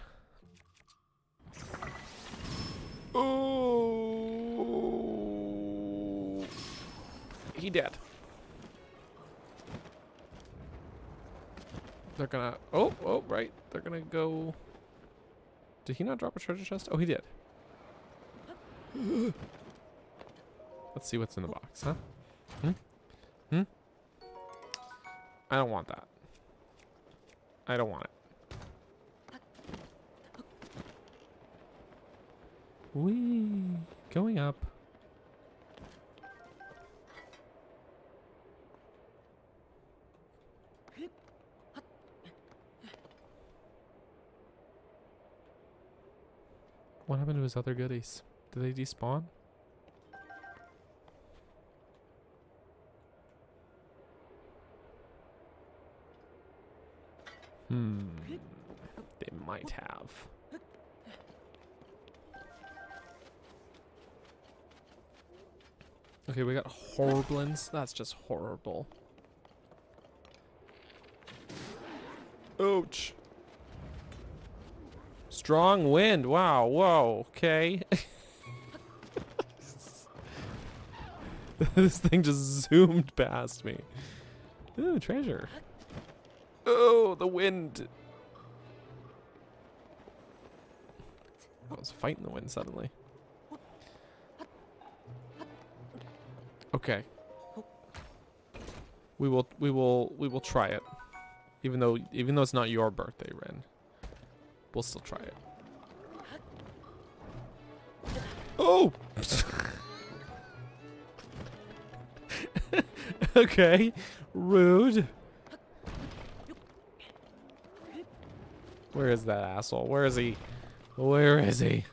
Oh, he dead. They're gonna, oh, right. They're gonna go. Did he not drop a treasure chest? Oh, he did. Let's see what's in the box, huh? Hmm? I don't want that. I don't want it. Whee! Going up. What happened to his other goodies? Did they despawn? They might have. Okay, we got Horriblins. That's just horrible. Ouch. Strong wind. Wow. Whoa. Okay. This thing just zoomed past me. Ooh, treasure. Oh, the wind. I was fighting the wind suddenly. Okay. We will try it. Even though it's not your birthday, Ren. We'll still try it. Oh! Okay. Rude. Where is that asshole? Where is he? Where is he?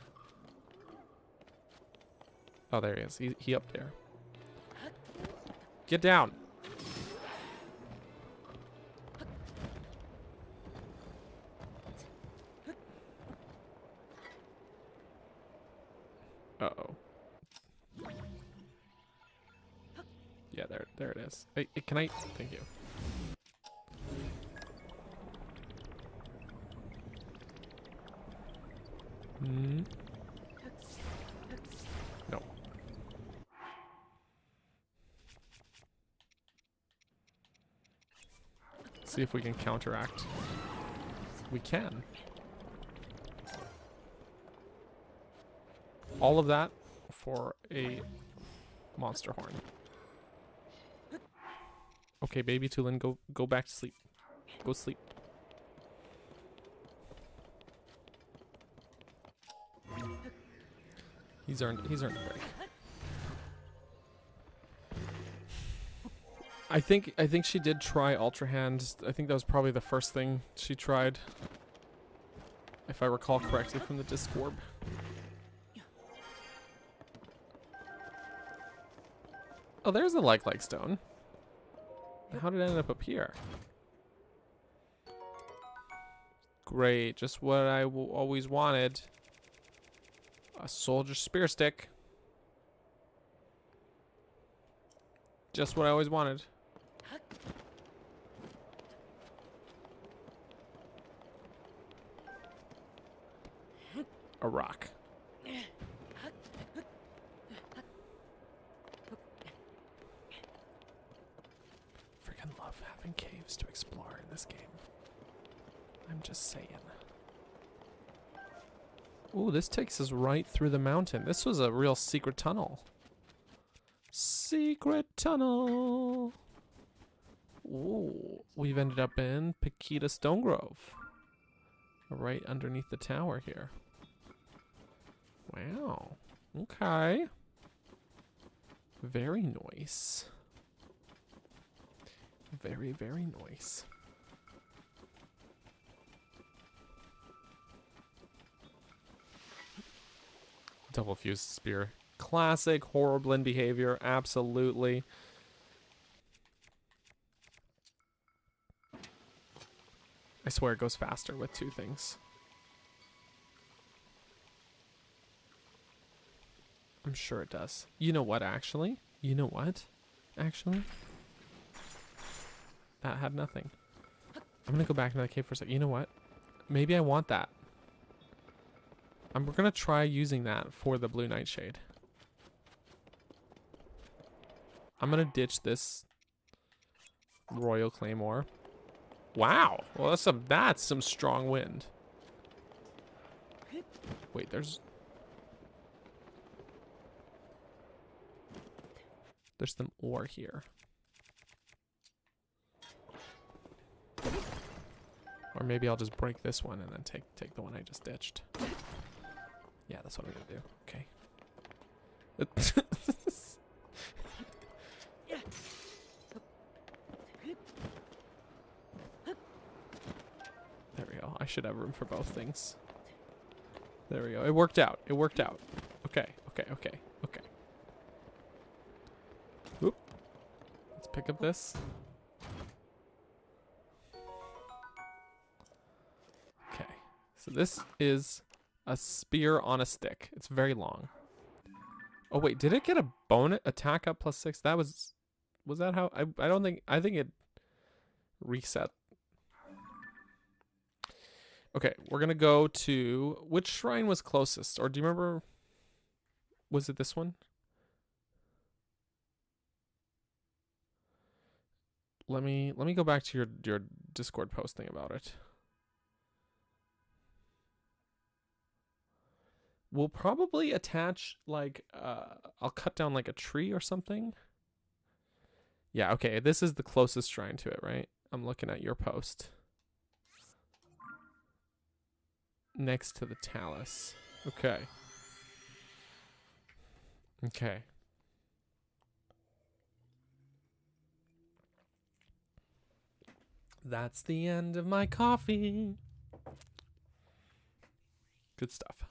Oh, there he is. He up there. Get down. Uh-oh. There it is. Hey, can I? Thank you. No. See if we can counteract. We can. All of that for a monster horn. Okay, baby Tulin, go back to sleep. Go sleep. He's earned a break. I think she did try Ultra Hand. I think that was probably the first thing she tried, if I recall correctly from the Discord. Oh, there's the like stone. How did it end up here? Great, just what I always wanted. A soldier spear stick. Just what I always wanted. A rock. Freaking love having caves to explore in this game. I'm just saying. Ooh, this takes us right through the mountain. This was a real secret tunnel. Secret tunnel. Ooh, we've ended up in Paquita Stone Grove. Right underneath the tower here. Wow. Okay. Very nice. Very, very nice. Double fused spear. Classic Horriblin behavior. Absolutely. I swear it goes faster with two things. I'm sure it does. You know what, actually? You know what? Actually? That had nothing. I'm gonna go back into the cave for a second. You know what? Maybe I want that. We're gonna try using that for the blue nightshade. I'm gonna ditch this Royal Claymore. Wow. Well, that's some strong wind. Wait, there's some ore here. Or maybe I'll just break this one and then take the one I just ditched. Yeah, that's what I'm gonna do. Okay. There we go. I should have room for both things. There we go. It worked out. It worked out. Okay. Okay. Oop. Let's pick up this. Okay. So this is a spear on a stick. It's very long. Oh wait, did it get a bonus attack up +6? That was that how? I think it reset. Okay, we're gonna go to, which shrine was closest? Or do you remember? Was it this one? Let me go back to your Discord posting about it. We'll probably attach like I'll cut down like a tree or something. Yeah, okay, this is the closest shrine to it, right? I'm looking at your post. Next to the talus. Okay. Okay. That's the end of my coffee. Good stuff.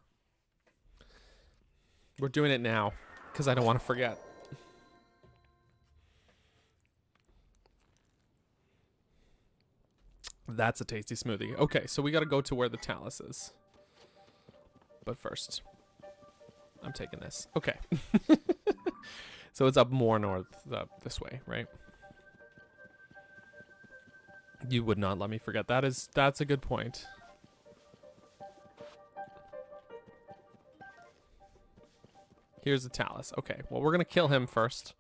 We're doing it now because I don't want to forget. That's a tasty smoothie. Okay, so we got to go to where the talus is. But first, I'm taking this. Okay. So it's up more north this way, right? You would not let me forget. That's a good point. Here's the Talus. Okay, well, we're gonna kill him first.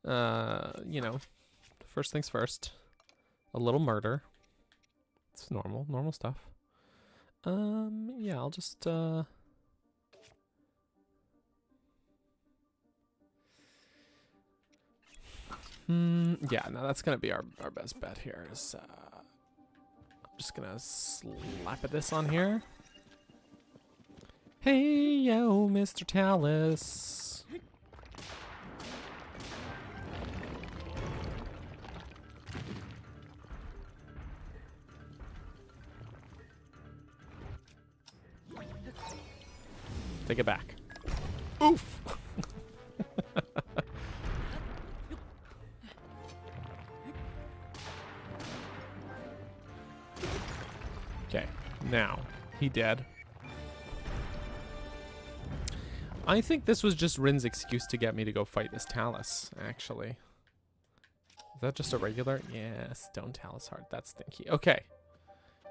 You know, first things first. A little murder. It's normal stuff. Yeah, I'll just, yeah, no, that's gonna be our best bet here is, I'm just gonna slap this on here. Hey, yo, Mr. Talus. Take it back. Oof. Okay, now he dead. I think this was just Rin's excuse to get me to go fight this Talus, actually. Is that just a regular? Yeah, stone Talus heart. That's stinky. Okay.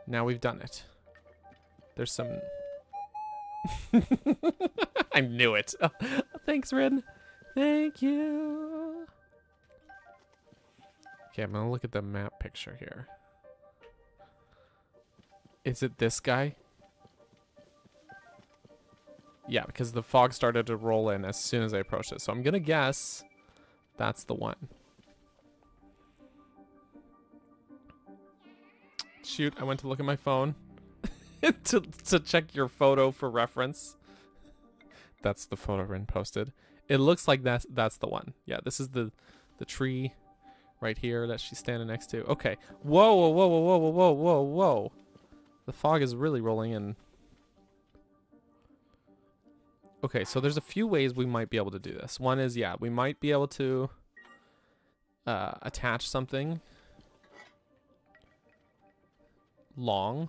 Now we've done it. There's some... I knew it. Oh, thanks, Rin. Thank you. Okay, I'm going to look at the map picture here. Is it this guy? Yeah, because the fog started to roll in as soon as I approached it. So I'm going to guess that's the one. Shoot, I went to look at my phone to check your photo for reference. That's the photo Rin posted. It looks like that's the one. Yeah, this is the tree right here that she's standing next to. Okay. Whoa, whoa, whoa, whoa, whoa, whoa, whoa, whoa, whoa. The fog is really rolling in. Okay, so there's a few ways we might be able to do this. One is, yeah, we might be able to attach something long.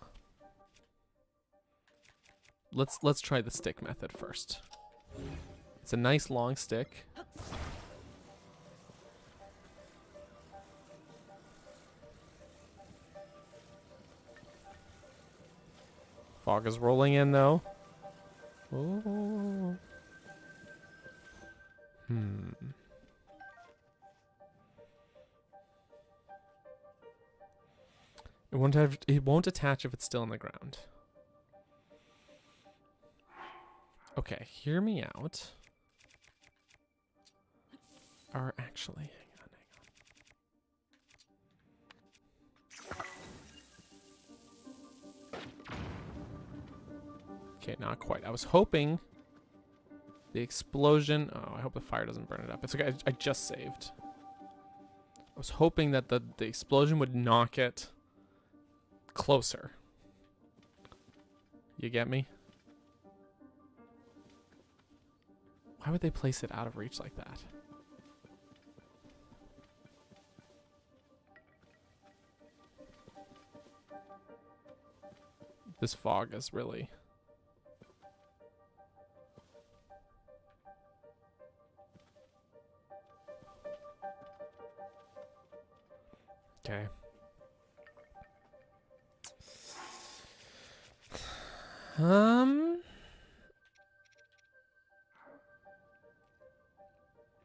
Let's try the stick method first. It's a nice long stick. Fog is rolling in though. Oh. It won't attach if it's still on the ground. Okay, hear me out. Or actually, hang on. Okay, not quite. I was hoping the explosion... Oh, I hope the fire doesn't burn it up. It's okay. I just saved. I was hoping that the explosion would knock it closer. You get me? Why would they place it out of reach like that? This fog is really... Okay.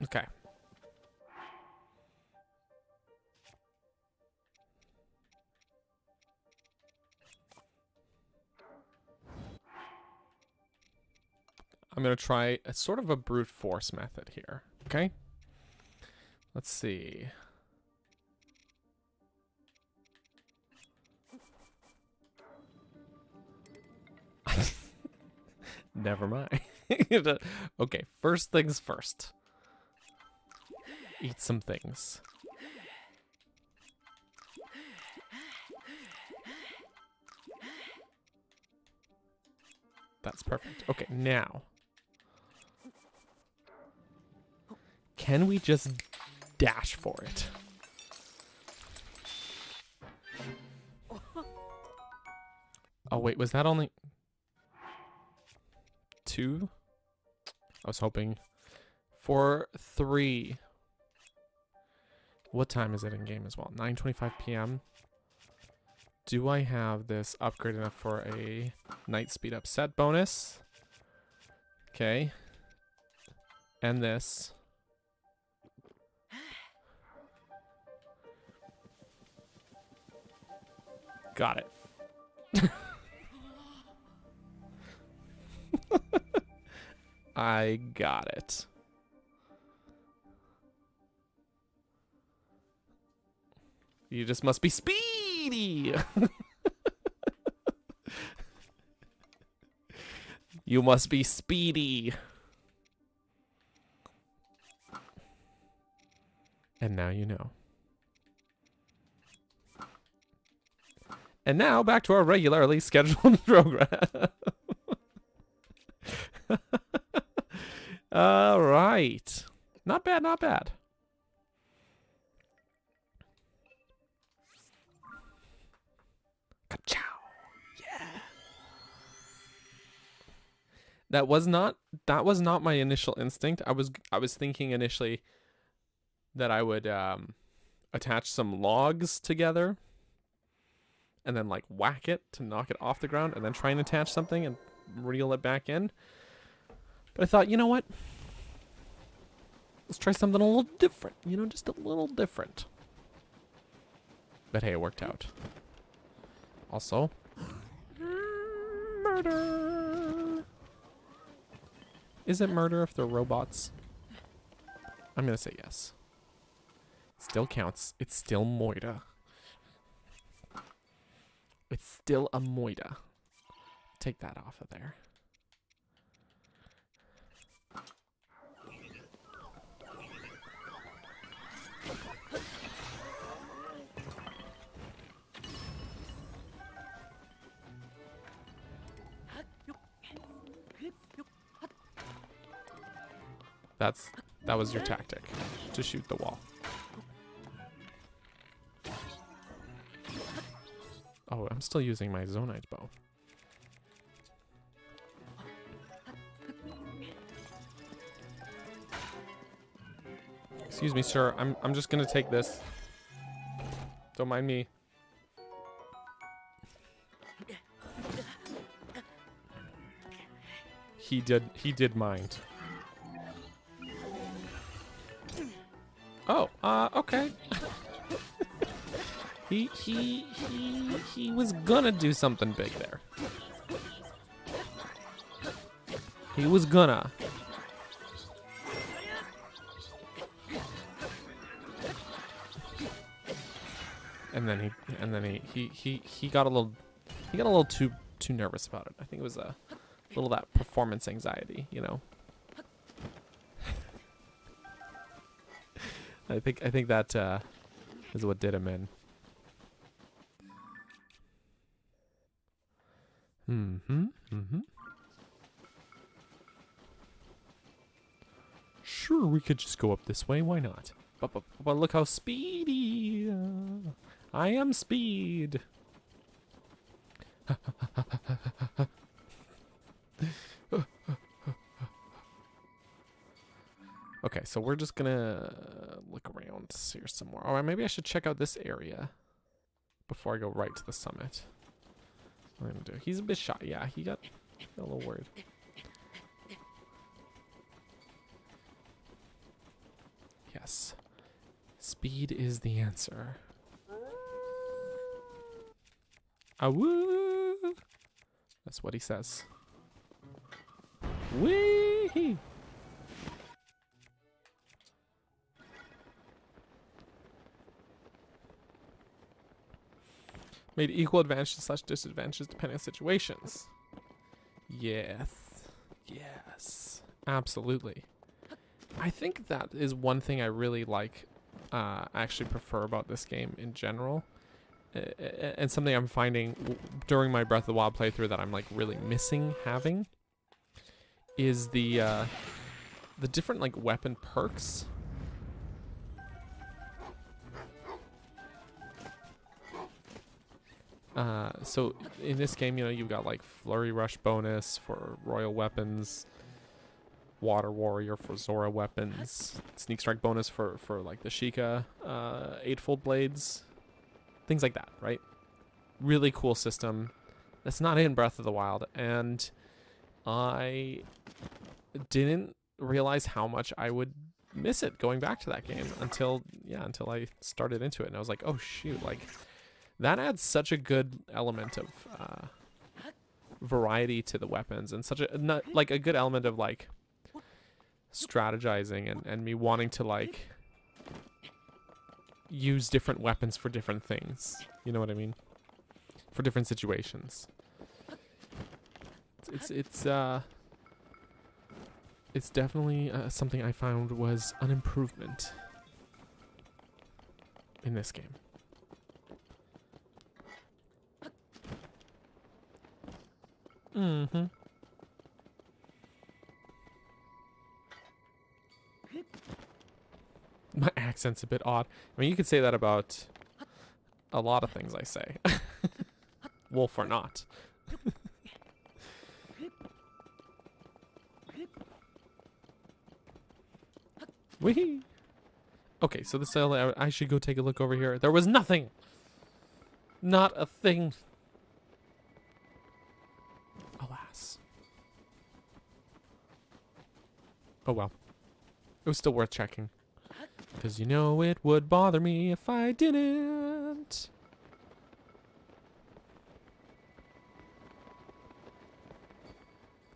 Okay. I'm going to try a sort of a brute force method here. Okay? Let's see. Never mind. Okay, first things first. Eat some things. That's perfect. Okay, now. Can we just dash for it? Oh, wait, was that only... 2? I was hoping For 3. What time is it in game as well? 9:25 p.m. Do I have this upgrade enough for a night speed up set bonus? Okay. And this. Got it. I got it. You just must be speedy. You must be speedy. And now you know. And now back to our regularly scheduled program. All right. Not bad, not bad. Ka-chow. Yeah. That was not my initial instinct. I was thinking initially that I would attach some logs together and then like whack it to knock it off the ground and then try and attach something and reel it back in. But I thought, you know what? Let's try something a little different. You know, just a little different. But hey, it worked out. Also, murder. Is it murder if they're robots? I'm gonna say yes. Still counts. It's still Moira. It's still a Moira. Take that off of there. That was your tactic, to shoot the wall. Oh, I'm still using my Zonite bow. Excuse me, sir. I'm just gonna take this. Don't mind me. He did mind. Oh, okay. He was gonna do something big there. He was gonna. And then he got a little too nervous about it. I think it was a little that performance anxiety, you know. I think that is what did him in. Sure, we could just go up this way. Why not? But look how speedy I am. Speed. Okay, so we're just gonna look around here some more. Alright, maybe I should check out this area before I go right to the summit. What am I gonna do? He's a bit shy. Yeah, he got a little worried. Yes. Speed is the answer. Awoo! That's what he says. Wee! Made equal advantages / disadvantages depending on situations. Yes. Yes. Absolutely. I think that is one thing I really like, actually prefer about this game in general. And something I'm finding during my Breath of the Wild playthrough that I'm like really missing having is the different like weapon perks. So in this game, you know, you've got like Flurry Rush bonus for royal weapons. Water Warrior for Zora weapons. Sneak Strike bonus for like the Sheikah eightfold blades. Things like that, right? Really cool system. That's not in Breath of the Wild, and I didn't realize how much I would miss it going back to that game until I started into it, and I was like, oh shoot, like that adds such a good element of variety to the weapons, and such a like a good element of like strategizing and me wanting to like use different weapons for different things. You know what I mean? For different situations. It's definitely something I found was an improvement in this game. Mm-hmm. My accent's a bit odd. I mean, you could say that about a lot of things I say. Wolf or not. Wee. Okay, so the cell, I should go take a look over here. There was nothing. Not a thing. Alas. Oh well. It was still worth checking. Because you know it would bother me if I didn't.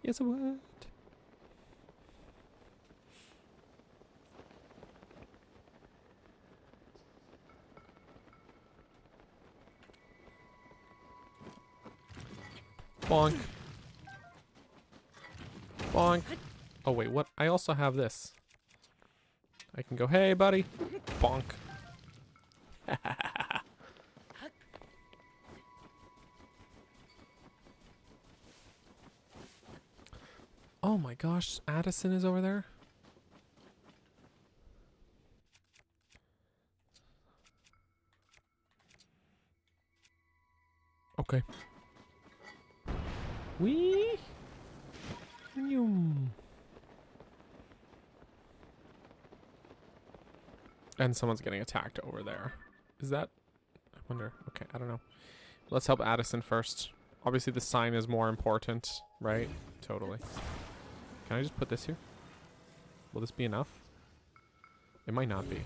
Yes, it would. Bonk. Bonk. Oh, wait, what? I also have this. I can go, hey, buddy. Bonk. Oh my gosh, Addison is over there? Okay. Wee. And someone's getting attacked over there. Is that? I wonder. Okay, I don't know. Let's help Addison first. Obviously, the sign is more important, right? Totally. Can I just put this here? Will this be enough? It might not be.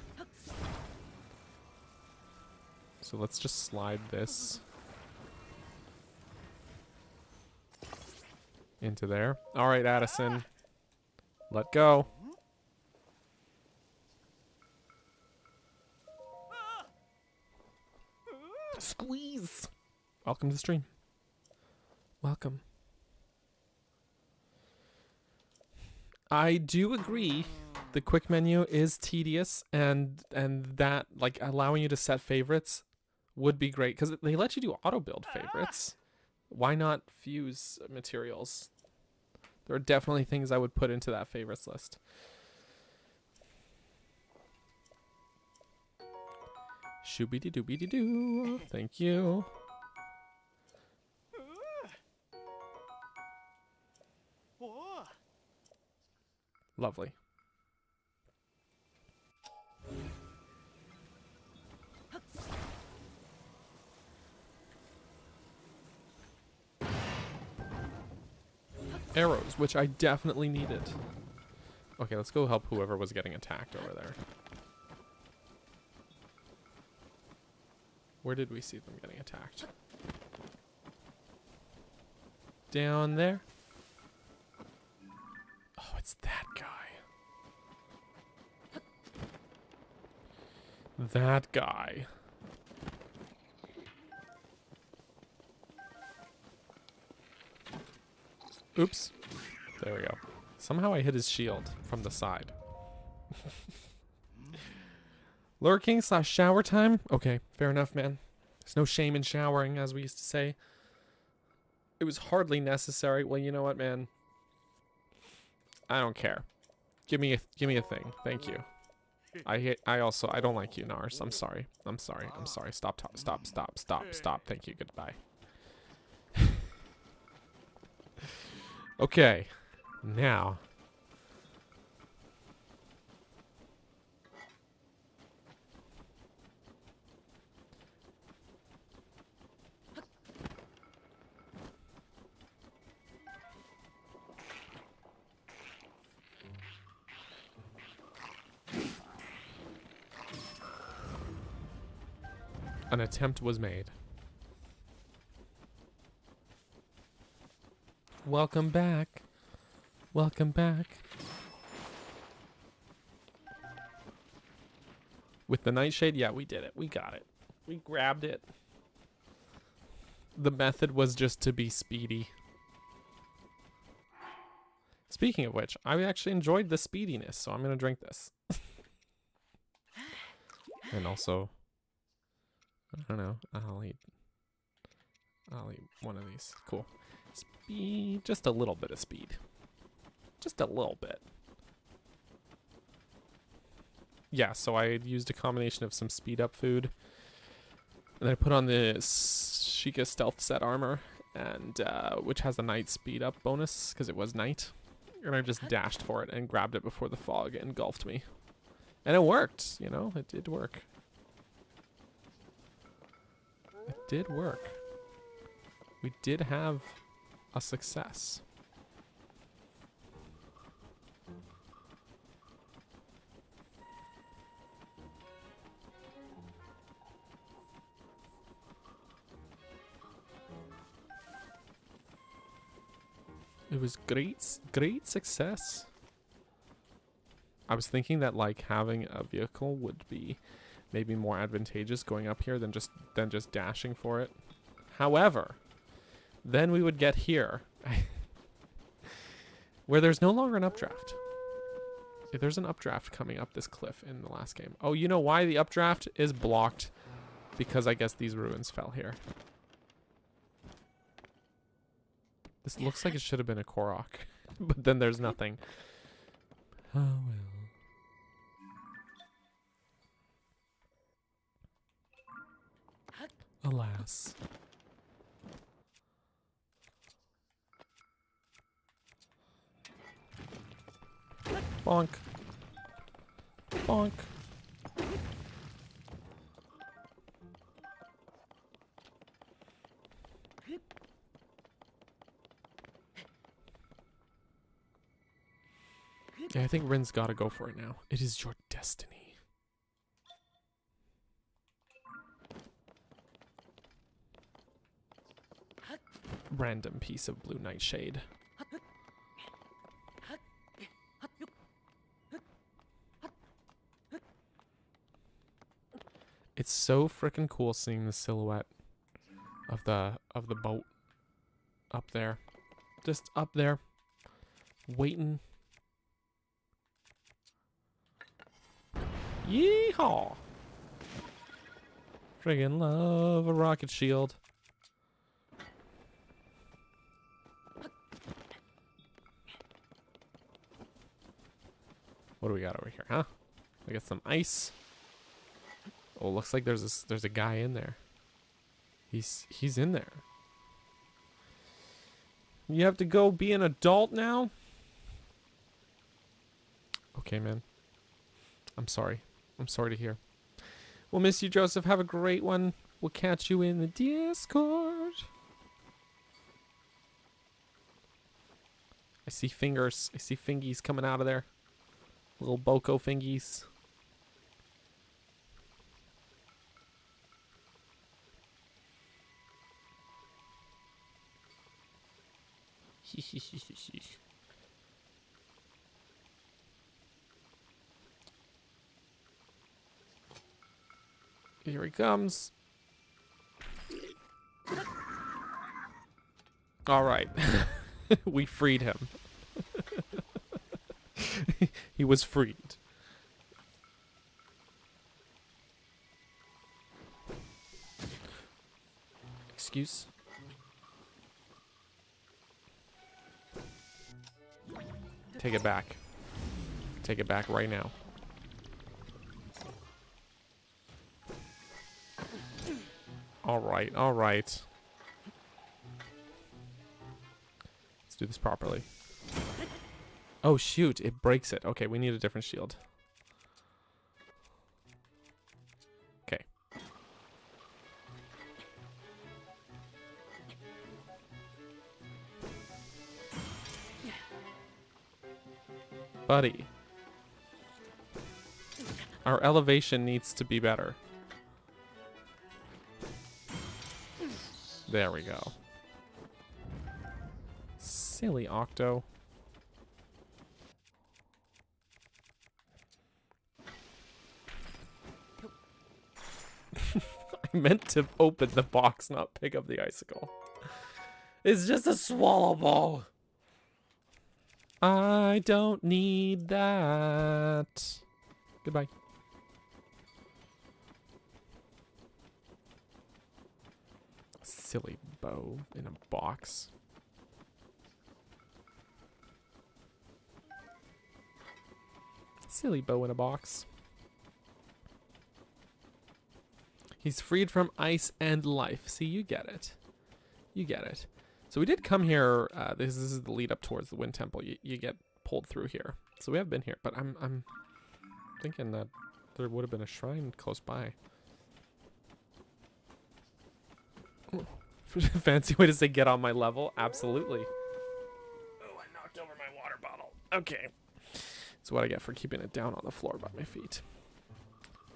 So let's just slide this into there. All right, Addison. Let go. Squeeze. Welcome to the stream. Welcome. I do agree the quick menu is tedious, and that like allowing you to set favorites would be great because they let you do auto build favorites. Why not fuse materials? There are definitely things I would put into that favorites list. Shoobity doobity doo. Thank you. Lovely. Arrows, which I definitely needed. Okay, let's go help whoever was getting attacked over there. Where did we see them getting attacked? Down there? Oh, it's that guy. That guy. Oops. There we go. Somehow I hit his shield from the side. Lurking / shower time? Okay, fair enough, man. There's no shame in showering, as we used to say. It was hardly necessary. Well, you know what, man? I don't care. Give me a thing. Thank you. I don't like you, Nars. I'm sorry. Stop. Thank you. Goodbye. Okay. Now, An attempt was made. Welcome back. Welcome back. With the nightshade, yeah, we did it. We got it. We grabbed it. The method was just to be speedy. Speaking of which, I actually enjoyed the speediness, so I'm going to drink this. And also, I don't know, I'll eat one of these. Cool. Speed, just a little bit of speed. Just a little bit. Yeah, so I used a combination of some speed up food. And then I put on the Sheikah Stealth Set armor, and which has a night speed up bonus because it was night. And I just dashed for it and grabbed it before the fog engulfed me. And it worked, you know, it did work. It did work. We did have a success. It was great success. I was thinking that like having a vehicle would be maybe more advantageous going up here than just dashing for it. However, then we would get here where there's no longer an updraft. There's an updraft coming up this cliff in the last game. Oh, you know why the updraft is blocked? Because I guess these ruins fell here. This looks like it should have been a Korok, but then there's nothing. Oh well. Alas. Bonk. Bonk. Yeah, I think Rin's gotta go for it now. It is your destiny. Random piece of blue nightshade. It's so freaking cool seeing the silhouette of the boat up there. Just up there. Waiting. Yeehaw! Friggin' love a rocket shield. What do we got over here, huh? We got some ice. Oh, looks like there's a guy in there. He's in there. You have to go be an adult now? Okay, man. I'm sorry. I'm sorry to hear. We'll miss you, Joseph. Have a great one. We'll catch you in the Discord. I see fingers. I see fingies coming out of there. Little Boko fingies. Here he comes. All right. We freed him. He was freed. Excuse? Take it back. Take it back right now. All right, all right. Let's do this properly. Oh, shoot, it breaks it. Okay, we need a different shield. Okay. Buddy. Our elevation needs to be better. There we go. Silly Octo. I meant to open the box, not pick up the icicle. It's just a swallow ball. I don't need that. Goodbye. Silly bow in a box. Silly bow in a box. He's freed from ice and life. See, you get it. You get it. So we did come here. This is the lead up towards the Wind Temple. You get pulled through here. So we have been here, but I'm thinking that there would have been a shrine close by. Fancy way to say get on my level. Absolutely. Oh, I knocked over my water bottle. Okay. That's what I get for keeping it down on the floor by my feet.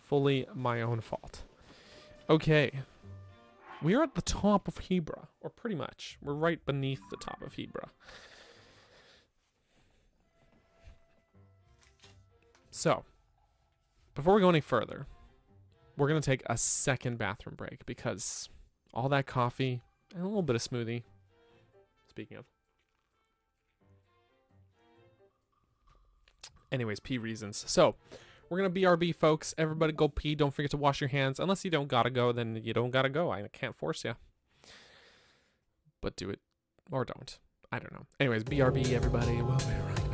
Fully my own fault. Okay. We are at the top of Hebra, or pretty much. We're right beneath the top of Hebra. So, before we go any further, we're going to take a second bathroom break because all that coffee and a little bit of smoothie. Speaking of. Anyways, pee reasons. So, we're going to BRB, folks. Everybody go pee. Don't forget to wash your hands. Unless you don't gotta go, then you don't gotta go. I can't force you. But do it. Or don't. I don't know. Anyways, BRB, everybody. We'll be right back.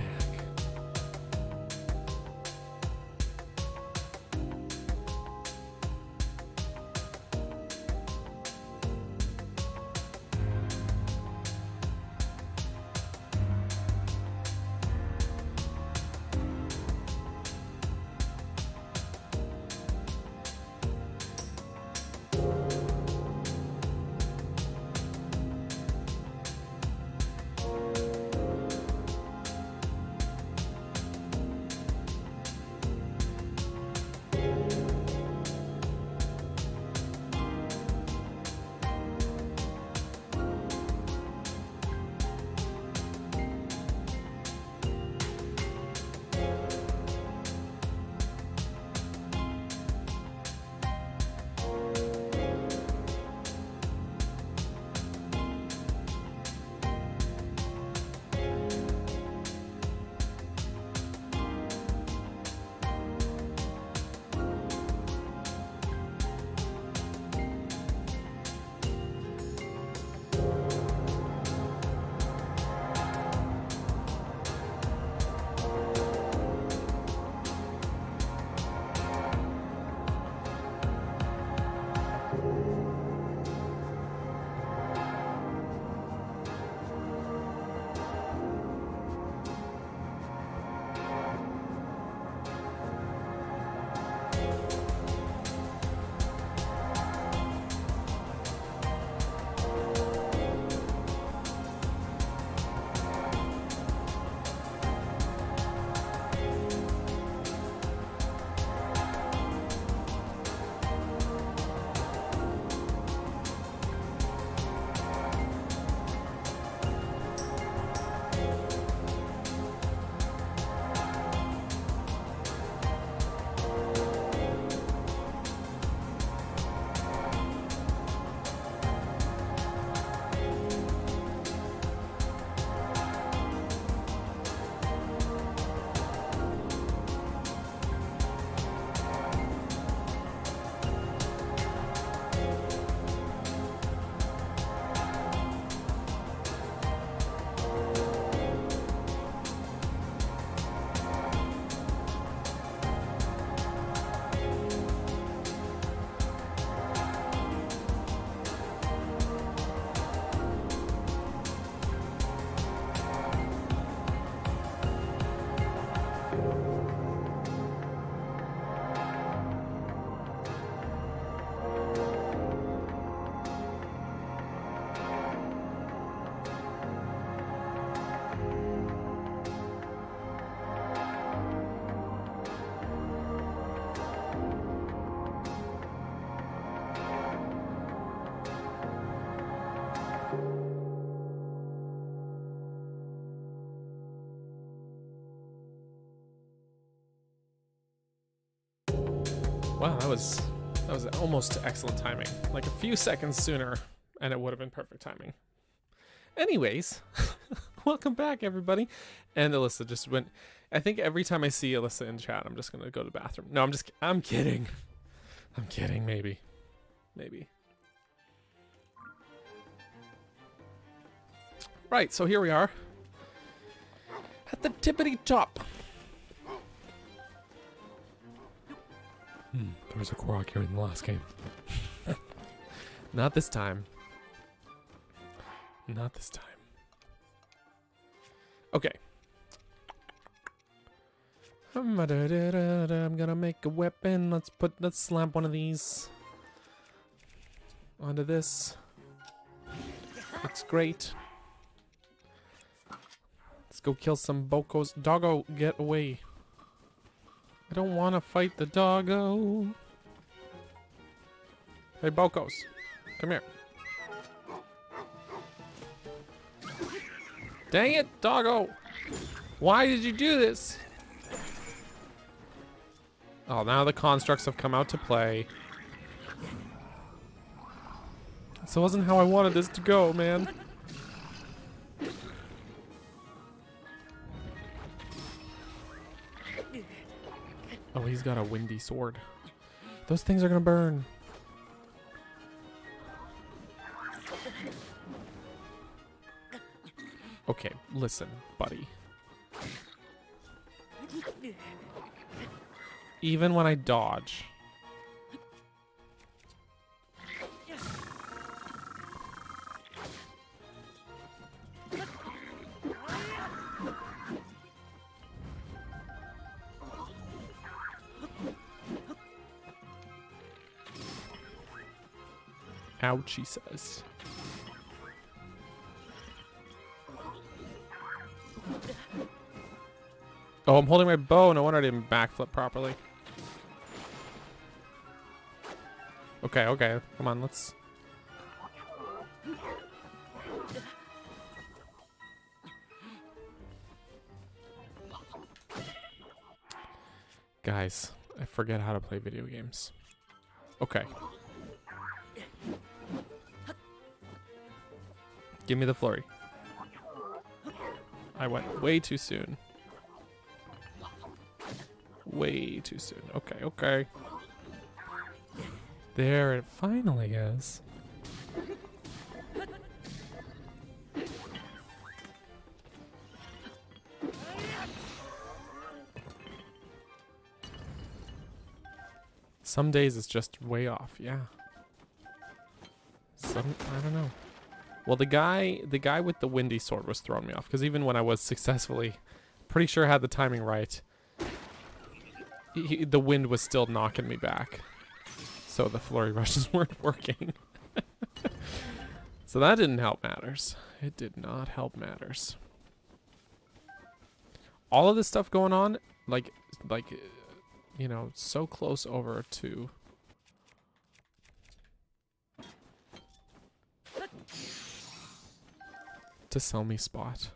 Wow, that was almost excellent timing. Like a few seconds sooner, and it would have been perfect timing. Anyways, welcome back, everybody. And Alyssa just went. I think every time I see Alyssa in chat, I'm just gonna go to the bathroom. No, I'm kidding. I'm kidding. Maybe. Right. So here we are at the tippity top. There was a Korok here in the last game. Not this time. Not this time. Okay. I'm gonna make a weapon. Let's slap one of these onto this. Looks great. Let's go kill some bokos. Doggo, get away. I don't want to fight the doggo. Hey, bokos. Come here. Dang it, doggo. Why did you do this? Oh, now the constructs have come out to play. This wasn't how I wanted this to go, man. Oh, he's got a windy sword. Those things are gonna burn. Okay, listen, buddy. Even when I dodge. Ouch, he says. Oh, I'm holding my bow. No wonder I didn't backflip properly. Okay. Come on, let's... Guys, I forget how to play video games. Okay. Give me the flurry. I went way too soon. Way too soon. Okay. There it finally is. Some days it's just way off, yeah. I don't know. Well, the guy with the windy sword was throwing me off, because even when I was successfully, pretty sure I had the timing right, the wind was still knocking me back. So the flurry rushes weren't working. So that didn't help matters. It did not help matters. All of this stuff going on, like, you know, so close over to... to sell me spot.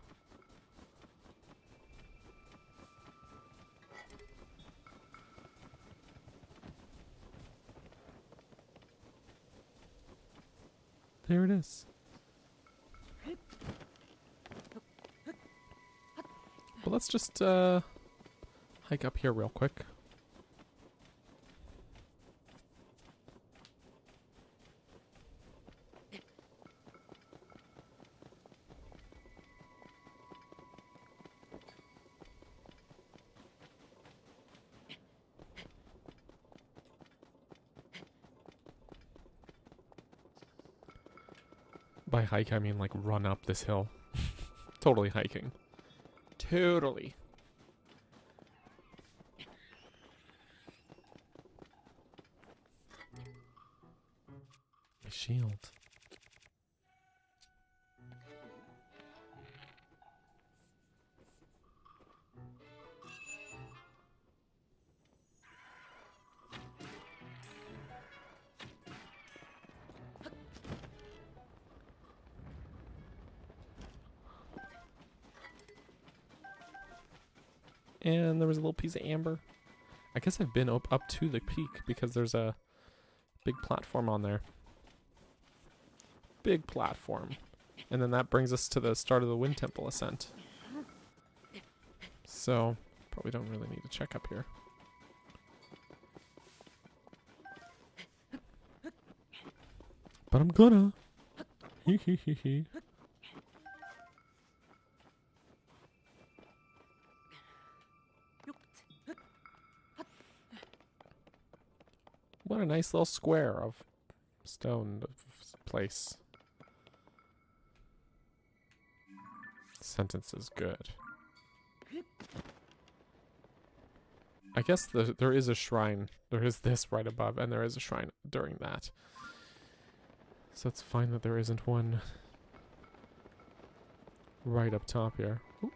There it is. But let's just hike up here real quick. By hike, I mean like run up this hill. Totally hiking. Totally. My shield. And there was a little piece of amber. I guess I've been up to the peak because there's a big platform on there. Big platform. And then that brings us to the start of the Wind Temple ascent. So, probably don't really need to check up here. But I'm gonna. Hee hee hee hee. What a nice little square of stone place. Sentence is good. I guess there is a shrine. There is this right above, and there is a shrine during that. So it's fine that there isn't one right up top here. Ooh.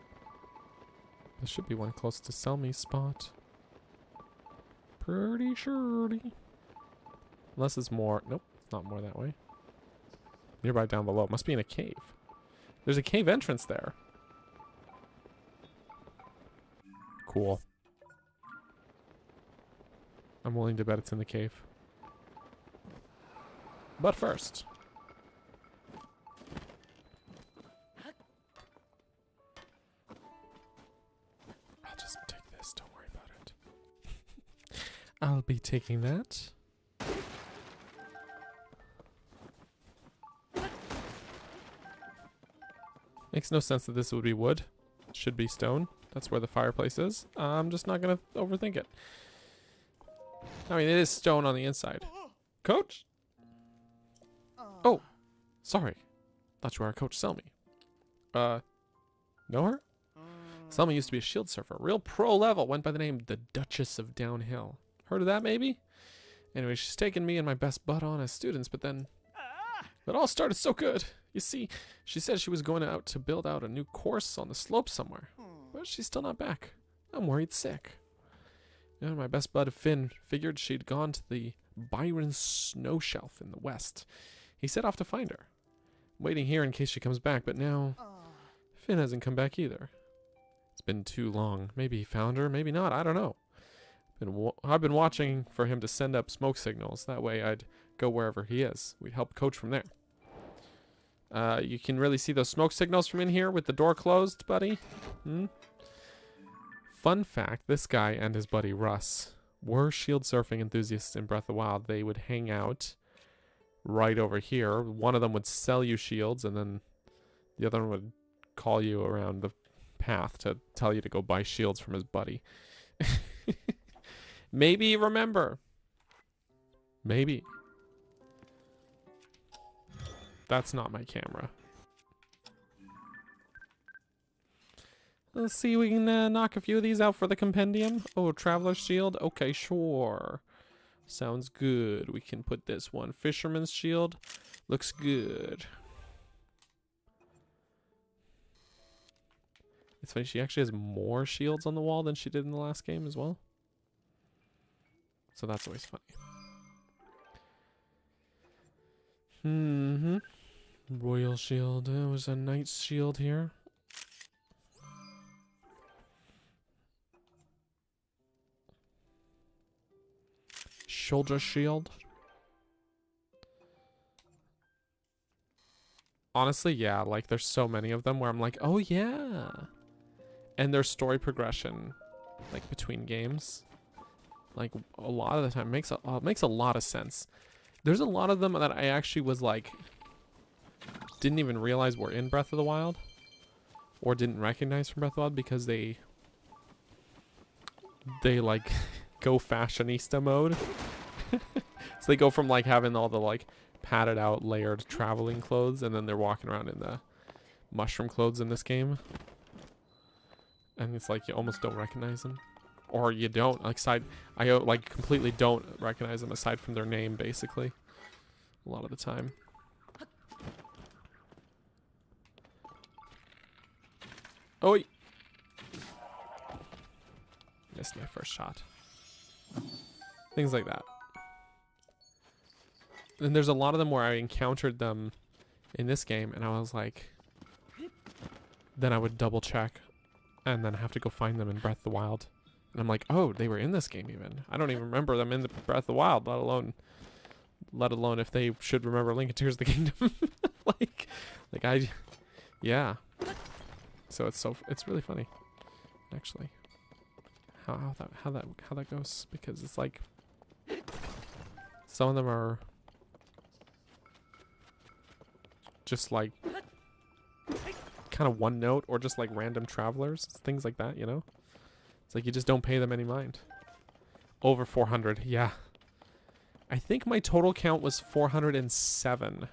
There should be one close to Selmy's spot. Pretty surely. Unless it's more. Nope, it's not more that way. Nearby down below. Must be in a cave. There's a cave entrance there. Cool. I'm willing to bet it's in the cave. But first. I'll just take this, don't worry about it. I'll be taking that. Makes no sense that this would be wood. It should be stone. That's where the fireplace is. I'm just not gonna overthink it. I mean, it is stone on the inside. Coach? Oh, sorry. Thought you were our coach, Selmy. Know her? Selmy used to be a shield surfer. Real pro level. Went by the name the Duchess of Downhill. Heard of that, maybe? Anyway, she's taken me and my best bud on as students, but then it all started so good. You see, she said she was going out to build out a new course on the slope somewhere. But she's still not back. I'm worried sick. You know, my best bud Finn figured she'd gone to the Byron Snow Shelf in the west. He set off to find her. I'm waiting here in case she comes back, but now Finn hasn't come back either. It's been too long. Maybe he found her, maybe not. I don't know. I've been watching for him to send up smoke signals. That way I'd go wherever he is. We'd help coach from there. You can really see those smoke signals from in here with the door closed, buddy. Fun fact, this guy and his buddy Russ were shield surfing enthusiasts in Breath of the Wild. They would hang out right over here. One of them would sell you shields, and then the other one would call you around the path to tell you to go buy shields from his buddy. Maybe you remember. Maybe. That's not my camera. Let's see if we can knock a few of these out for the compendium. Oh, Traveler's Shield. Okay, sure. Sounds good. We can put this one. Fisherman's Shield. Looks good. It's funny, she actually has more shields on the wall than she did in the last game as well. So that's always funny. Royal Shield. There was a Knight's Shield here. Shoulder shield. Honestly, yeah, like there's so many of them where I'm like, oh yeah. And their story progression, like between games, like a lot of the time makes a lot of sense. There's a lot of them that I actually was like, didn't even realize were in Breath of the Wild, or didn't recognize from Breath of the Wild because they like go fashionista mode. So they go from like having all the like padded out layered traveling clothes, and then they're walking around in the mushroom clothes in this game, and it's like you almost don't recognize them, or you don't I like completely don't recognize them aside from their name basically a lot of the time. Oh, missed my first shot. Things like that. And there's a lot of them where I encountered them in this game, and I was like, then I would double check, and then have to go find them in Breath of the Wild. And I'm like, oh, they were in this game even. I don't even remember them in the Breath of the Wild, let alone if they should remember Link and Tears of the Kingdom. Yeah. So it's really funny, actually, how that goes, because it's like some of them are just like kind of one note, or just like random travelers, things like that, you know? It's like you just don't pay them any mind. Over 400, yeah. I think my total count was 407.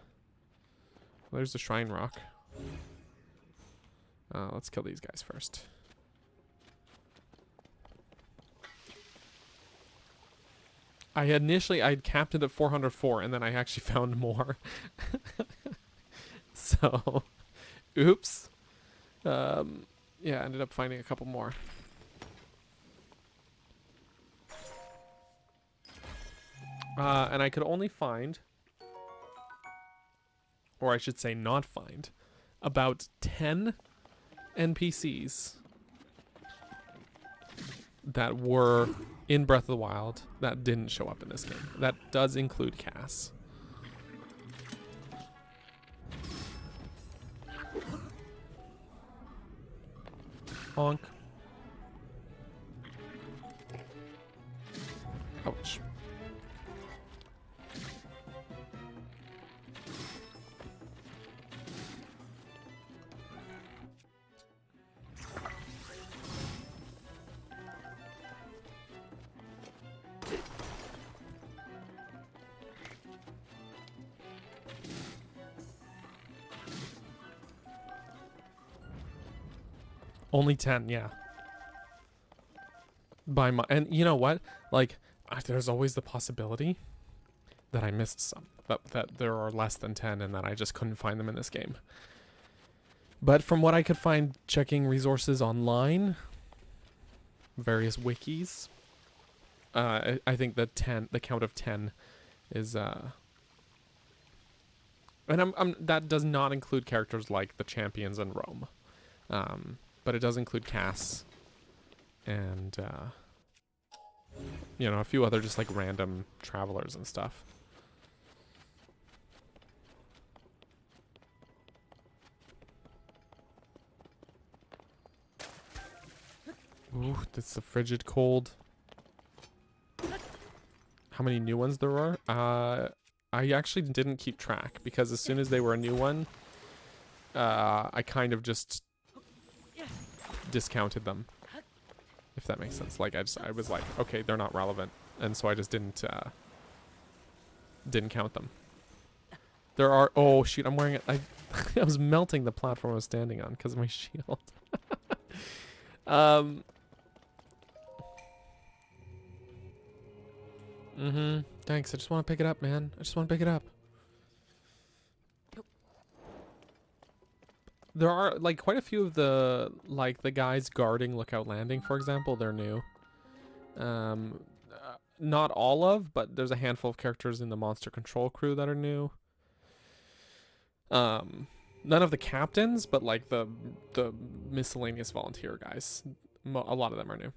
There's the Shrine Rock. Let's kill these guys first. I'd capped it at 404, and then I actually found more. So, oops. Yeah, I ended up finding a couple more. And I could only find, or I should say not find, about 10 NPCs that were in Breath of the Wild that didn't show up in this game. That does include Cass. Honk. Ouch. Only 10, yeah. And you know what? Like, there's always the possibility that I missed some. That there are less than 10 and that I just couldn't find them in this game. But from what I could find checking resources online, various wikis, I think the count of 10 is and that does not include characters like the champions in Rome. But it does include Cass and you know, a few other just like random travelers and stuff. Ooh, that's the frigid cold. How many new ones there are? I actually didn't keep track, because as soon as they were a new one, I kind of just discounted them, if that makes sense. Like I was like, okay, they're not relevant, and so I just didn't count them. There are, oh shoot, I'm wearing it. I was melting the platform I was standing on because of my shield. Thanks. I just want to pick it up, man. I just want to pick it up. There are like quite a few of the guys guarding Lookout Landing, for example. They're new. Not all of, but there's a handful of characters in the Monster Control crew that are new. None of the captains, but like the miscellaneous volunteer guys. A lot of them are new.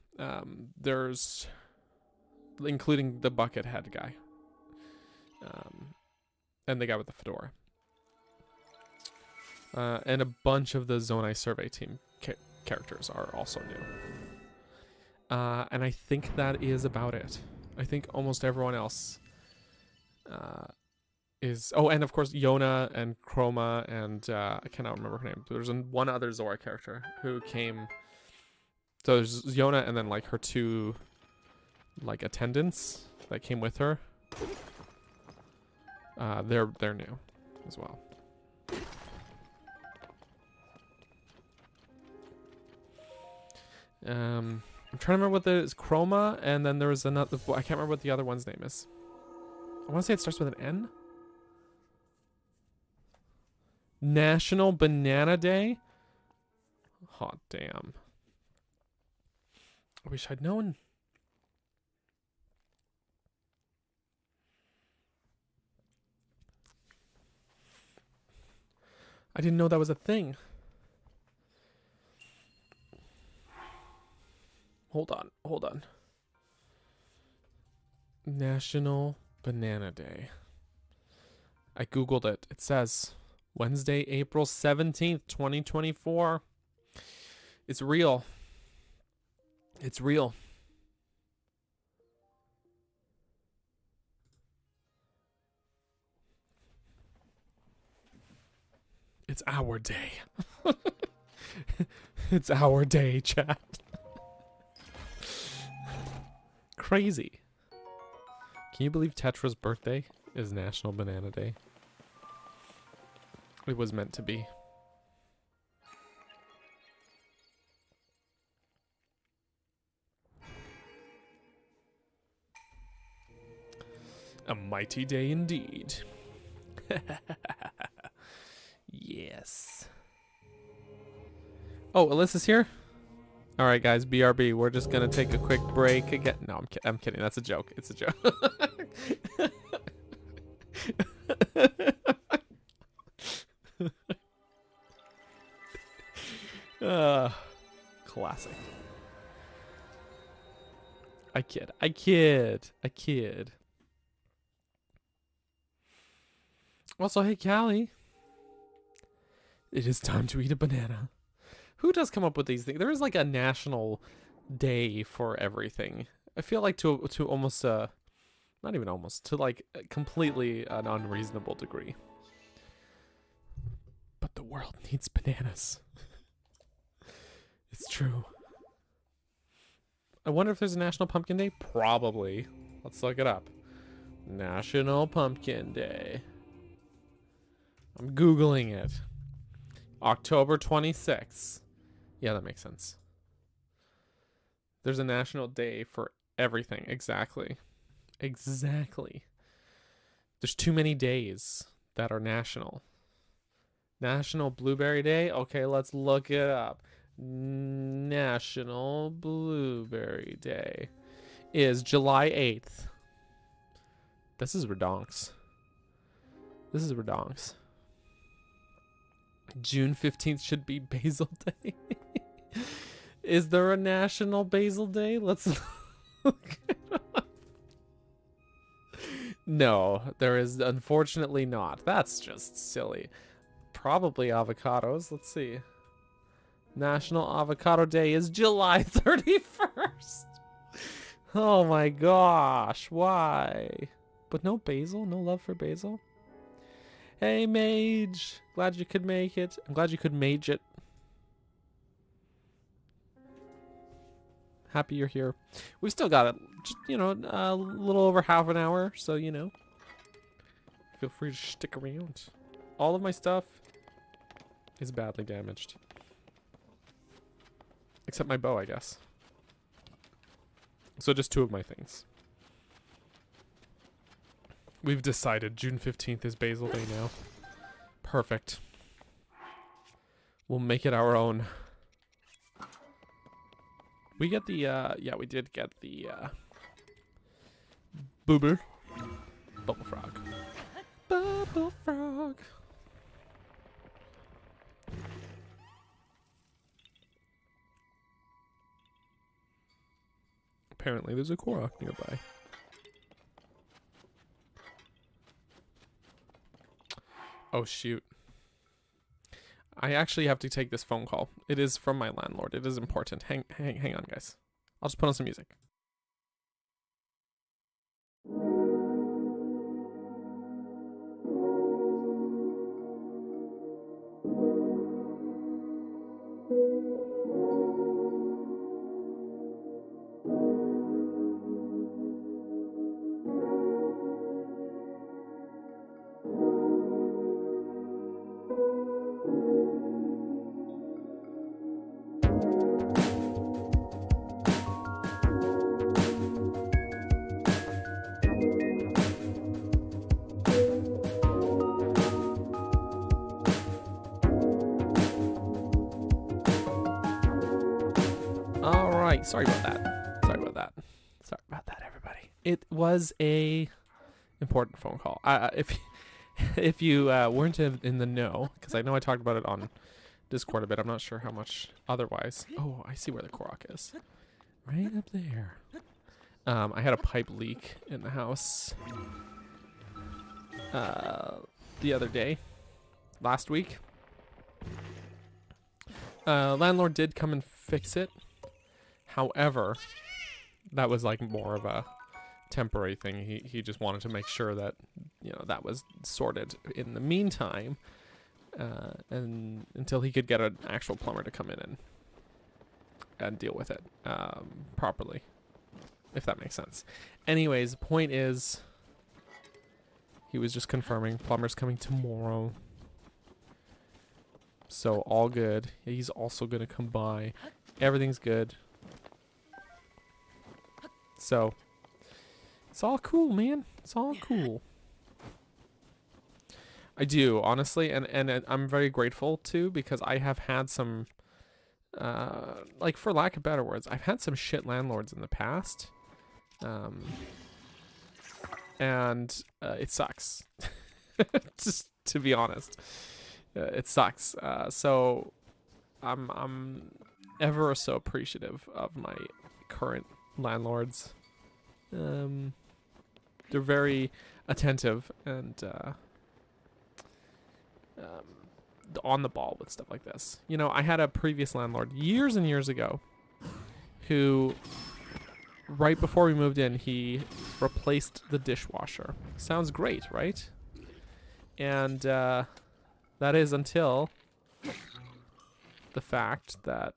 There's, including the bucket head guy. And the guy with the fedora. And a bunch of the Zonai Survey Team characters are also new. And I think that is about it. I think almost everyone else is... Oh, and of course, Yona and Chroma and... I cannot remember her name. There's one other Zora character who came... So there's Yona and then like her two attendants that came with her. They're new as well. I'm trying to remember what is Chroma, and then there was another. I can't remember what the other one's name is. I want to say it starts with an N. National Banana Day. Hot damn. I wish I'd known. I didn't know that was a thing. Hold on. Hold on. National Banana Day. I Googled it. It says Wednesday, April 17th, 2024. It's real. It's real. It's our day. It's our day, chat. Crazy. Can you believe Tetra's birthday is National Banana Day? It was meant to be. A mighty day indeed. Yes. Oh, Alyssa's here? All right, guys, BRB. We're just going to take a quick break again. No, I'm kidding. That's a joke. It's a joke. Classic. I kid. Also, hey, Callie. It is time to eat a banana. Who does come up with these things? There is like a national day for everything. I feel like to almost not even almost, to like completely an unreasonable degree. But the world needs bananas. It's true. I wonder if there's a National Pumpkin Day? Probably. Let's look it up. National Pumpkin Day. I'm Googling it. October 26th. Yeah, that makes sense. There's a national day for everything. Exactly. Exactly. There's too many days that are national. National Blueberry Day? Okay, let's look it up. National Blueberry Day is July 8th. This is redonks. June 15th should be Basil Day. Is there a National Basil Day? Let's look it up. No, there is unfortunately not. That's just silly. Probably avocados. Let's see. National Avocado Day is July 31st. Oh my gosh. Why? But no basil? No love for basil? Hey, Mage. Glad you could make it. I'm glad you could mage it. Happy you're here. We've still got, you know, a little over half an hour. So, you know, feel free to stick around. All of my stuff is badly damaged. Except my bow, I guess. So just two of my things. We've decided June 15th is Basil Day now. Perfect. We'll make it our own. We get the, yeah, we did get the, Boober. Bubble Frog. Bubble Frog. Apparently there's a Korok nearby. Oh, shoot. I actually have to take this phone call. It is from my landlord. It is important. Hang on, guys. I'll just put on some music. Sorry about that, everybody. It was a important phone call. If you weren't in the know, because I know I talked about it on Discord a bit, I'm not sure how much otherwise. Oh, I see where the Korok is. Right up there. I had a pipe leak in the house the other day, last week. Landlord did come and fix it. However, that was like more of a temporary thing. He just wanted to make sure that, you know, that was sorted in the meantime, and until he could get an actual plumber to come in and deal with it properly, if that makes sense. Anyways, the point is, he was just confirming plumber's coming tomorrow. So all good. He's also gonna come by. Everything's good. So it's all cool, man. It's all cool. I do, honestly, and I'm very grateful too, because I have had some like, for lack of better words, I've had some shit landlords in the past. And it sucks. Just to be honest. It sucks. So I'm ever so appreciative of my current landlords. They're very attentive and on the ball with stuff like this. You know, I had a previous landlord years and years ago who, right before we moved in, he replaced the dishwasher. Sounds great, right? And that is until the fact that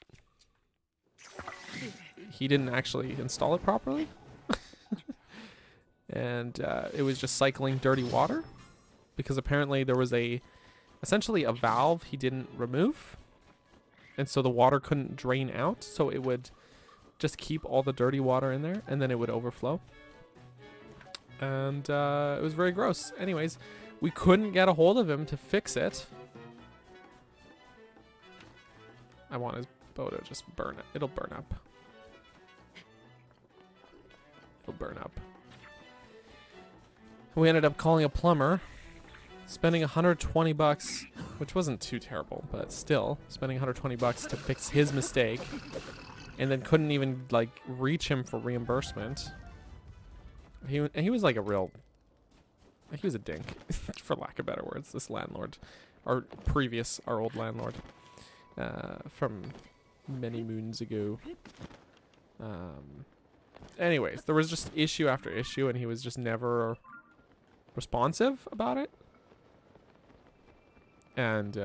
he didn't actually install it properly. And it was just cycling dirty water, because apparently there was essentially a valve he didn't remove, and so the water couldn't drain out, so it would just keep all the dirty water in there, and then it would overflow. And it was very gross. Anyways, we couldn't get a hold of him to fix it. I want his bow to just burn it. It'll burn up. It'll burn up. We ended up calling a plumber, spending $120, which wasn't too terrible, but still, spending $120 to fix his mistake, and then couldn't even, like, reach him for reimbursement. He was like he was a dink, for lack of better words, this landlord. Our old landlord, from many moons ago. Anyways, there was just issue after issue, and he was just never responsive about it. And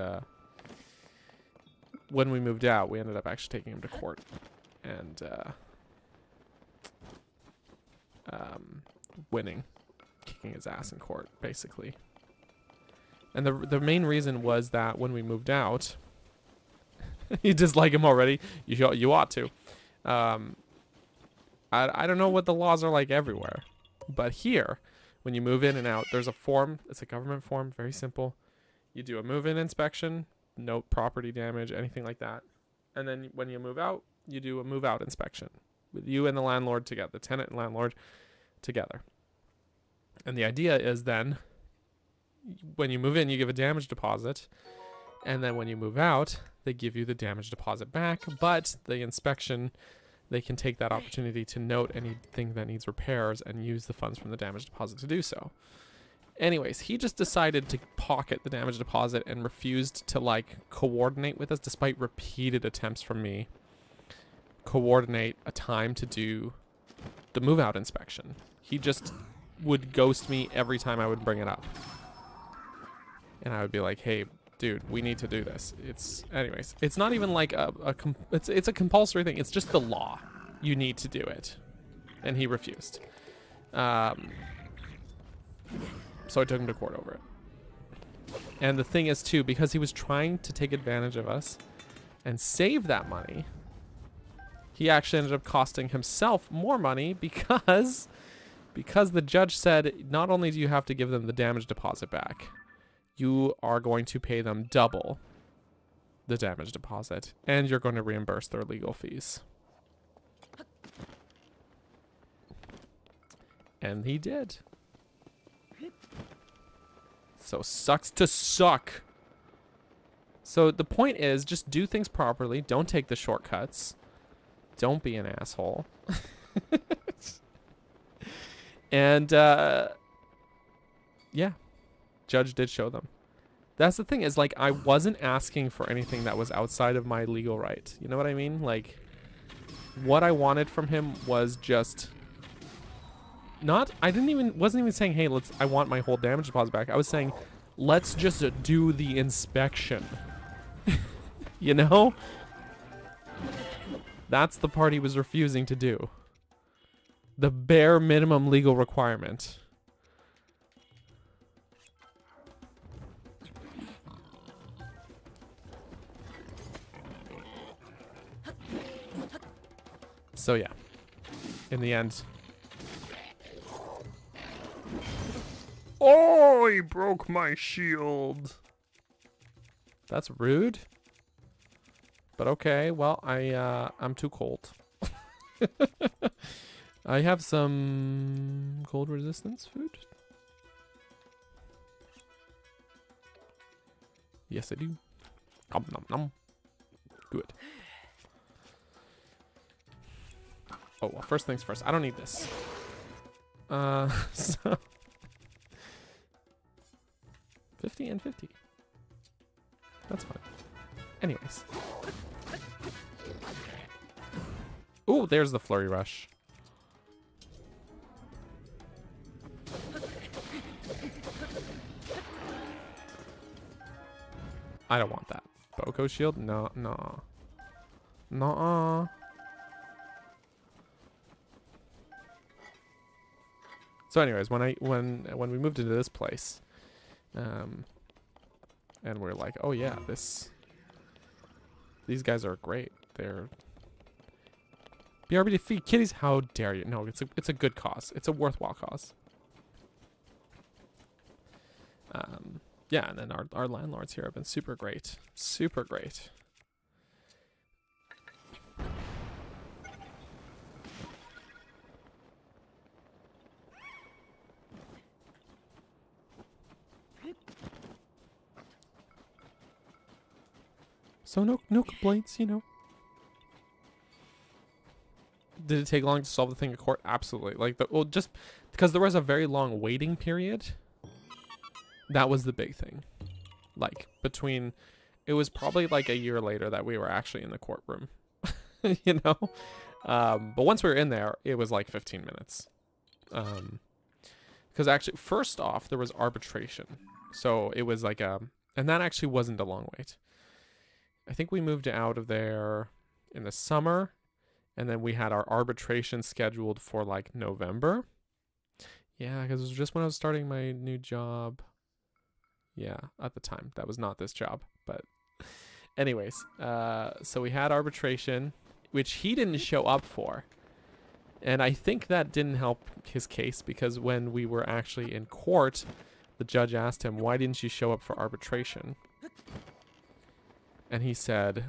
when we moved out, we ended up actually taking him to court and winning, kicking his ass in court, basically. And the main reason was that when we moved out, you dislike him already. You ought to. I don't know what the laws are like everywhere, but here, when you move in and out, there's a form. It's a government form, very simple. You do a move-in inspection, note property damage, anything like that. And then when you move out, you do a move-out inspection with you and the landlord together, the tenant and landlord together. And the idea is then, when you move in, you give a damage deposit. And then when you move out, they give you the damage deposit back. But the inspection, they can take that opportunity to note anything that needs repairs and use the funds from the damage deposit to do so. Anyways, he just decided to pocket the damage deposit and refused to, like, coordinate with us, despite repeated attempts from me. Coordinate a time to do the move-out inspection. He just would ghost me every time I would bring it up. And I would be like, hey, dude, we need to do this. Anyways, it's not even like it's a compulsory thing. It's just the law. You need to do it. And he refused. So I took him to court over it. And the thing is, too, because he was trying to take advantage of us and save that money, he actually ended up costing himself more money because the judge said, not only do you have to give them the damage deposit back, you are going to pay them double the damage deposit, and you're going to reimburse their legal fees. And he did. So sucks to suck. So the point is, just do things properly. Don't take the shortcuts don't be an asshole. And yeah, judge did show them. That's the thing, is like I wasn't asking for anything that was outside of my legal right. You know what I mean? Like what I wanted from him was just not, wasn't even saying, hey, I want my whole damage deposit back. I was saying, let's just do the inspection. You know? That's the part he was refusing to do. The bare minimum legal requirement. So yeah, in the end. Oh, he broke my shield. That's rude. But okay, well, I'm too cold. I have some cold resistance food. Yes, I do. Nom nom nom. Good. Oh, well, first things first. I don't need this. So 50 and 50. That's fine. Anyways. Ooh, there's the flurry rush. I don't want that. Boko shield? No, no. Nuh-uh. So anyways, when we moved into this place, and we're like, oh yeah, these guys are great. They're BRB to feed kitties. How dare you? No, it's a good cause. It's a worthwhile cause. Yeah, and then our landlords here have been super great. Super great. So no complaints, you know. Did it take long to solve the thing in court? Absolutely. Like just because there was a very long waiting period. That was the big thing. Like it was probably like a year later that we were actually in the courtroom. You know? But once we were in there, it was like 15 minutes. Because actually, first off, there was arbitration. So it was like and that actually wasn't a long wait. I think we moved out of there in the summer, and then we had our arbitration scheduled for like November. Yeah, because it was just when I was starting my new job. Yeah, at the time. That was not this job, but anyways, so we had arbitration, which he didn't show up for. And I think that didn't help his case, because when we were actually in court, the judge asked him, why didn't you show up for arbitration? And he said,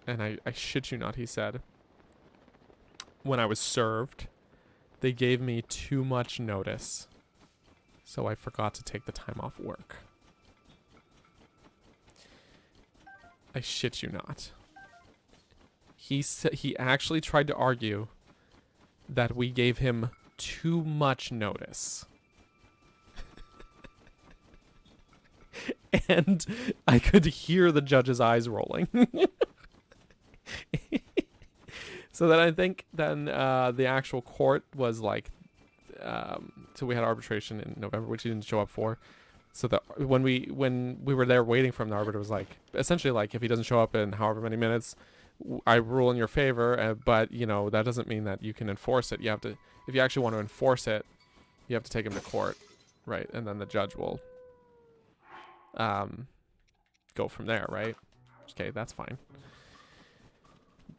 and I shit you not, he said, when I was served, they gave me too much notice, so I forgot to take the time off work. I shit you not. He actually tried to argue that we gave him too much notice. And I could hear the judge's eyes rolling. So then I think then the actual court was like, so we had arbitration in November, which he didn't show up for. So that when we were there waiting for him, the arbiter was like, essentially like, if he doesn't show up in however many minutes, I rule in your favor. But you know, that doesn't mean that you can enforce it. You have to, if you actually want to enforce it, you have to take him to court, right? And then the judge will go from there, right? Okay, that's fine.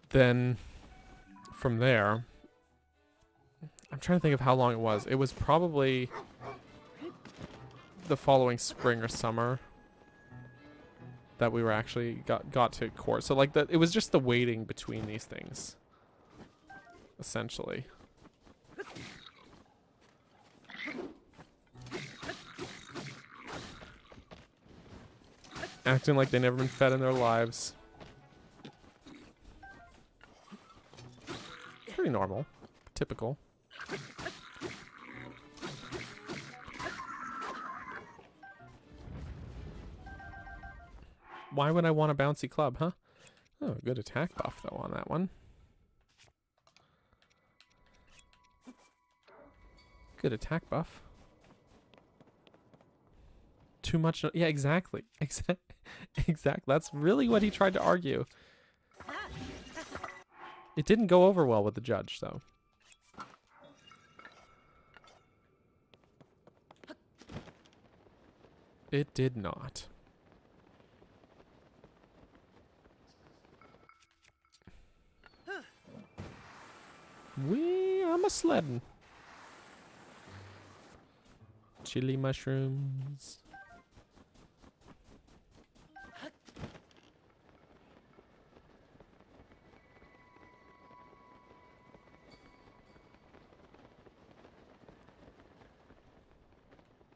Then from there, I'm trying to think of how long it was. It was probably the following spring or summer that we were actually got to court. So like it was just the waiting between these things, essentially. Acting like they've never been fed in their lives. Pretty normal. Typical. Why would I want a bouncy club, huh? Oh, good attack buff, though, on that one. Good attack buff. Too much. Yeah, exactly. Exactly. That's really what he tried to argue. It didn't go over well with the judge, though. It did not. I'm a sledding. Chili mushrooms.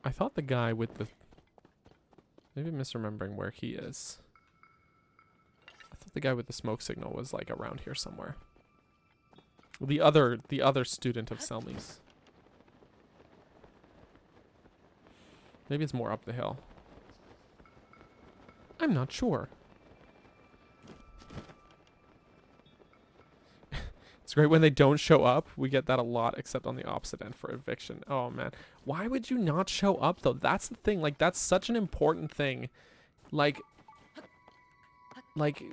I thought the guy with the... Maybe I'm misremembering where he is. I thought the guy with the smoke signal was like around here somewhere. The other student of Selmy's. Maybe it's more up the hill. I'm not sure. It's great when they don't show up. We get that a lot, except on the opposite end for eviction. Oh, man. Why would you not show up, though? That's the thing. Like, that's such an important thing. Like,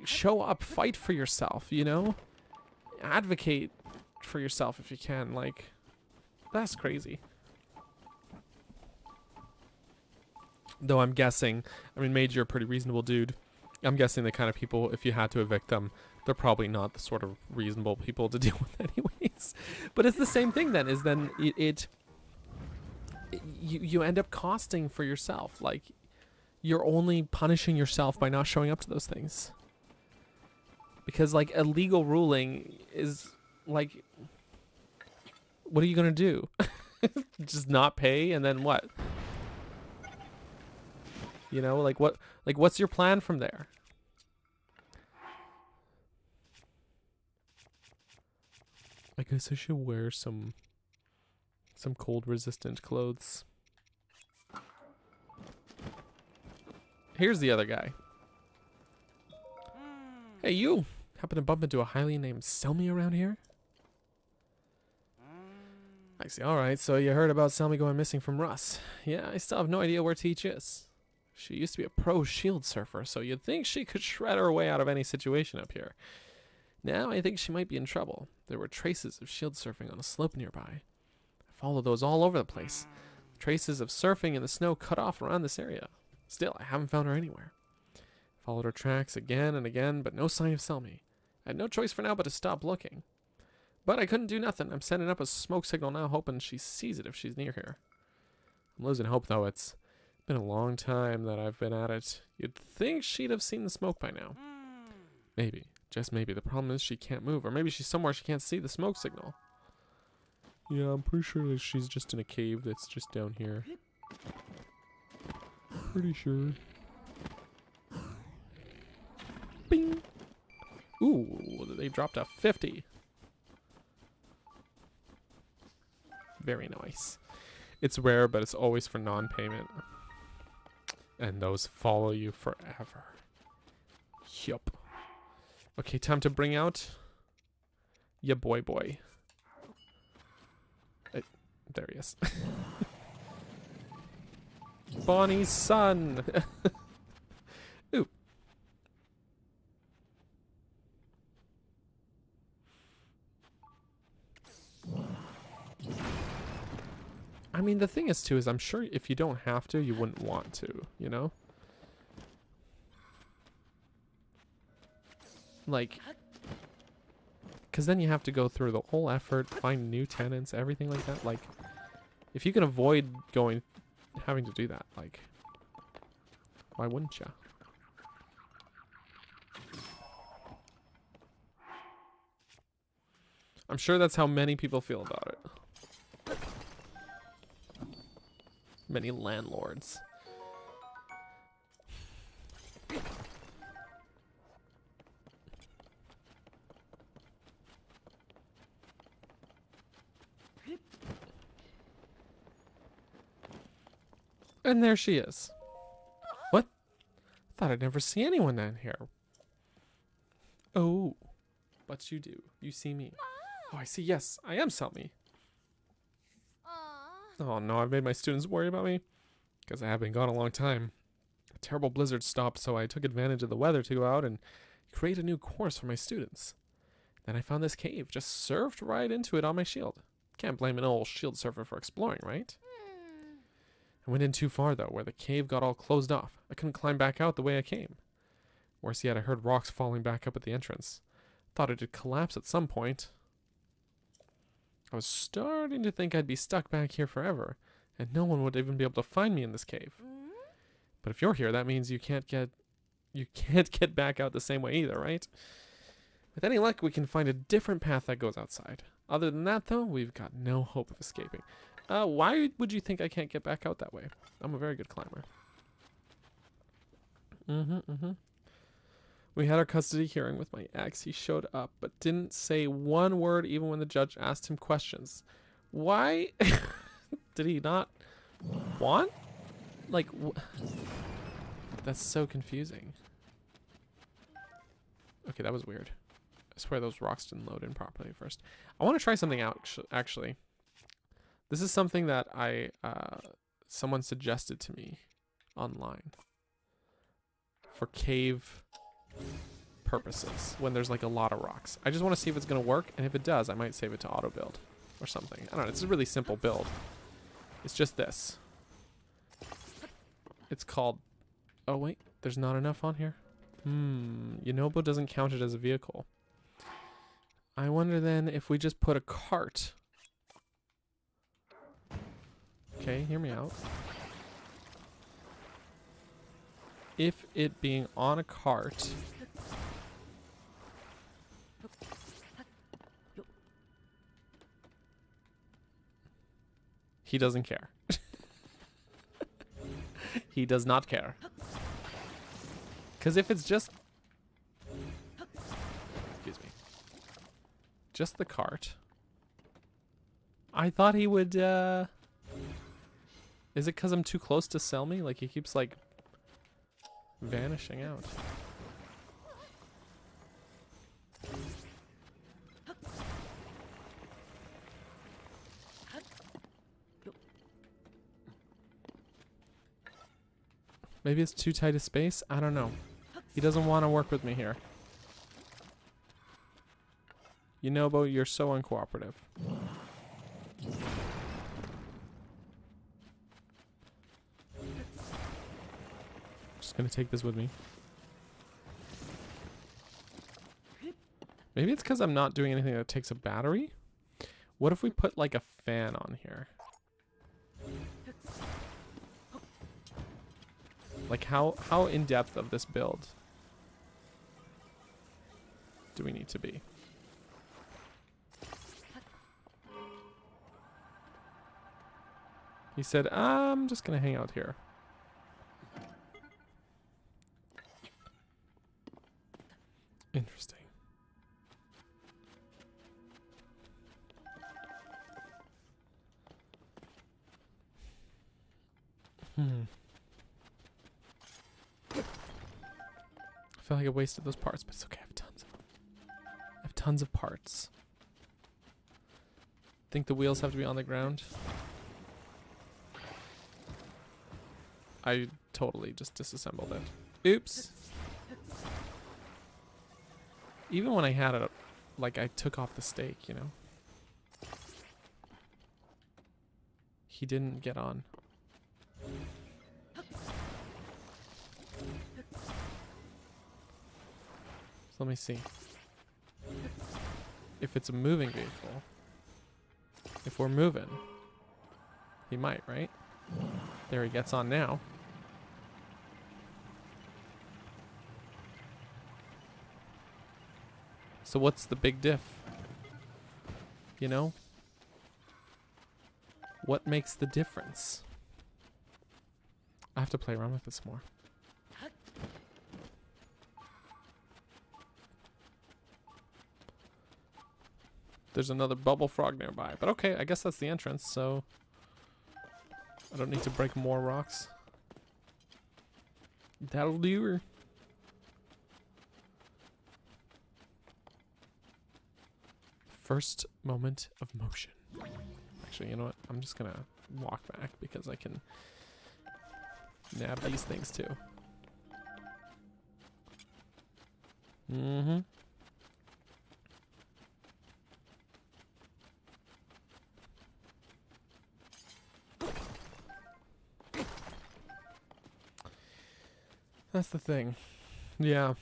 show up. Fight for yourself, you know? Advocate for yourself if you can. Like, that's crazy. Though I'm guessing, I mean, Mage, you're a pretty reasonable dude. I'm guessing the kind of people, if you had to evict them, they're probably not the sort of reasonable people to deal with anyways. But it's the same thing then, is then you end up costing for yourself. Like, you're only punishing yourself by not showing up to those things. Because, like, a legal ruling is, like, what are you going to do? Just not pay and then what? You know, like what's your plan from there? I guess I should wear some cold resistant clothes. Here's the other guy. Hey, you happen to bump into a highly named Selmy around here? I see. All right, so you heard about Selmy going missing from Russ. Yeah, I still have no idea where Teach is. She used to be a pro shield surfer, so you'd think she could shred her way out of any situation up here. Now I think she might be in trouble. There were traces of shield surfing on a slope nearby. I followed those all over the place. Traces of surfing in the snow cut off around this area. Still, I haven't found her anywhere. Followed her tracks again and again, but no sign of Selmy. I had no choice for now but to stop looking. But I couldn't do nothing. I'm sending up a smoke signal now, hoping she sees it if she's near here. I'm losing hope, though. It's been a long time that I've been at it. You'd think she'd have seen the smoke by now. Maybe. Just maybe. The problem is she can't move. Or maybe she's somewhere she can't see the smoke signal. Yeah, I'm pretty sure that she's just in a cave that's just down here. Pretty sure. Bing! Ooh, they dropped a 50. Very nice. It's rare, but it's always for non-payment. And those follow you forever. Yup. Okay, time to bring out ya boy. There he is. Bonnie's son. Ooh. I mean, the thing is, too, is I'm sure if you don't have to, you wouldn't want to, you know? Like, because then you have to go through the whole effort, find new tenants, everything like that. Like, if you can avoid having to do that, like, why wouldn't you? I'm sure that's how many people feel about it. Many landlords. And there she is. What? Thought I'd never see anyone down here. Oh. But you do. You see me. Oh, I see. Yes, I am Selmy. Oh no, I've made my students worry about me. Because I have been gone a long time. A terrible blizzard stopped, so I took advantage of the weather to go out and create a new course for my students. Then I found this cave, just surfed right into it on my shield. Can't blame an old shield surfer for exploring, right? I went in too far, though, where the cave got all closed off. I couldn't climb back out the way I came. Worse yet, I heard rocks falling back up at the entrance. Thought it'd collapse at some point. I was starting to think I'd be stuck back here forever, and no one would even be able to find me in this cave. But if you're here, that means you can't get back out the same way either, right? With any luck, we can find a different path that goes outside. Other than that, though, we've got no hope of escaping. Why would you think I can't get back out that way? I'm a very good climber. We had our custody hearing with my ex. He showed up, but didn't say one word even when the judge asked him questions. Why? Did he not want? Like, that's so confusing. Okay, that was weird. I swear those rocks didn't load in properly at first. I want to try something out, actually. This is something that someone suggested to me online for cave purposes when there's like a lot of rocks. I just want to see if it's going to work, and if it does, I might save it to auto build or something. I don't know. It's a really simple build. It's just this. It's called... Oh, wait. There's not enough on here. Yunobo doesn't count it as a vehicle. I wonder then if we just put a cart. Okay, hear me out. If it being on a cart... He doesn't care. He does not care. Because if it's just... Excuse me. Just the cart. I thought he would, Is it because I'm too close to sell me? Like, he keeps, like, vanishing out. Maybe it's too tight a space? I don't know. He doesn't want to work with me here. Yunobo, you're so uncooperative. Just gonna take this with me. Maybe it's because I'm not doing anything that takes a battery? What if we put like a fan on here? Like how in depth of this build do we need to be? He said, I'm just gonna hang out here. Interesting. I feel like I wasted those parts, but it's okay. I have tons of them. I have tons of parts. Think the wheels have to be on the ground? I totally just disassembled it. Oops. Even when I had it, like, I took off the stake, you know? He didn't get on. So let me see. If it's a moving vehicle, if we're moving, he might, right? There, he gets on now. So what's the big diff? You know? What makes the difference? I have to play around with this more. There's another bubble frog nearby. But okay, I guess that's the entrance, so... I don't need to break more rocks. That'll do her. First moment of motion. Actually, you know what? I'm just gonna walk back because I can nab these things too. Mm-hmm. That's the thing. Yeah.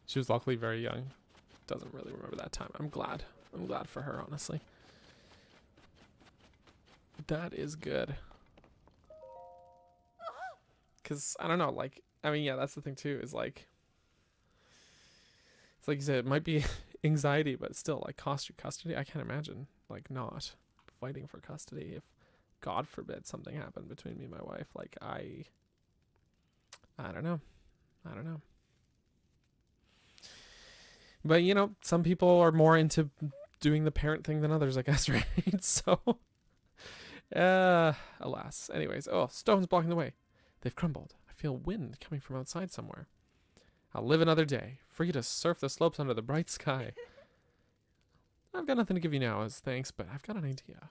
She was luckily very young. Doesn't really remember that time. I'm glad. I'm glad for her, honestly. That is good. Because, I don't know, like, I mean, yeah, that's the thing too, is like, it's like you said, it might be anxiety, but still, like, cost you custody. I can't imagine, like, not fighting for custody if, God forbid, something happened between me and my wife. Like, I don't know. I don't know. But, you know, some people are more into doing the parent thing than others, I guess, right? So, alas. Anyways, oh, stones blocking the way. They've crumbled. I feel wind coming from outside somewhere. I'll live another day, free to surf the slopes under the bright sky. I've got nothing to give you now as thanks, but I've got an idea.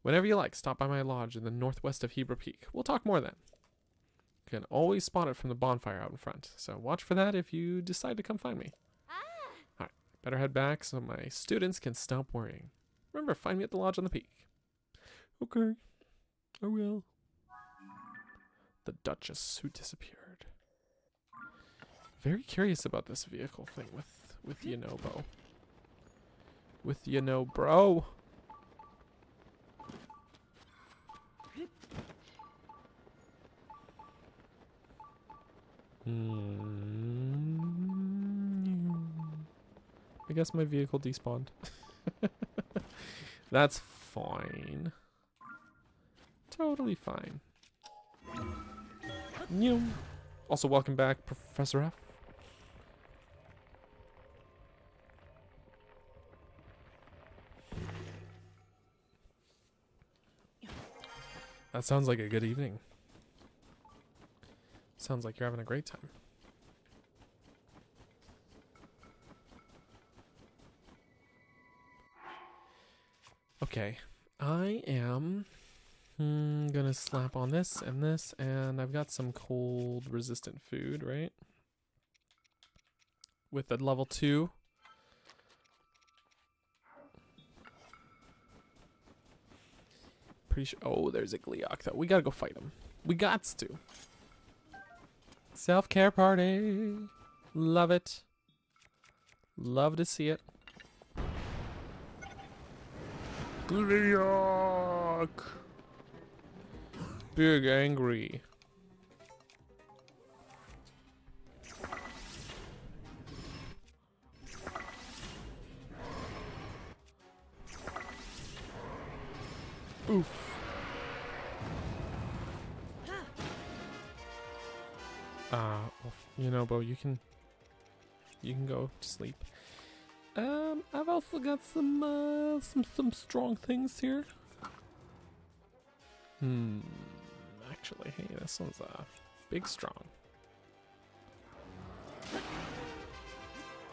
Whenever you like, stop by my lodge in the northwest of Hebra Peak. We'll talk more then. You can always spot it from the bonfire out in front, so watch for that if you decide to come find me. Alright, better head back so my students can stop worrying. Remember, find me at the lodge on the peak. Okay, I will. The Duchess who disappeared. Very curious about this vehicle thing with Yonobo. With Yonobro. I guess my vehicle despawned. That's fine. Totally fine. Also, welcome back, Professor F. That sounds like a good evening. Sounds like you're having a great time. Okay, I am gonna slap on this, and I've got some cold resistant food, right? With a level 2. Pretty sure. Oh, there's a Gleeok though. We gotta go fight him. We gots to. Self-care party. Love it. Love to see it. Gleeok. Big angry. Oof. You know, Bo, you can go to sleep. I've also got some strong things here. Actually, hey, this one's big strong.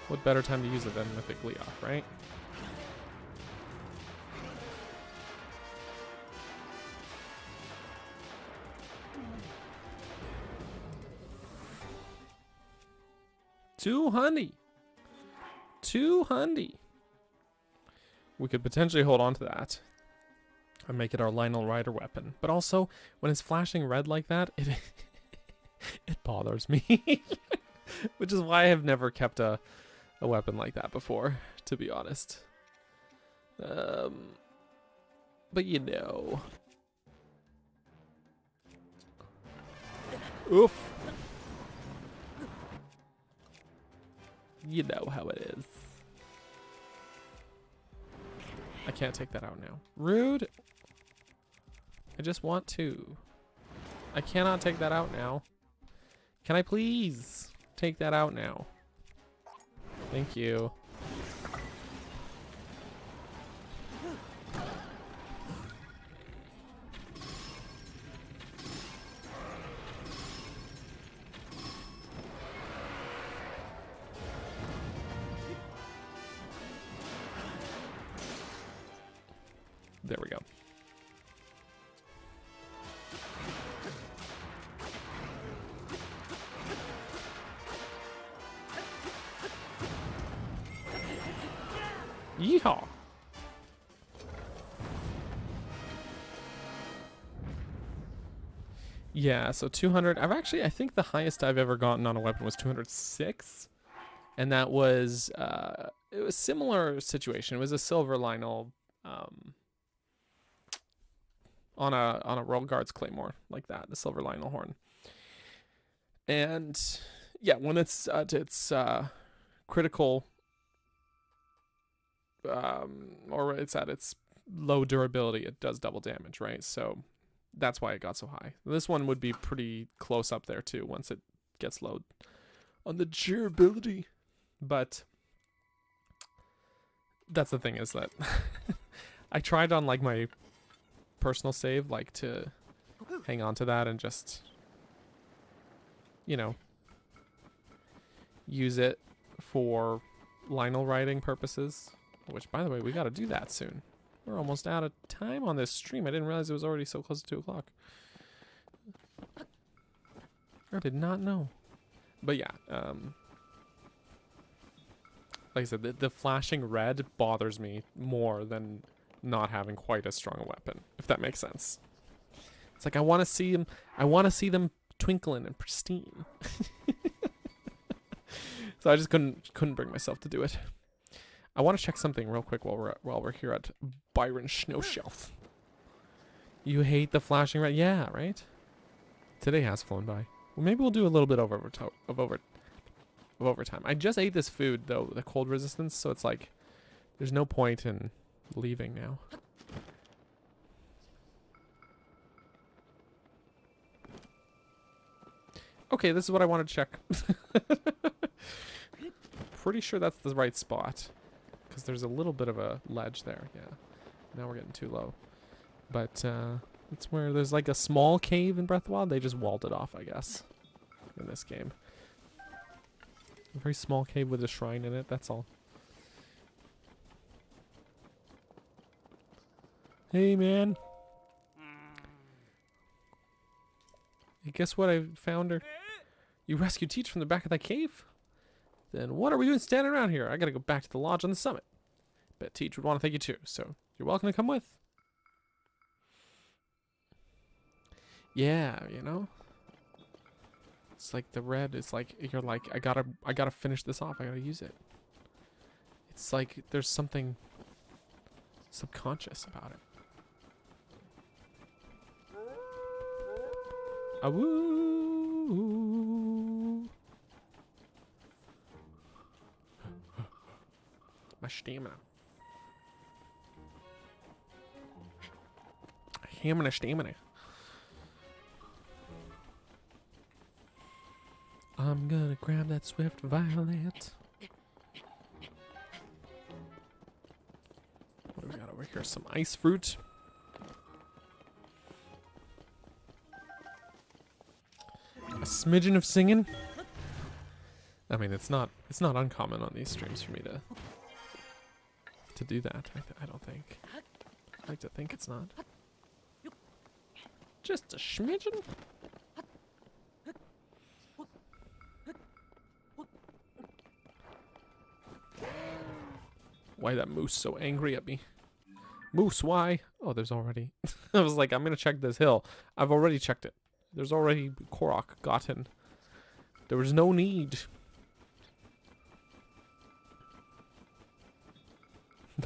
What better time to use it than with a Gleeok, right? $200. We could potentially hold on to that and make it our Lionel Rider weapon. But also, when it's flashing red like that, it bothers me. Which is why I have never kept a weapon like that before, to be honest. But you know. Oof. You know how it is. I can't take that out now. Rude. I just want to. I cannot take that out now. Can I please take that out now? Thank you. There we go. Yeehaw! Yeah, so 200. I think the highest I've ever gotten on a weapon was 206. And that was, it was similar situation. It was a silver Lionel, on a Royal Guards Claymore, like that, the silver Lionel horn. And yeah, when it's critical, or it's at its low durability, it does double damage, right? So that's why it got so high. This one would be pretty close up there too once it gets low on the durability. But that's the thing, is that I tried on like my personal save, like, to hang on to that and just, you know, use it for Lionel riding purposes. Which, by the way, we got to do that soon. We're almost out of time on this stream. I didn't realize it was already so close to 2 o'clock. I did not know. But yeah, like I said, the flashing red bothers me more than not having quite as strong a weapon, if that makes sense. It's like I want to see them. I want to see them twinkling and pristine. So I just couldn't bring myself to do it. I want to check something real quick while we're here at Byron Snowshelf. You hate the flashing red? Yeah, right? Today has flown by. Well, maybe we'll do a little bit of overtime. I just ate this food, though, the cold resistance, so it's like there's no point in leaving now. Okay, this is what I want to check. Pretty sure that's the right spot. Because there's a little bit of a ledge there, yeah. Now we're getting too low. But it's where there's like a small cave in Breath of the Wild. They just walled it off, I guess, in this game. A very small cave with a shrine in it, that's all. Hey, man. Hey, guess what I found her? You rescued Teach from the back of that cave? Then what are we doing standing around here? I gotta go back to the lodge on the summit. Bet Teach would want to thank you too, so you're welcome to come with. Yeah, you know? It's like the red is like, you're like, I gotta finish this off, I gotta use it. It's like there's something subconscious about it. Awoo! My stamina. Stamina. I'm gonna grab that swift violet. What do we got over here? Some ice fruit. A smidgen of singing. I mean, it's not uncommon on these streams for me to do that. I don't think. I like to think it's not. Just a smidgen. Why that moose so angry at me? Moose, why? Oh, there's already... I was like, I'm gonna check this hill. I've already checked it. There's already Korok gotten. There was no need.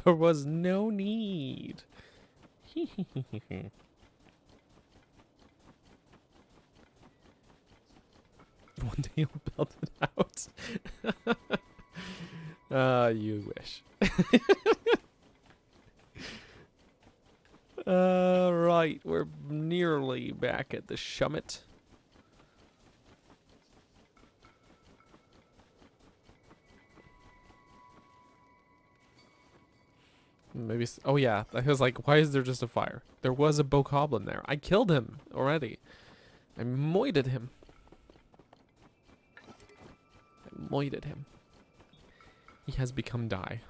There was no need. One day you'll build it out. You wish. Right, we're nearly back at the summit. Maybe. Oh yeah, I was like, why is there just a fire? There was a bokoblin there. I killed him already. I moited him. He has become die.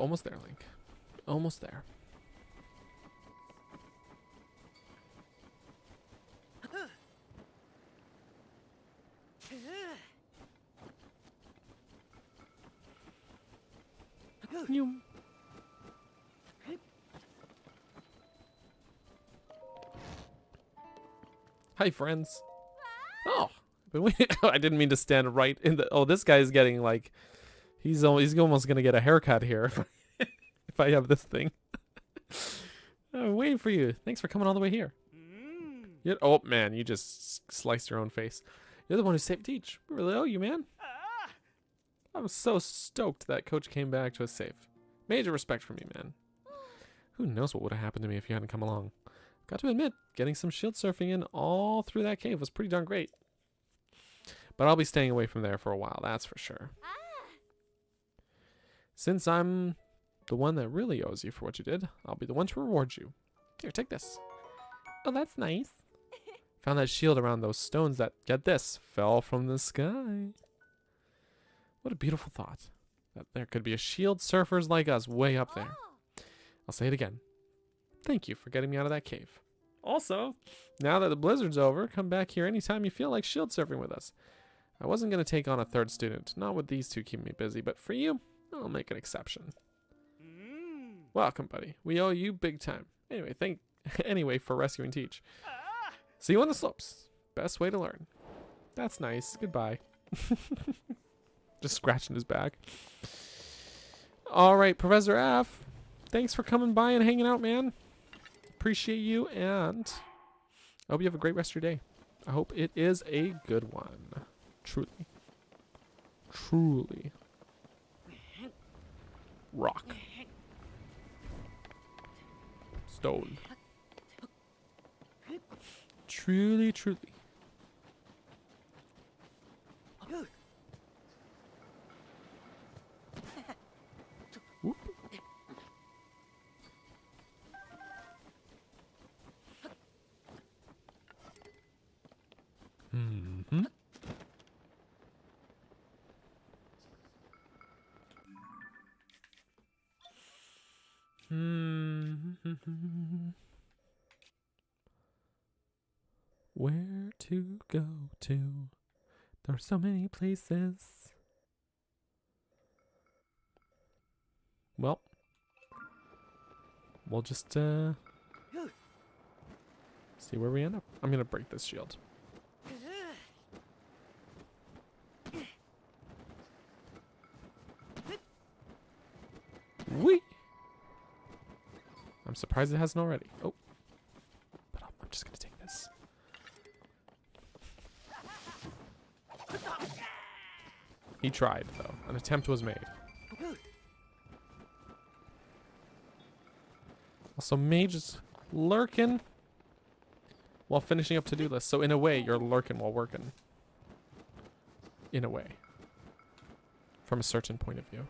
almost there, Link. Almost there. You. Hi, friends. Oh, I didn't mean to stand right in the. Oh, this guy is getting like, he's almost gonna get a haircut here if I have this thing. I'm waiting for you. Thanks for coming all the way here. Oh man, you just sliced your own face. You're the one who saved Teach. We really owe you, man. I was so stoked that Coach came back to us safe. Major respect from you, man. Who knows what would have happened to me if you hadn't come along. Got to admit, getting some shield surfing in all through that cave was pretty darn great. But I'll be staying away from there for a while, that's for sure. Since I'm the one that really owes you for what you did, I'll be the one to reward you. Here, take this. Oh, that's nice. Found that shield around those stones that, get this, fell from the sky. What a beautiful thought. That there could be a shield surfers like us way up there. I'll say it again. Thank you for getting me out of that cave. Also, now that the blizzard's over, come back here anytime you feel like shield surfing with us. I wasn't going to take on a third student, not with these two keeping me busy, but for you, I'll make an exception. Welcome, buddy. We owe you big time. Anyway, for rescuing Teach. See you on the slopes. Best way to learn. That's nice. Goodbye. Just scratching his back. All right, Professor F. Thanks for coming by and hanging out, man. Appreciate you, and I hope you have a great rest of your day. I hope it is a good one. Truly. Truly. Rock. Stone. Truly, truly. Whoop. Mm-hmm. Where to go to? There are so many places. Well, we'll just see where we end up. I'm gonna break this shield. Whee! I'm surprised it hasn't already. Oh, but I'm just gonna take this. He tried, though. An attempt was made. Also, Mage is lurking while finishing up to-do list. So in a way, you're lurking while working. In a way. From a certain point of view.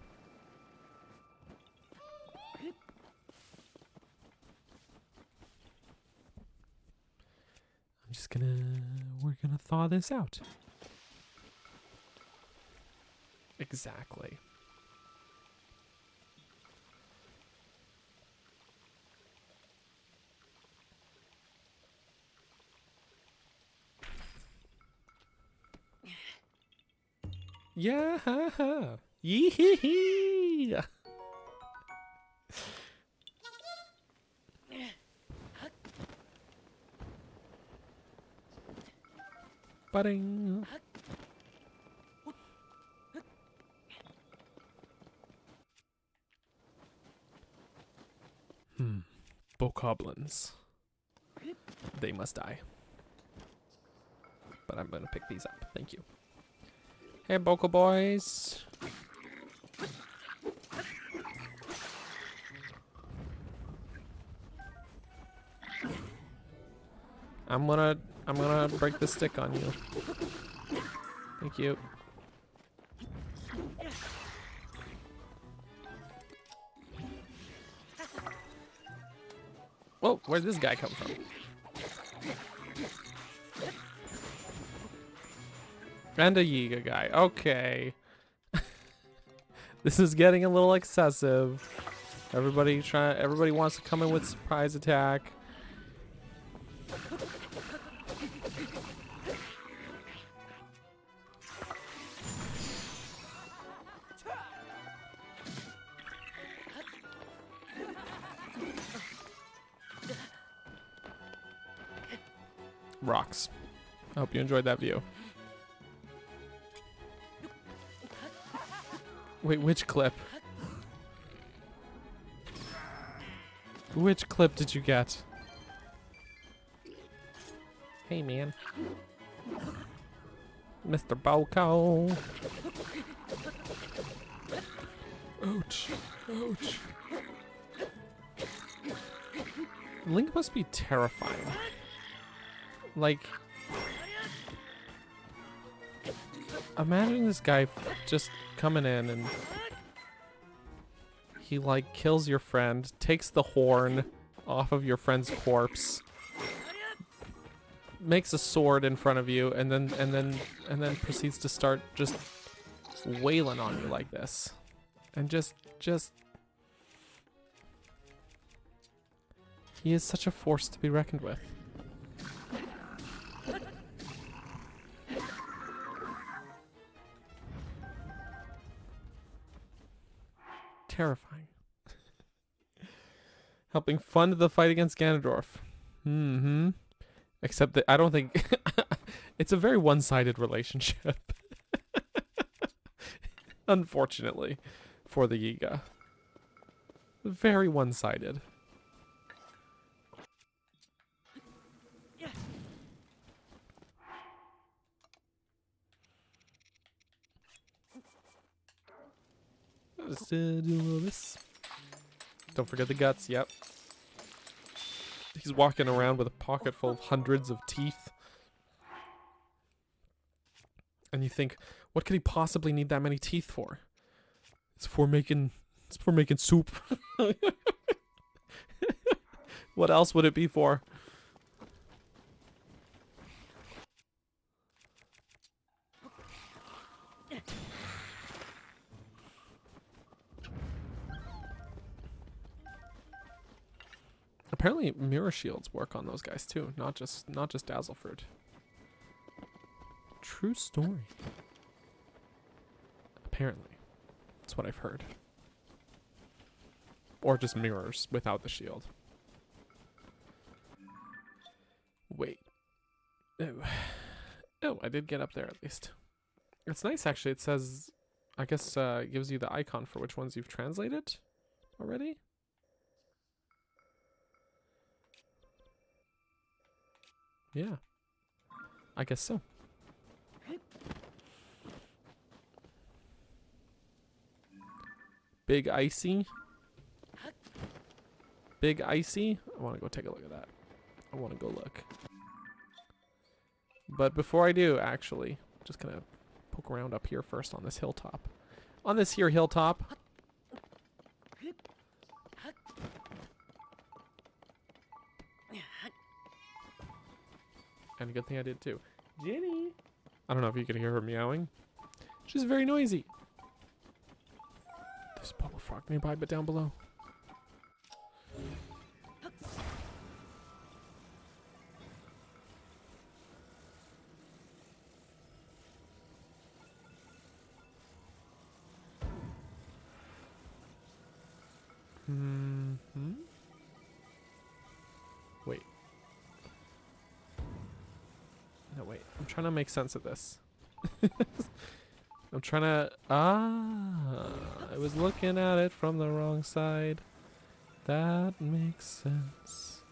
I'm just we're gonna thaw this out. Exactly. Yeah. Yee-hee-hee. Budding. Bokoblins. They must die. But I'm gonna pick these up. Thank you. Hey, Boko boys. I'm gonna break the stick on you. Thank you. Whoa, where'd this guy come from? And a Yiga guy. Okay. This is getting a little excessive. Everybody wants to come in with surprise attack. Rocks. I hope you enjoyed that view. Wait, which clip? Which clip did you get? Hey, man. Mr. Boko. Ouch. Ouch. Link must be terrifying. Like, imagine this guy just coming in and he like kills your friend, takes the horn off of your friend's corpse, makes a sword in front of you, and then proceeds to start just wailing on you like this. And just he is such a force to be reckoned with. Terrifying. Helping fund the fight against Ganondorf. Mm-hmm. Except that I don't think it's a very one-sided relationship. Unfortunately for the Yiga. Very one-sided. Just do this. Don't forget the guts. Yep. He's walking around with a pocket full of hundreds of teeth. And you think, what could he possibly need that many teeth for? It's for making soup. What else would it be for? Apparently mirror shields work on those guys too, not just Dazzleford. True story. Apparently. That's what I've heard. Or just mirrors without the shield. Wait. Oh, I did get up there at least. It's nice actually. It says, I guess it gives you the icon for which ones you've translated already. Yeah, I guess so. Big Icy. Big Icy. I want to go take a look at that. I want to go look. But before I do, actually, just gonna poke around up here first on this hilltop. On this here hilltop. And a good thing I did too. Jenny! I don't know if you can hear her meowing. She's very noisy. There's a bubble frog nearby, but down below. Mm-hmm. Wait. No, wait. I'm trying to make sense of this. I'm trying to... I was looking at it from the wrong side. That makes sense.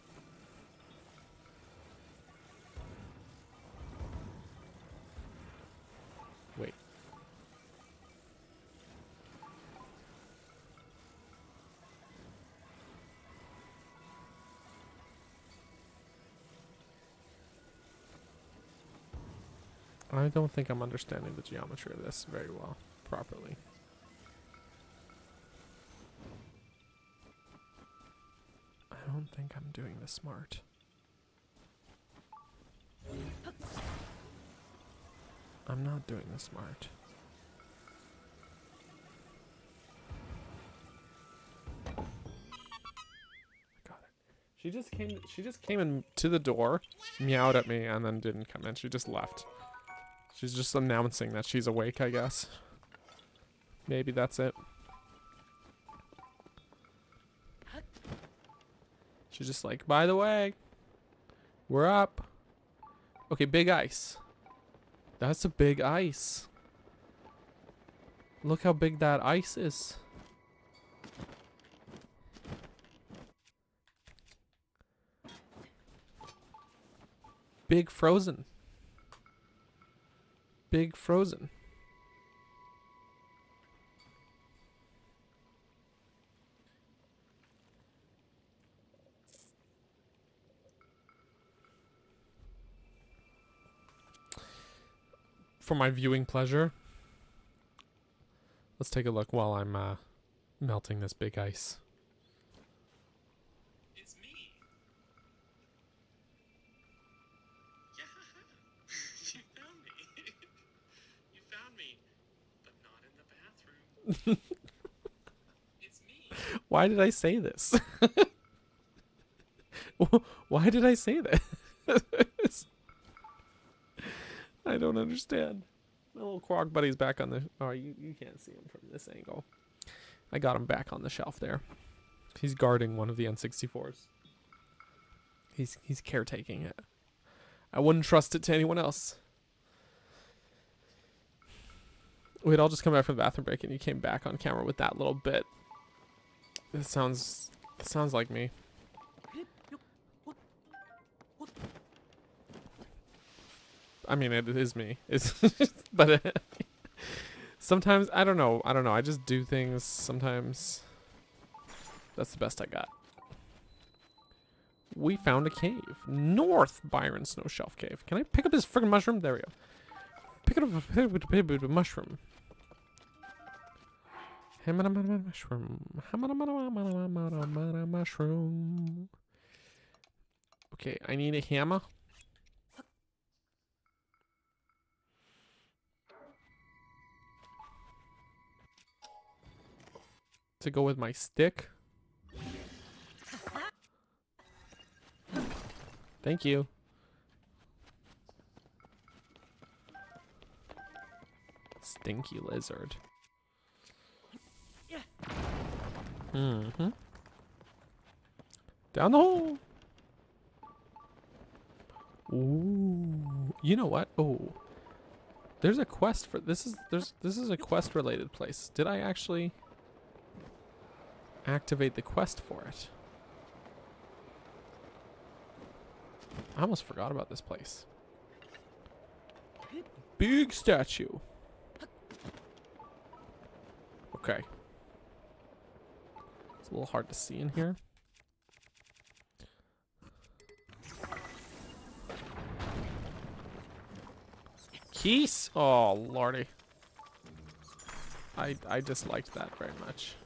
Wait. I don't think I'm understanding the geometry of this very well, properly. I don't think I'm doing this smart. I'm not doing this smart. She just came in to the door, meowed at me, and then didn't come in. She just left. She's just announcing that she's awake, I guess. Maybe that's it. She's just like, by the way, we're up. Okay, big ice. That's a big ice. Look how big that ice is. Big frozen. Big frozen. For my viewing pleasure, let's take a look while I'm melting this big ice. It's me. Yeah. You found me. You found me, but not in the bathroom. It's me. Why did I say this? Why did I say this? I don't understand. My little Quag buddy's back on the... Oh, you can't see him from this angle. I got him back on the shelf there. He's guarding one of the N64s. He's caretaking it. I wouldn't trust it to anyone else. We'd all just come back from the bathroom break and you came back on camera with that little bit. It sounds like me. I mean, it is me. It's but sometimes I don't know. I just do things sometimes. That's the best I got. We found a cave. North Byron Snow Shelf Cave. Can I pick up this friggin' mushroom? There we go. Pick it up a mushroom. Mushroom. Okay, I need a hammer. To go with my stick. Thank you. Stinky lizard. Mm-hmm. Down the hole. Ooh. You know what? Oh. There's a quest for this is a quest related place. Did I actually activate the quest for it? I almost forgot about this place. Big statue. Okay. It's a little hard to see in here. Keys? Oh, lordy. I disliked that very much.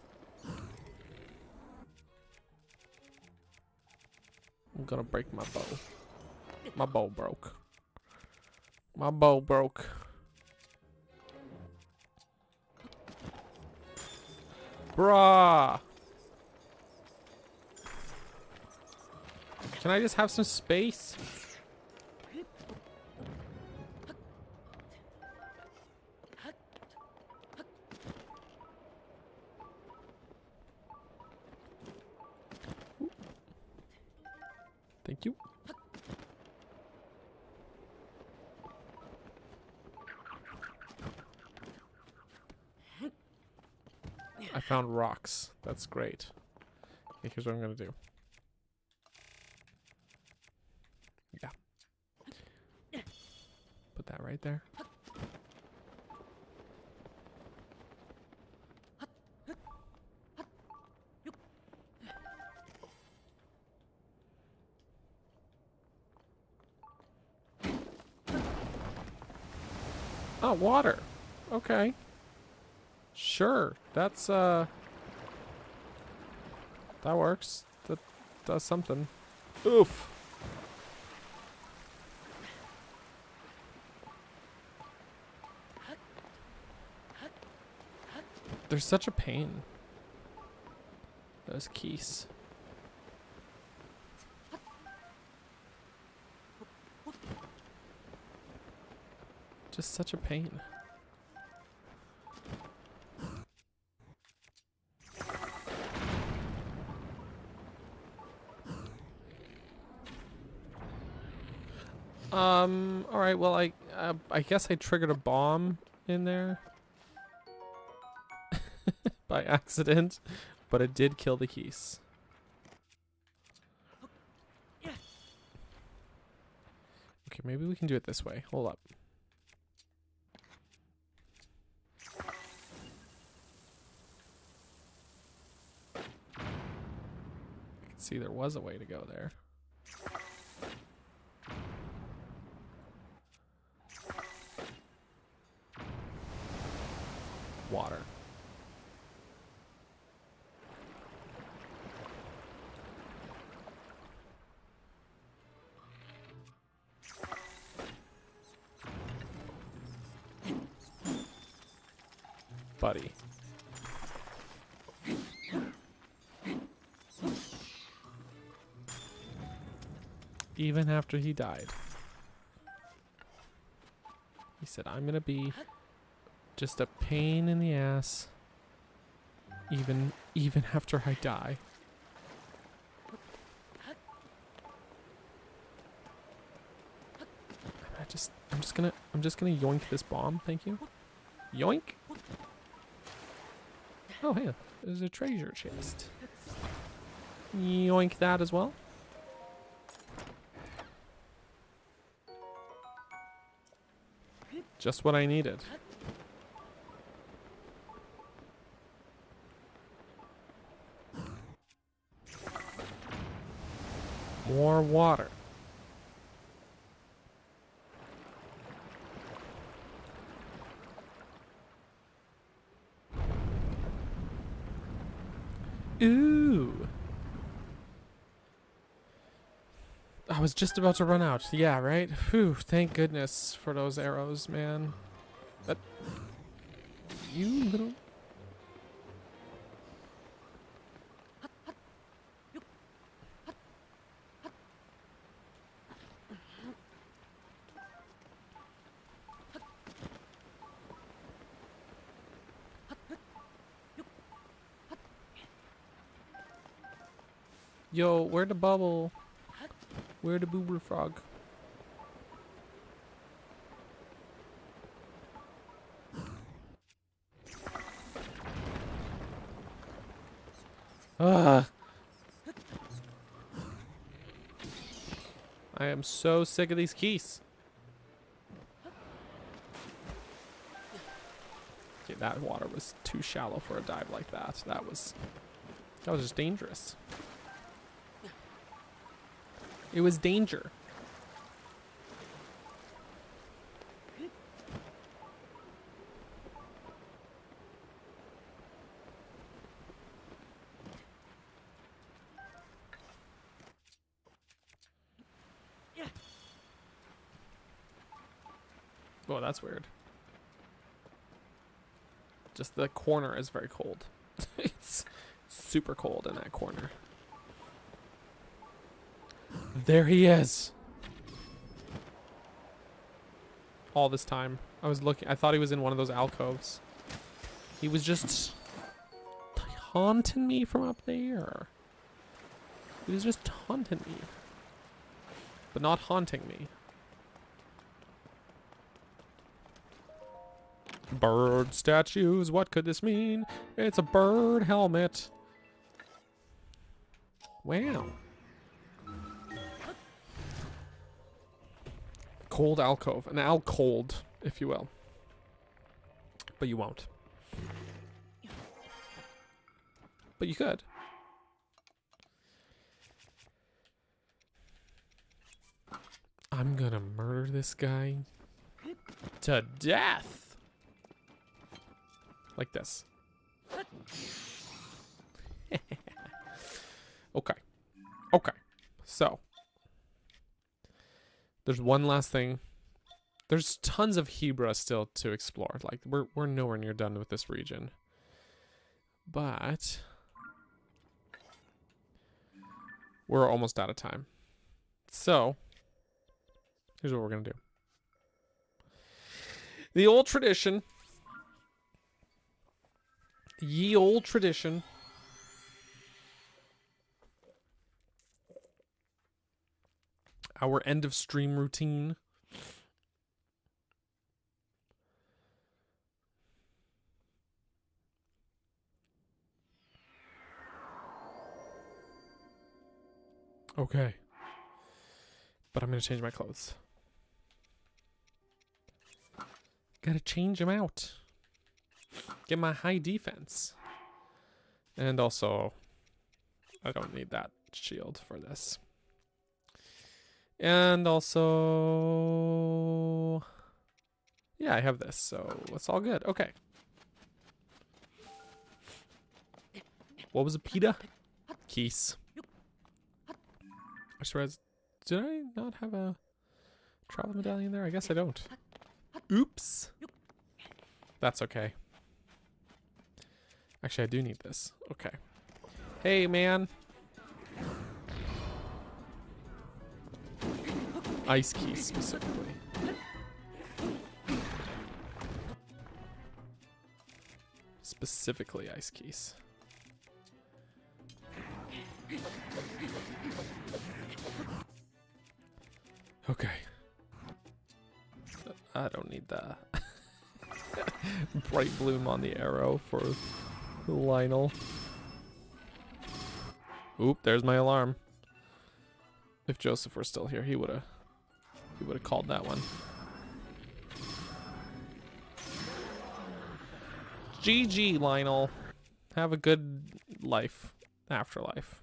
I'm gonna break my bow. My bow broke. My bow broke. Bruh. Can I just have some space? Thank you. I found rocks. That's great. Okay, here's what I'm gonna do. Yeah. Put that right there. Oh, water. Okay. Sure. That's, that works. That does something. Oof. They're such a pain. Those keys. Just such a pain. All right. Well, I guess I triggered a bomb in there by accident, but it did kill the keys. Okay, maybe we can do it this way. Hold up. I can see there was a way to go there. Water. Buddy. Even after he died. He said, I'm gonna be just a pain in the ass. Even after I die. I'm just gonna yoink this bomb, thank you. Yoink! Oh hey, there's a treasure chest. Yoink that as well. Just what I needed. More water. Ooh. I was just about to run out. Yeah, right? Phew, thank goodness for those arrows, man. But you little... Yo, where the bubble? Where the boober frog? Ugh. I am so sick of these keys. Okay, that water was too shallow for a dive like that. That was just dangerous. It was danger. Oh, that's weird. Just the corner is very cold. It's super cold in that corner. There he is. All this time. I was looking. I thought he was in one of those alcoves. He was just taunting me from up there. He was just taunting me. But not haunting me. Bird statues, what could this mean? It's a bird helmet. Wow. Cold alcove. An alcold, if you will. But you won't. But you could. I'm gonna murder this guy to death. Like this. Okay. Okay. So. There's one last thing. There's tons of Hebra still to explore. Like, we're nowhere near done with this region. But we're almost out of time. So, here's what we're going to do. The old tradition. Ye old tradition. Our end of stream routine. Okay. But I'm going to change my clothes. Gotta change them out. Get my high defense. And also, I don't need that shield for this. And also, yeah, I have this, so it's all good. Okay. What was a pita? Keys. I swear, did I not have a travel medallion there? I guess I don't. Oops. That's okay. Actually, I do need this. Okay. Hey, man. Ice keys, specifically. Specifically ice keys. Okay. I don't need the bright bloom on the arrow for Lionel. Oop, there's my alarm. If Joseph were still here, he would have called that one. GG, Lionel. Have a good life. Afterlife.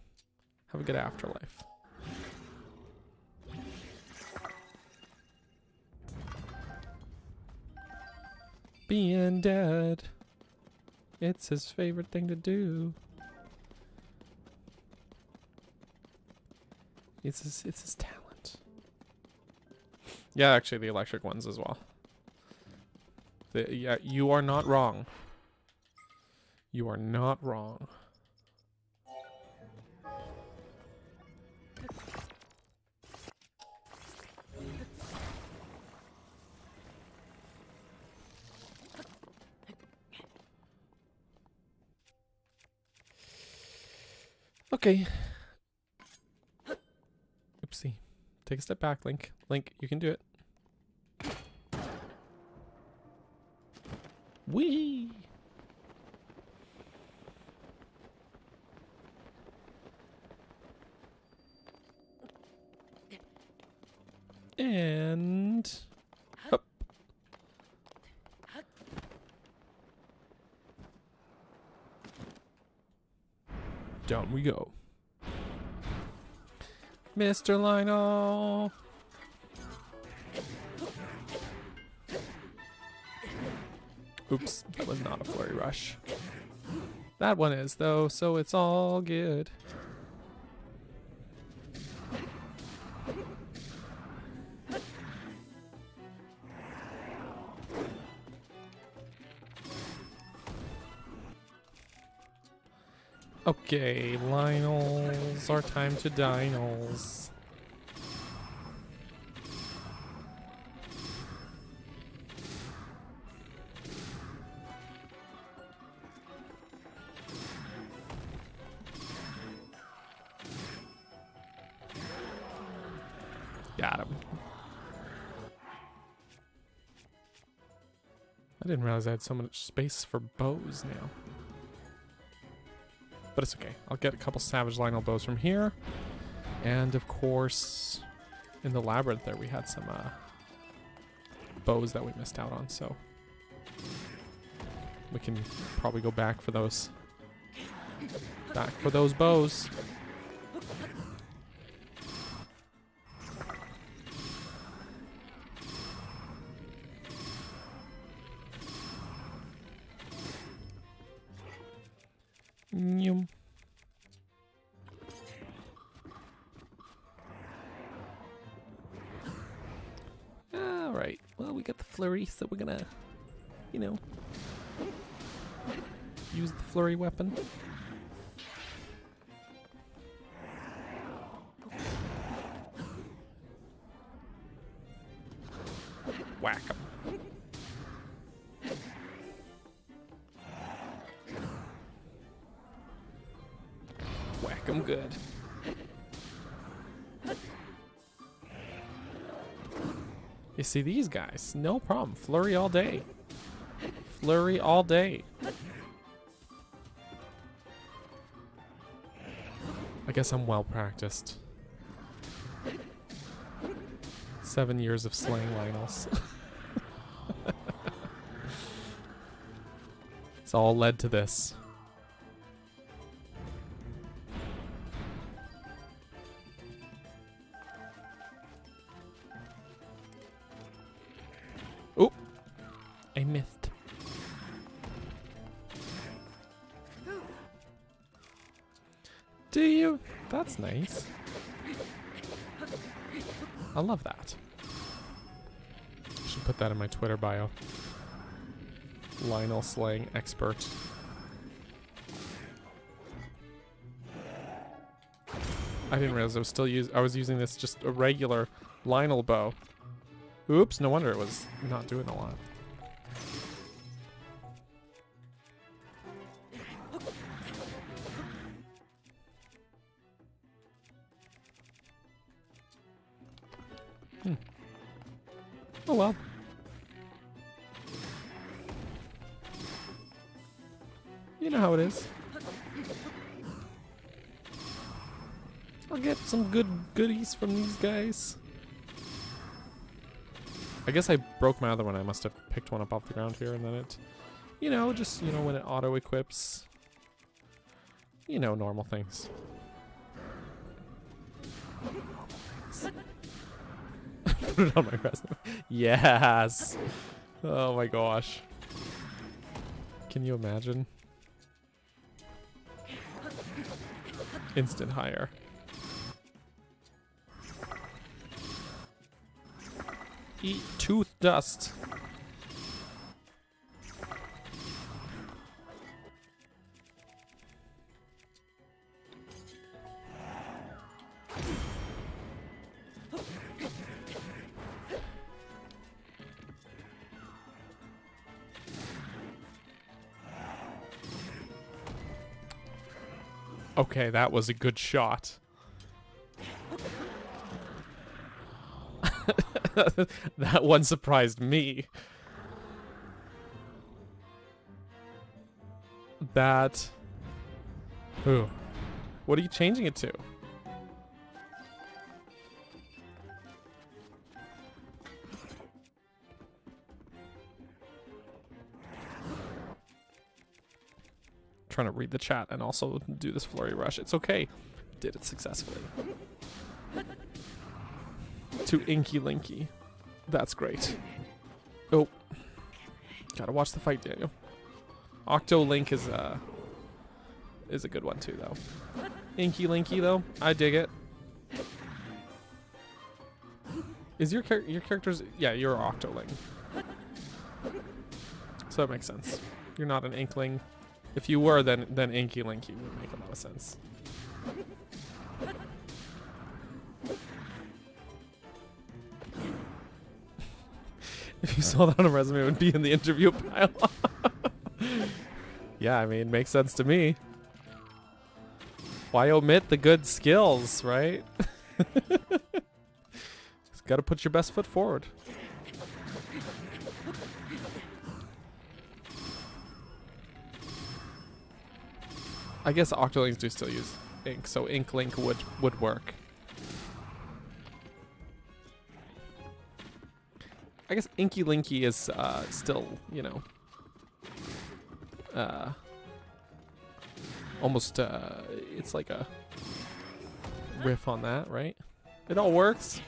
Have a good afterlife. Being dead. It's his favorite thing to do. It's his talent. Yeah, actually the electric ones as well. Yeah, you are not wrong. You are not wrong. Okay. Oopsie. Take a step back, Link. Link, you can do it. Whee! And... Up. Down we go. Mr. Lionel! Oops, that was not a flurry rush. That one is, though, so it's all good. Okay, Lionels, our time to dinos. Got him. I didn't realize I had so much space for bows now. But it's okay. I'll get a couple Savage Lionel bows from here. And of course, in the labyrinth there we had some bows that we missed out on, so we can probably go back for those. Back for those bows. Nyum. Alright, well, we got the flurry, so we're gonna, you know, use the flurry weapon. Whack 'em. I'm good. You see these guys, no problem. Flurry all day. Flurry all day. I guess I'm well practiced. 7 years of slaying Lionels. It's all led to this. Oh, I missed. Do you? That's nice. I love that. Should put that in my Twitter bio. Lionel slaying expert. I didn't realize I was using this just a regular Lionel bow. Oops, no wonder it was not doing a lot. Oh well. You know how it is. I'll get some good goodies from these guys. I guess I broke my other one. I must have picked one up off the ground here and then it, just, when it auto equips. Normal things. Put it on my resume. Yes. Oh my gosh. Can you imagine? Instant hire. Eat tooth dust. Okay, that was a good shot. That one surprised me. That... Ooh. What are you changing it to? Trying to read the chat and also do this flurry rush. It's okay. Did it successfully. To Inky Linky. That's great. Oh. Gotta watch the fight, Daniel. Octo Link is a good one too, though. Inky Linky, though. I dig it. Is your character's... Yeah, you're Octo Link. So that makes sense. You're not an Inkling. If you were, then Inky Linky would make a lot of sense. If you saw that on a resume, it would be in the interview pile. Yeah, I mean, makes sense to me. Why omit the good skills, right? Just gotta put your best foot forward. I guess Octolings do still use ink, so Ink Link would work. I guess Inky Linky is still, almost, it's like a riff on that, right? It all works.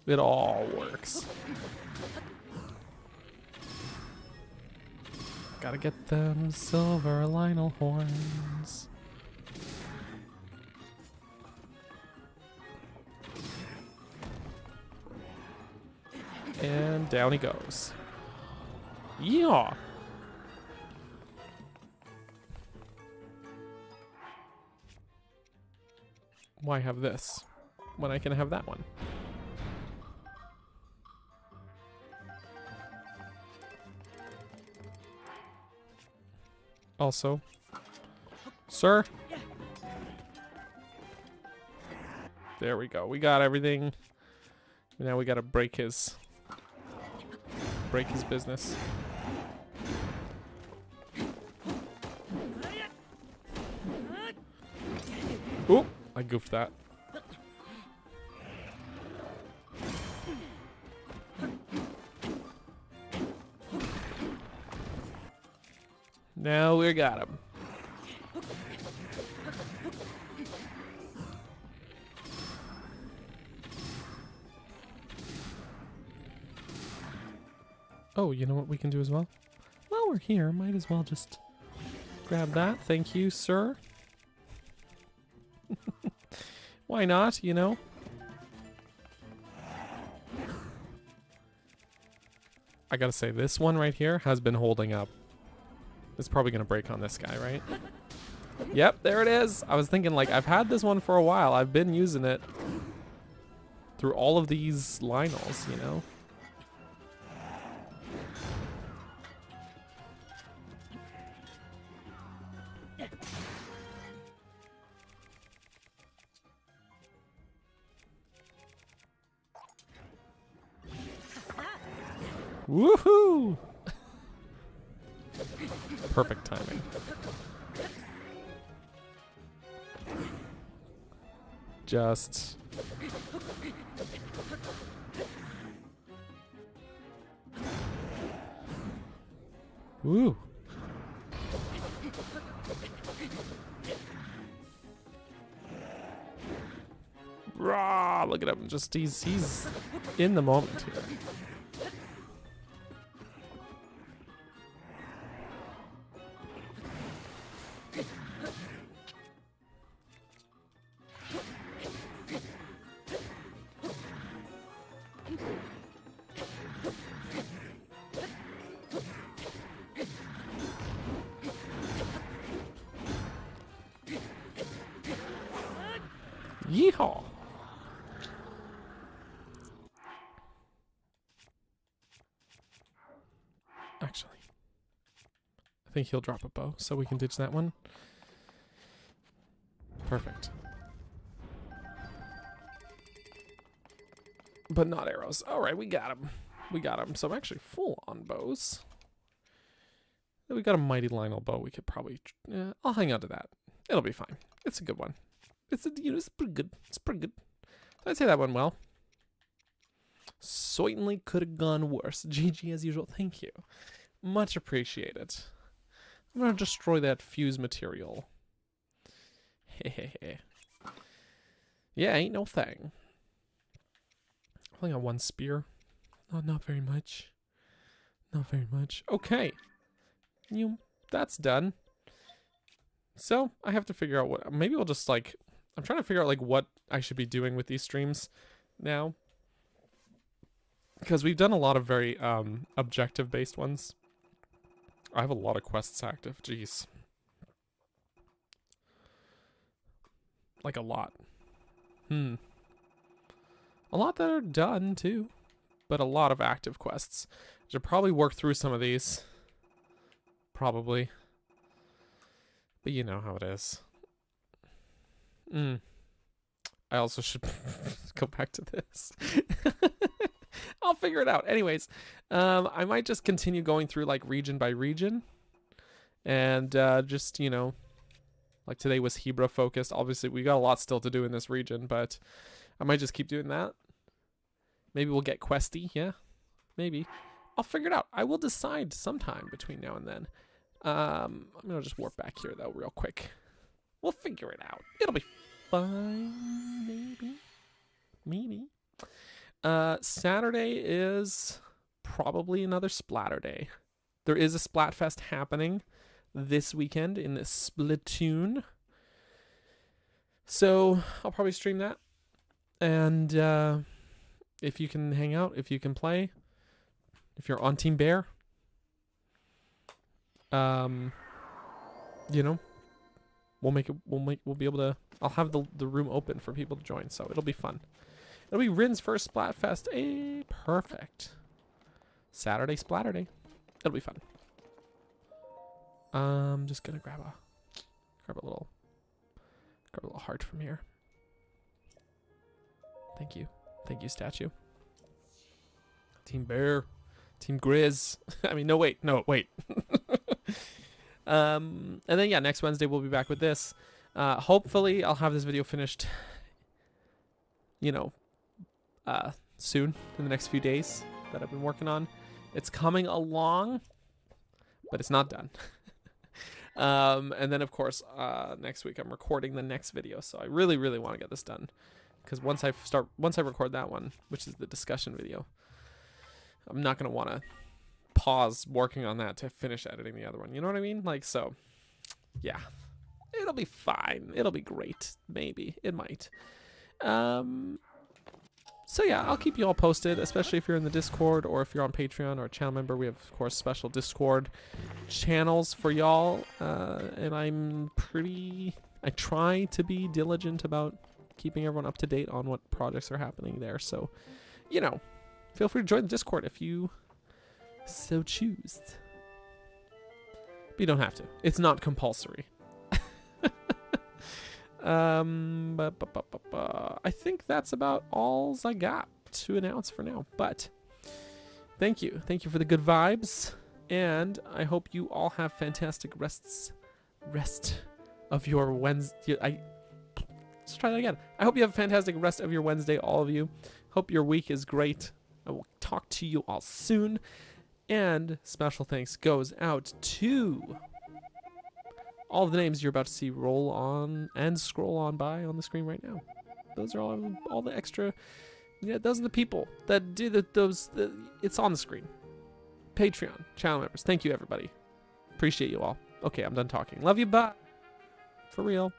It all works. Gotta get them silver Lionel horns. And down he goes. Yeah. Why have this when I can have that one? Also, sir. There we go. We got everything. Now we gotta break his business. Oop! I goofed that. Now we got him. Oh, you know what we can do as well? While we're here, might as well just grab that. Thank you, sir. Why not, you know? I gotta say, this one right here has been holding up. It's probably gonna break on this guy, right? Yep, there it is. I was thinking, like, I've had this one for a while. I've been using it through all of these Lionels, you know? Woohoo! Perfect timing. Just... Woo! Rah! Look at him. Just he's in the moment here. Yeehaw! Actually, I think he'll drop a bow, so we can ditch that one. Perfect. But not arrows. Alright, we got him. We got him. So I'm actually full on bows. We got a mighty Lionel bow. We could probably... I'll hang on to that. It'll be fine. It's a good one. It's pretty good. It's pretty good. So I'd say that went well. Certainly could have gone worse. GG as usual. Thank you. Much appreciated. I'm going to destroy that fuse material. Hehehe. Yeah, ain't no thing. I only got one spear. Oh, not very much. Not very much. Okay. That's done. So, I have to figure out what... Maybe I'll just, like... I'm trying to figure out, like, what I should be doing with these streams now. Because we've done a lot of very objective-based ones. I have a lot of quests active. Jeez. Like, a lot. A lot that are done, too. But a lot of active quests. I should probably work through some of these. Probably. But you know how it is. I also should go back to this. I'll figure it out. Anyways, I might just continue going through like region by region. And just, you know, like today was Hebra focused. Obviously, we got a lot still to do in this region, but I might just keep doing that. Maybe we'll get questy, yeah? Maybe. I'll figure it out. I will decide sometime between now and then. I'm going to just warp back here, though, real quick. We'll figure it out. It'll be fine, maybe. Maybe. Saturday is probably another Splatter Day. There is a Splatfest happening this weekend in Splatoon. So I'll probably stream that. And if you can hang out, if you can play, if you're on Team Bear, you know, we'll be able to. I'll have the room open for people to join, so it'll be fun. It'll be Rin's first Splatfest. Perfect. Saturday Splatter Day. It'll be fun. I'm just gonna grab a little heart from here. Thank you, statue. Team Bear, Team Grizz. I mean, no wait. And then yeah, next Wednesday we'll be back with this. Hopefully I'll have this video finished, soon, in the next few days that I've been working on. It's coming along, but it's not done. And then of course, next week I'm recording the next video. So I really, really want to get this done, because once I record that one, which is the discussion video, I'm not going to want to pause working on that to finish editing the other one. You know what I mean? Like, so yeah, it'll be fine. It'll be great. Maybe it might. So yeah, I'll keep you all posted, especially if you're in the Discord or if you're on Patreon or a channel member. We have, of course, special Discord channels for y'all. And I try to be diligent about keeping everyone up to date on what projects are happening there. So, feel free to join the Discord if you so choose. But you don't have to. It's not compulsory. I think that's about all I got to announce for now. But thank you for the good vibes, and I hope you all have fantastic rest of your Wednesday. Let's try that again. I hope you have a fantastic rest of your Wednesday, all of you. Hope your week is great. I will talk to you all soon. And special thanks goes out to all the names you're about to see roll on and scroll on by on the screen right now. Those are all the extra. Yeah, those are the people that do it's on the screen. Patreon, channel members. Thank you, everybody. Appreciate you all. Okay, I'm done talking. Love you, bye. For real.